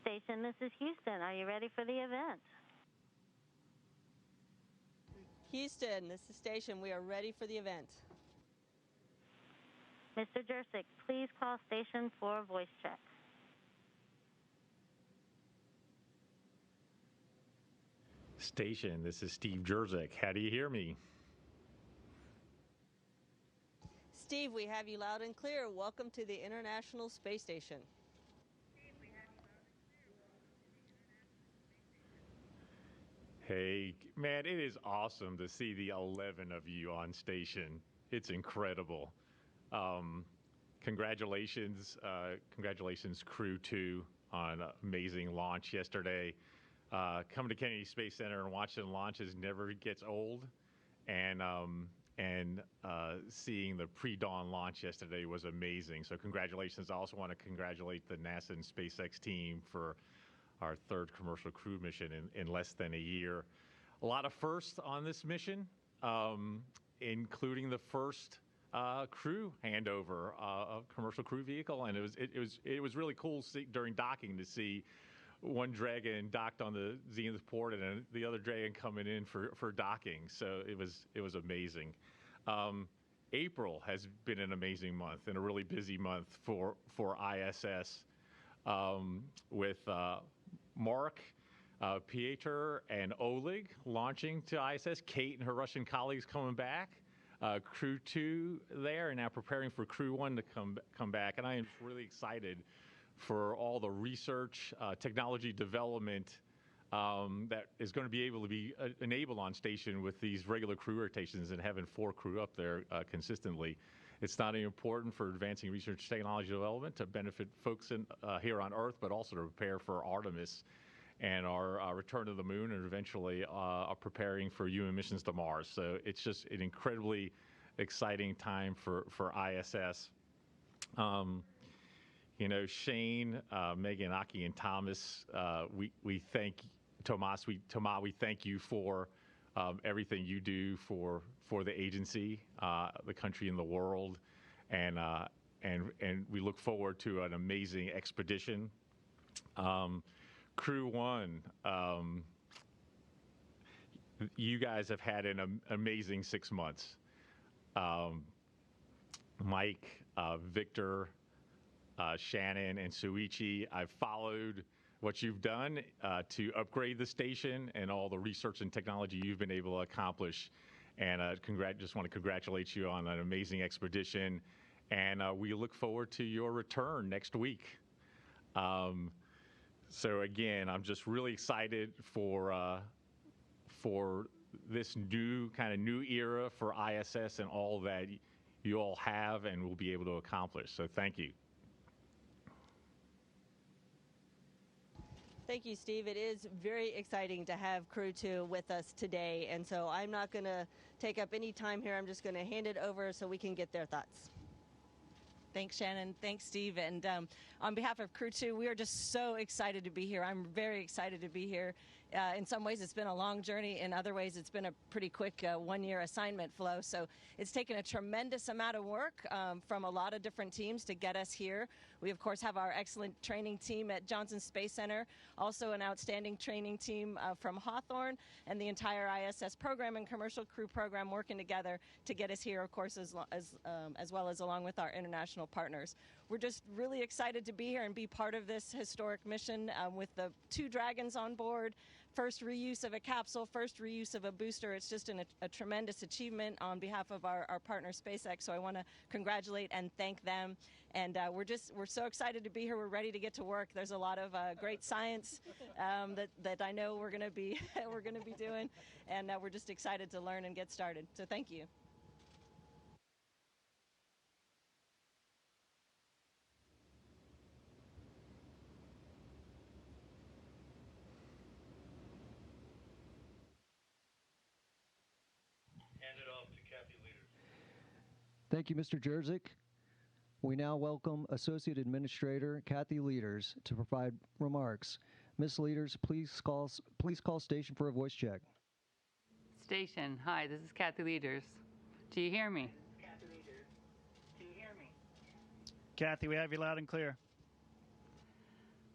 Station, this is Houston. Are you ready for the event? Houston, this is Station. We are ready for the event. Mr. Jersick, please call Station for voice check. Station, this is Steve Jerzik. How do you hear me? Steve, we have you loud and clear. Welcome to the International Space Station. Hey, man, it is awesome to see the 11 of you on station. It's incredible. Congratulations, Crew-2 on an amazing launch yesterday. Coming to Kennedy Space Center and watching launches never gets old, and seeing the pre-dawn launch yesterday was amazing. So congratulations. I also want to congratulate the NASA and SpaceX team for our third commercial crew mission in less than a year. A lot of firsts on this mission, including the first crew handover of commercial crew vehicle, and it was really cool during docking to see one Dragon docked on the Zenith port and the other Dragon coming in for docking. So it was amazing. April has been an amazing month and a really busy month for ISS, with Mark, Pieter, and Oleg launching to ISS. Kate and her Russian colleagues coming back. Crew-2 there, and now preparing for Crew-1 to come back. And I am really excited for all the research, technology development that is going to be able to be enabled on station with these regular crew rotations and having 4 crew up there consistently. It's not only important for advancing research technology development to benefit folks here on Earth, but also to prepare for Artemis and our return to the moon, and eventually preparing for human missions to Mars. So it's just an incredibly exciting time for ISS. You know, Shane, Megan, Aki, and Thomas, we thank Tomas. We thank you for everything you do for the agency, the country, and the world, and we look forward to an amazing expedition. Crew-1, you guys have had an amazing 6 months. Mike, Victor, Shannon, and Suichi, I've followed what you've done to upgrade the station and all the research and technology you've been able to accomplish. And just want to congratulate you on an amazing expedition. And we look forward to your return next week. So again, I'm just really excited for this new era for ISS and all that you all have and will be able to accomplish. So thank you. Thank you, Steve. It is very exciting to have Crew-2 with us today, and so I'm not going to take up any time here. I'm just going to hand it over so we can get their thoughts. Thanks, Shannon. Thanks, Steve. And on behalf of Crew-2, we are just so excited to be here. I'm very excited to be here. In some ways, it's been a long journey. In other ways, it's been a pretty quick one-year assignment flow. So it's taken a tremendous amount of work from a lot of different teams to get us here. We, of course, have our excellent training team at Johnson Space Center, also an outstanding training team from Hawthorne, and the entire ISS program and commercial crew program working together to get us here, of course, as well as along with our international partners. We're just really excited to be here and be part of this historic mission with the 2 Dragons on board, first reuse of a capsule, first reuse of a booster. It's just a tremendous achievement on behalf of our partner SpaceX, so I want to congratulate and thank them. And we're so excited to be here. We're ready to get to work. There's a lot of great science that I know we're going to be doing, and we're just excited to learn and get started. So thank you. Thank you, Mr. Jerzik. We now welcome Associate Administrator Kathy Leaders to provide remarks. Ms. Leaders, please call station for a voice check. Station, hi, this is Kathy Leaders. Do you hear me? Kathy, we have you loud and clear.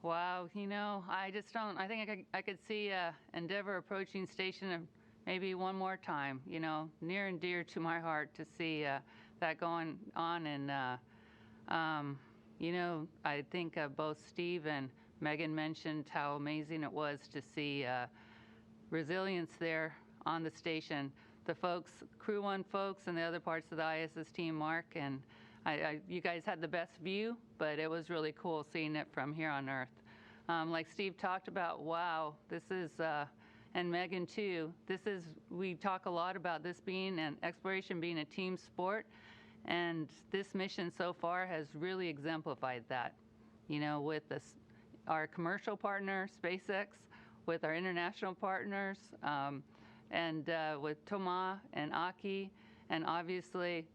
Wow, you know, I just don't, I think I could see Endeavour approaching station maybe one more time, you know, near and dear to my heart to see that going on. And, you know, I think both Steve and Megan mentioned how amazing it was to see resilience there on the station. The folks, Crew 1 folks, and the other parts of the ISS team, Mark, and you guys had the best view, but it was really cool seeing it from here on Earth. Like Steve talked about, wow, this is, and Megan too, we talk a lot about this being, and exploration being a team sport, and this mission so far has really exemplified that. You know, with our commercial partner, SpaceX, with our international partners, and with Thomas and Aki, and obviously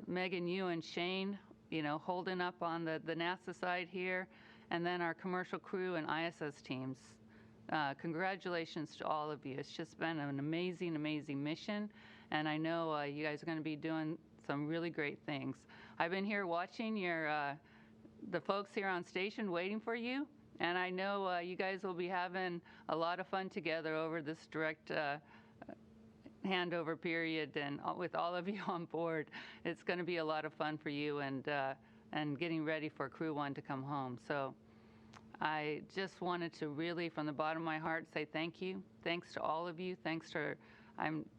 Megan, you and Shane, you know, holding up on the NASA side here, and then our commercial crew and ISS teams. Congratulations to all of you. It's just been an amazing, amazing mission, and I know you guys are going to be doing some really great things. I've been here watching the folks here on station waiting for you, and I know you guys will be having a lot of fun together over this direct handover period, and with all of you on board, it's going to be a lot of fun for you, and getting ready for Crew 1 to come home. So I just wanted to really, from the bottom of my heart, say thank you. Thanks to all of you. Thanks to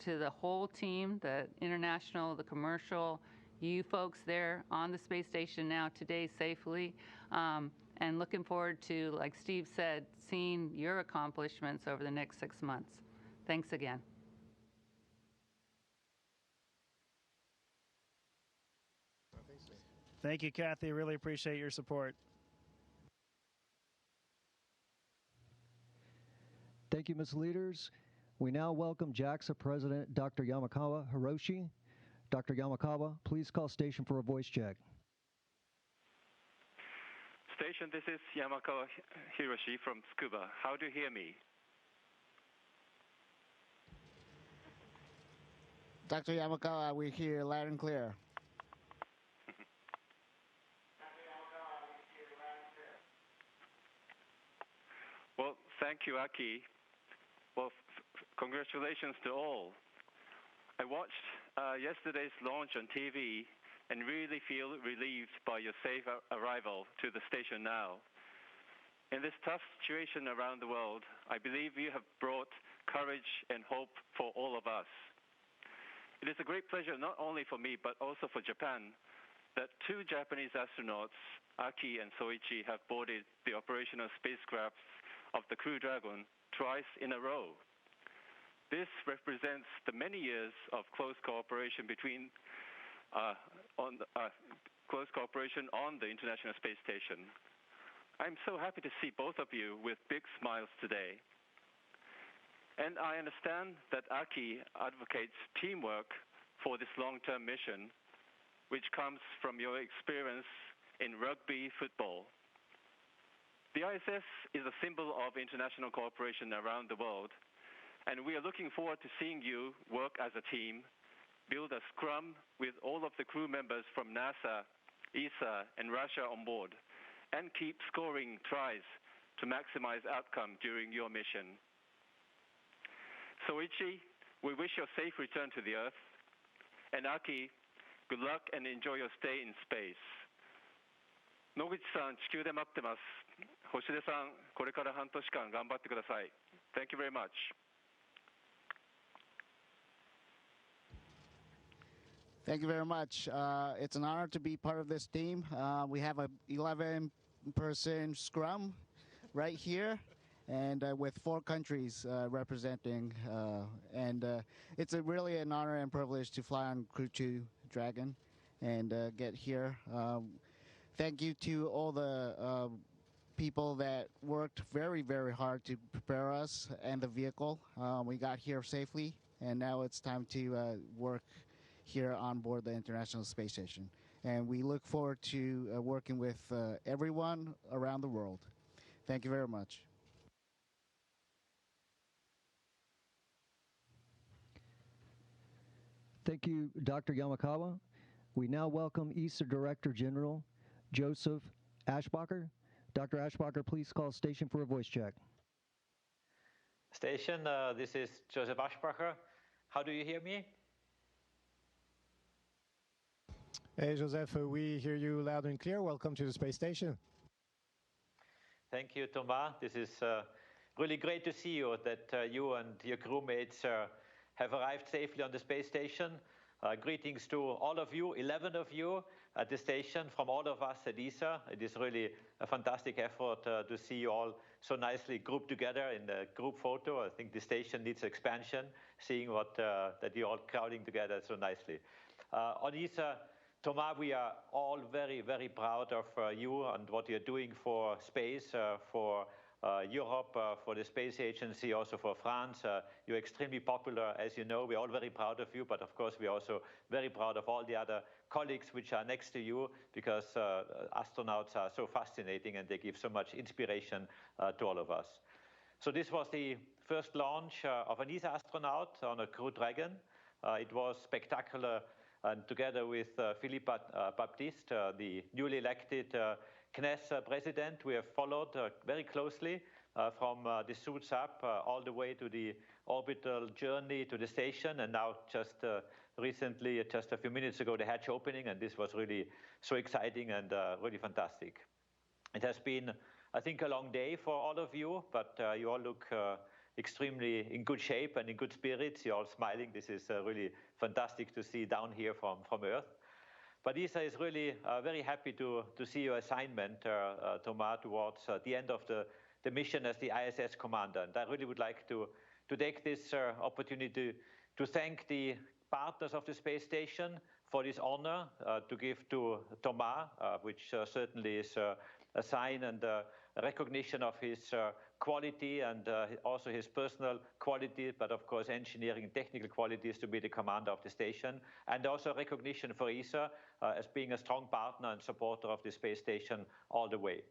the whole team, the international, the commercial, you folks there on the space station now today safely, and looking forward to, like Steve said, seeing your accomplishments over the next 6 months. Thanks again. Thank you, Kathy. Really appreciate your support. Thank you, Ms. Leaders. We now welcome JAXA President Dr. Yamakawa Hiroshi. Dr. Yamakawa, please call station for a voice check. Station, this is Yamakawa Hiroshi from Tsukuba. How do you hear me? Dr. Yamakawa, we hear you loud and clear. Well, thank you, Aki. Well, congratulations to all. I watched yesterday's launch on TV and really feel relieved by your safe arrival to the station now. In this tough situation around the world, I believe you have brought courage and hope for all of us. It is a great pleasure not only for me but also for Japan that 2 Japanese astronauts, Aki and Soichi, have boarded the operational spacecraft of the Crew Dragon twice in a row. This represents the many years of close cooperation on the International Space Station. I'm so happy to see both of you with big smiles today. And I understand that Aki advocates teamwork for this long-term mission, which comes from your experience in rugby football. The ISS is a symbol of international cooperation around the world, and we are looking forward to seeing you work as a team, build a scrum with all of the crew members from NASA, ESA, and Russia on board, and keep scoring tries to maximize outcome during your mission. Soichi, we wish you a safe return to the Earth. And Aki, good luck and enjoy your stay in space. 野口さん、地球で待ってます。星出さん、これから半年間頑張ってください。Thank you very much. Thank you very much. It's an honor to be part of this team. We have a 11-person scrum right here, and with 4 countries representing. It's really an honor and privilege to fly on Crew 2 Dragon and get here. Thank you to all the people that worked very, very hard to prepare us and the vehicle. We got here safely, and now it's time to work here on board the International Space Station. And we look forward to working with everyone around the world. Thank you very much. Thank you, Dr. Yamakawa. We now welcome ESA Director General Joseph Ashbacher. Dr. Ashbacher, please call station for a voice check. Station, this is Joseph Ashbacher. How do you hear me? Hey, Joseph, we hear you loud and clear. Welcome to the space station. Thank you, Thomas. This is really great to see you, that you and your crewmates have arrived safely on the space station. Greetings to all of you, 11 of you at the station from all of us at ESA. It is really a fantastic effort to see you all so nicely grouped together in the group photo. I think the station needs expansion, seeing that you're all crowding together so nicely. On ESA, Thomas, we are all very, very proud of you and what you're doing for space, for Europe, for the Space Agency, also for France. You're extremely popular, as you know. We're all very proud of you, but of course we're also very proud of all the other colleagues which are next to you, because astronauts are so fascinating and they give so much inspiration to all of us. So this was the first launch of an ESA astronaut on a Crew Dragon. It was spectacular, and together with Philippe Baptiste, the newly elected CNES president, we have followed very closely from the suits up all the way to the orbital journey to the station, and now just recently, just a few minutes ago, the hatch opening, and this was really so exciting and really fantastic. It has been, I think, a long day for all of you, but you all look extremely in good shape and in good spirits. You're all smiling. This is really fantastic to see down here from Earth. But ESA is really very happy to see your assignment, Thomas, towards the end of the mission as the ISS commander. And I really would like to take this opportunity to thank the partners of the space station for this honor to give to Thomas, which certainly is a sign and a recognition of his quality and also his personal quality, but of course engineering and technical qualities to be the commander of the station, and also recognition for ESA as being a strong partner and supporter of the space station all the way.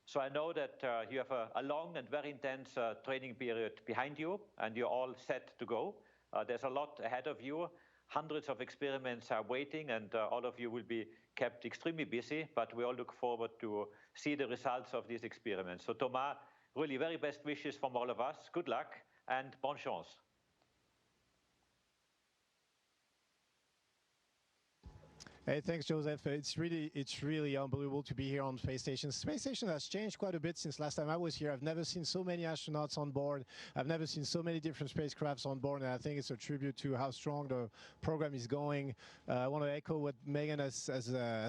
So I know that you have a long and very intense training period behind you, and you're all set to go. There's a lot ahead of you. Hundreds of experiments are waiting, and all of you will be kept extremely busy, but we all look forward to see the results of these experiments. So Thomas, really very best wishes from all of us. Good luck and bonne chance. Hey, thanks, Joseph. It's really unbelievable to be here on Space Station. Space Station has changed quite a bit since last time I was here. I've never seen so many astronauts on board. I've never seen so many different spacecrafts on board, and I think it's a tribute to how strong the program is going. I want to echo what Megan has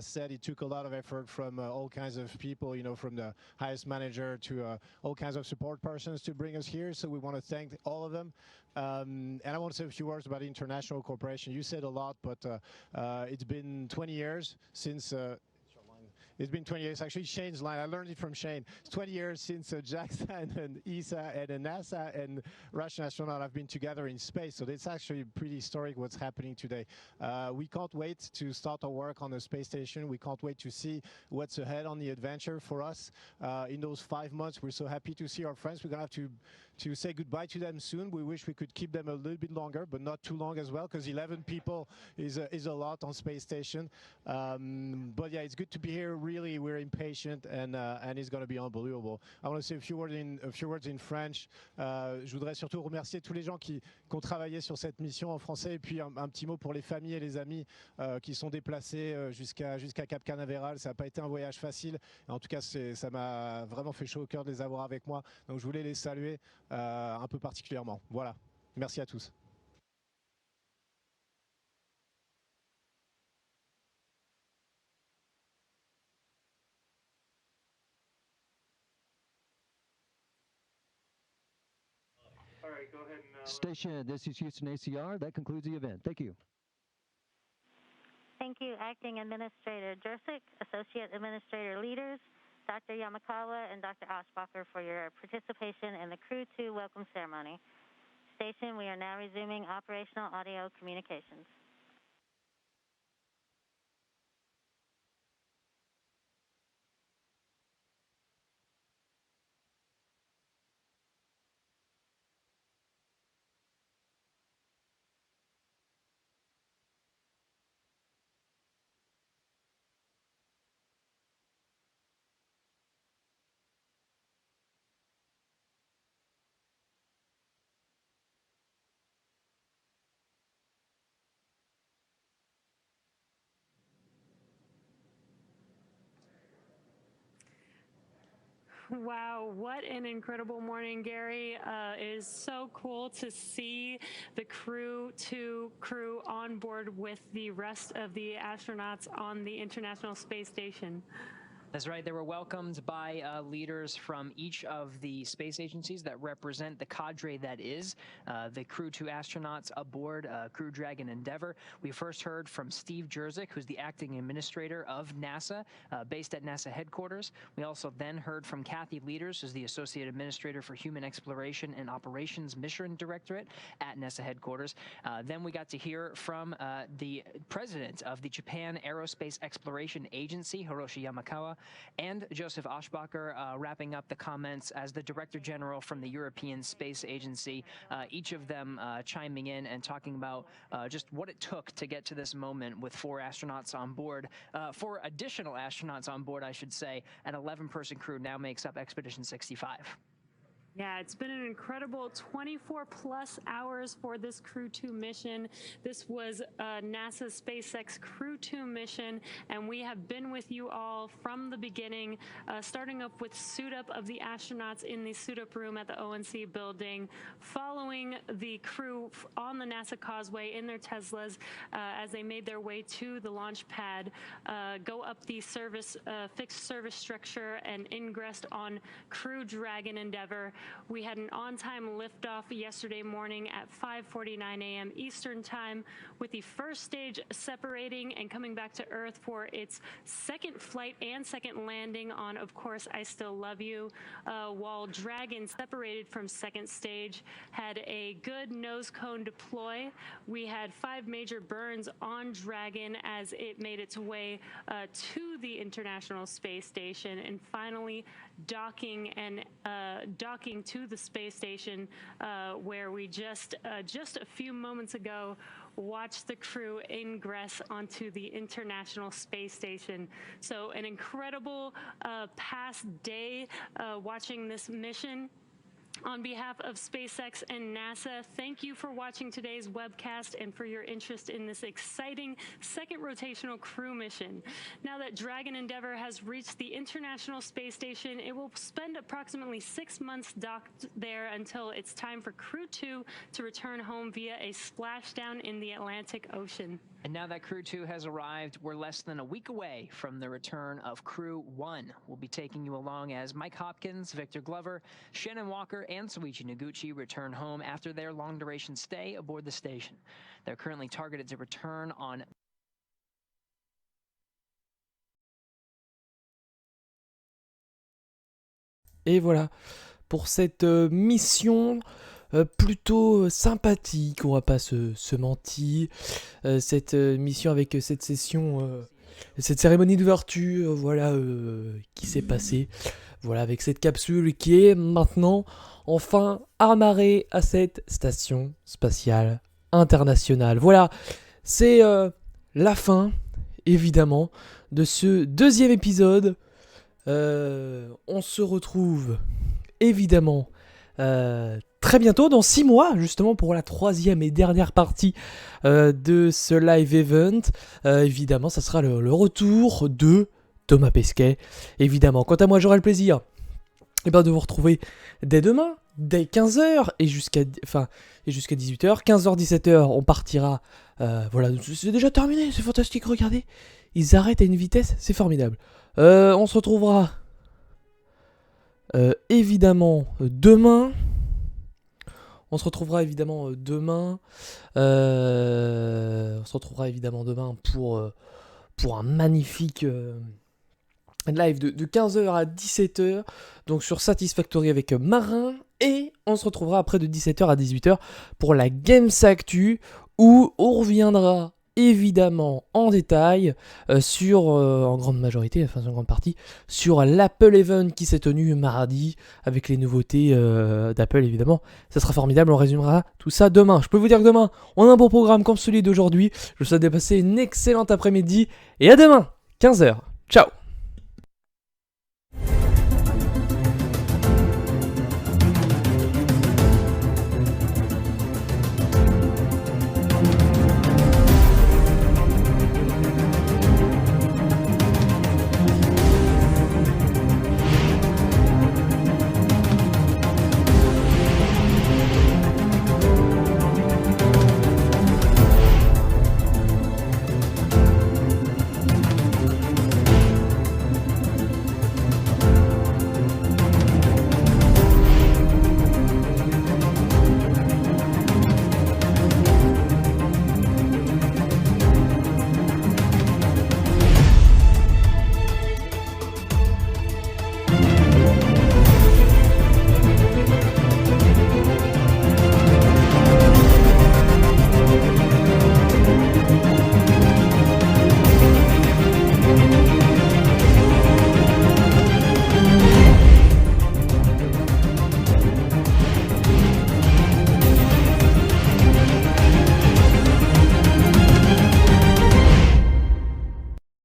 said. It took a lot of effort from all kinds of people, you know, from the highest manager to all kinds of support persons to bring us here. So we want to thank all of them. And I want to say a few words about international cooperation. You said a lot, but it's been 20 years since it's been 20 years. Actually, Shane's line, I learned it from Shane. It's 20 years since JAXA and ESA and NASA and Russian astronaut have been together in space. So it's actually pretty historic what's happening today. We can't wait to start our work on the space station. We can't wait to see what's ahead on the adventure for us. In those 5 months, we're so happy to see our friends. We're going to have to say goodbye to them soon. We wish we could keep them a little bit longer, but not too long as well, because 11 people is a lot on space station. But yeah, it's good to be here. Really, we're impatient, and it's going to be unbelievable. I want to say a few words in French. Je voudrais surtout remercier tous les gens qui ont travaillé sur cette mission en français, et puis un petit mot pour les familles et les amis qui sont déplacés jusqu'à Cap Canaveral. Ça n'a pas été un voyage facile. En tout cas, ça m'a vraiment fait chaud au cœur de les avoir avec moi. Donc je voulais les saluer un peu particulièrement. Voilà. Merci à tous. All right, go ahead and Station, this is Houston ACR. That concludes the event. Thank you. Thank you, Acting Administrator Jersic, Associate Administrator Leaders, Dr. Yamakawa, and Dr. Aschbacher for your participation in the Crew-2 welcome ceremony. Station, we are now resuming operational audio communications. Wow, what an incredible morning, Gary. It is so cool to see the CREW-2 crew on board with the rest of the astronauts on the International Space Station. That's right. They were welcomed by leaders from each of the space agencies that represent the cadre that is the CREW-2 astronauts aboard Crew Dragon Endeavour. We first heard from Steve Jerzik, who's the acting administrator of NASA, based at NASA headquarters. We also then heard from Kathy Leaders, who's the associate administrator for Human Exploration and Operations Mission Directorate at NASA headquarters. Then we got to hear from the president of the Japan Aerospace Exploration Agency, Hiroshi Yamakawa, and Joseph Aschbacher wrapping up the comments as the Director General from the European Space Agency, each of them chiming in and talking about just what it took to get to this moment with 4 astronauts on board, 4 additional astronauts on board, I should say. An 11-person crew now makes up Expedition 65. Yeah, it's been an incredible 24-plus hours for this CREW-2 mission. This was NASA's SpaceX CREW-2 mission, and we have been with you all from the beginning, starting up with suit-up of the astronauts in the suit-up room at the ONC building, following the crew on the NASA Causeway in their Teslas as they made their way to the launch pad, go up the fixed service structure and ingressed on Crew Dragon Endeavour. We had an on-time liftoff yesterday morning at 5:49 a.m. Eastern Time, with the first stage separating and coming back to Earth for its second flight and second landing on, of course, I Still Love You, while Dragon, separated from second stage, had a good nose cone deploy. We had 5 major burns on Dragon as it made its way to the International Space Station, and finally docking to the space station, where we just a few moments ago watched the crew ingress onto the International Space Station. So an incredible past day watching this mission. On behalf of SpaceX and NASA, thank you for watching today's webcast and for your interest in this exciting second rotational crew mission. Now that Dragon Endeavour has reached the International Space Station, it will spend approximately 6 months docked there until it's time for Crew-2 to return home via a splashdown in the Atlantic Ocean. And now that Crew-2 has arrived, we're less than a week away from the return of Crew-1. We'll be taking you along as Mike Hopkins, Victor Glover, Shannon Walker, and Soichi Noguchi return home after their long-duration stay aboard the station. They're currently targeted to return on... Et voilà, pour cette mission plutôt sympathique, on va pas se mentir, cette mission avec cette session, cette cérémonie d'ouverture, voilà, qui s'est passée, voilà, avec cette capsule qui est maintenant enfin amarrée à cette station spatiale internationale. Voilà, c'est la fin, évidemment, de ce deuxième épisode. On se retrouve évidemment très bientôt, dans 6 mois, justement, pour la 3e et dernière partie de ce live event. Évidemment, ça sera le retour de Thomas Pesquet, évidemment. Quant à moi, j'aurai le plaisir de vous retrouver dès demain, dès 15h et jusqu'à 18h. 15h, 17h, on partira. Voilà, c'est déjà terminé, c'est fantastique, regardez. Ils arrêtent à une vitesse, c'est formidable. On se retrouvera évidemment demain. On se retrouvera évidemment demain. Pour un magnifique live de 15h à 17h. Donc sur Satisfactory avec Marin. Et on se retrouvera après de 17h à 18h pour la Games Actu, où on reviendra évidemment en détail en grande majorité, enfin en grande partie, sur l'Apple Event qui s'est tenu mardi avec les nouveautés d'Apple évidemment. Ça sera formidable, on résumera tout ça demain. Je peux vous dire que demain, on a un beau programme comme celui d'aujourd'hui. Je vous souhaite de passer une excellente après-midi et à demain, 15h. Ciao.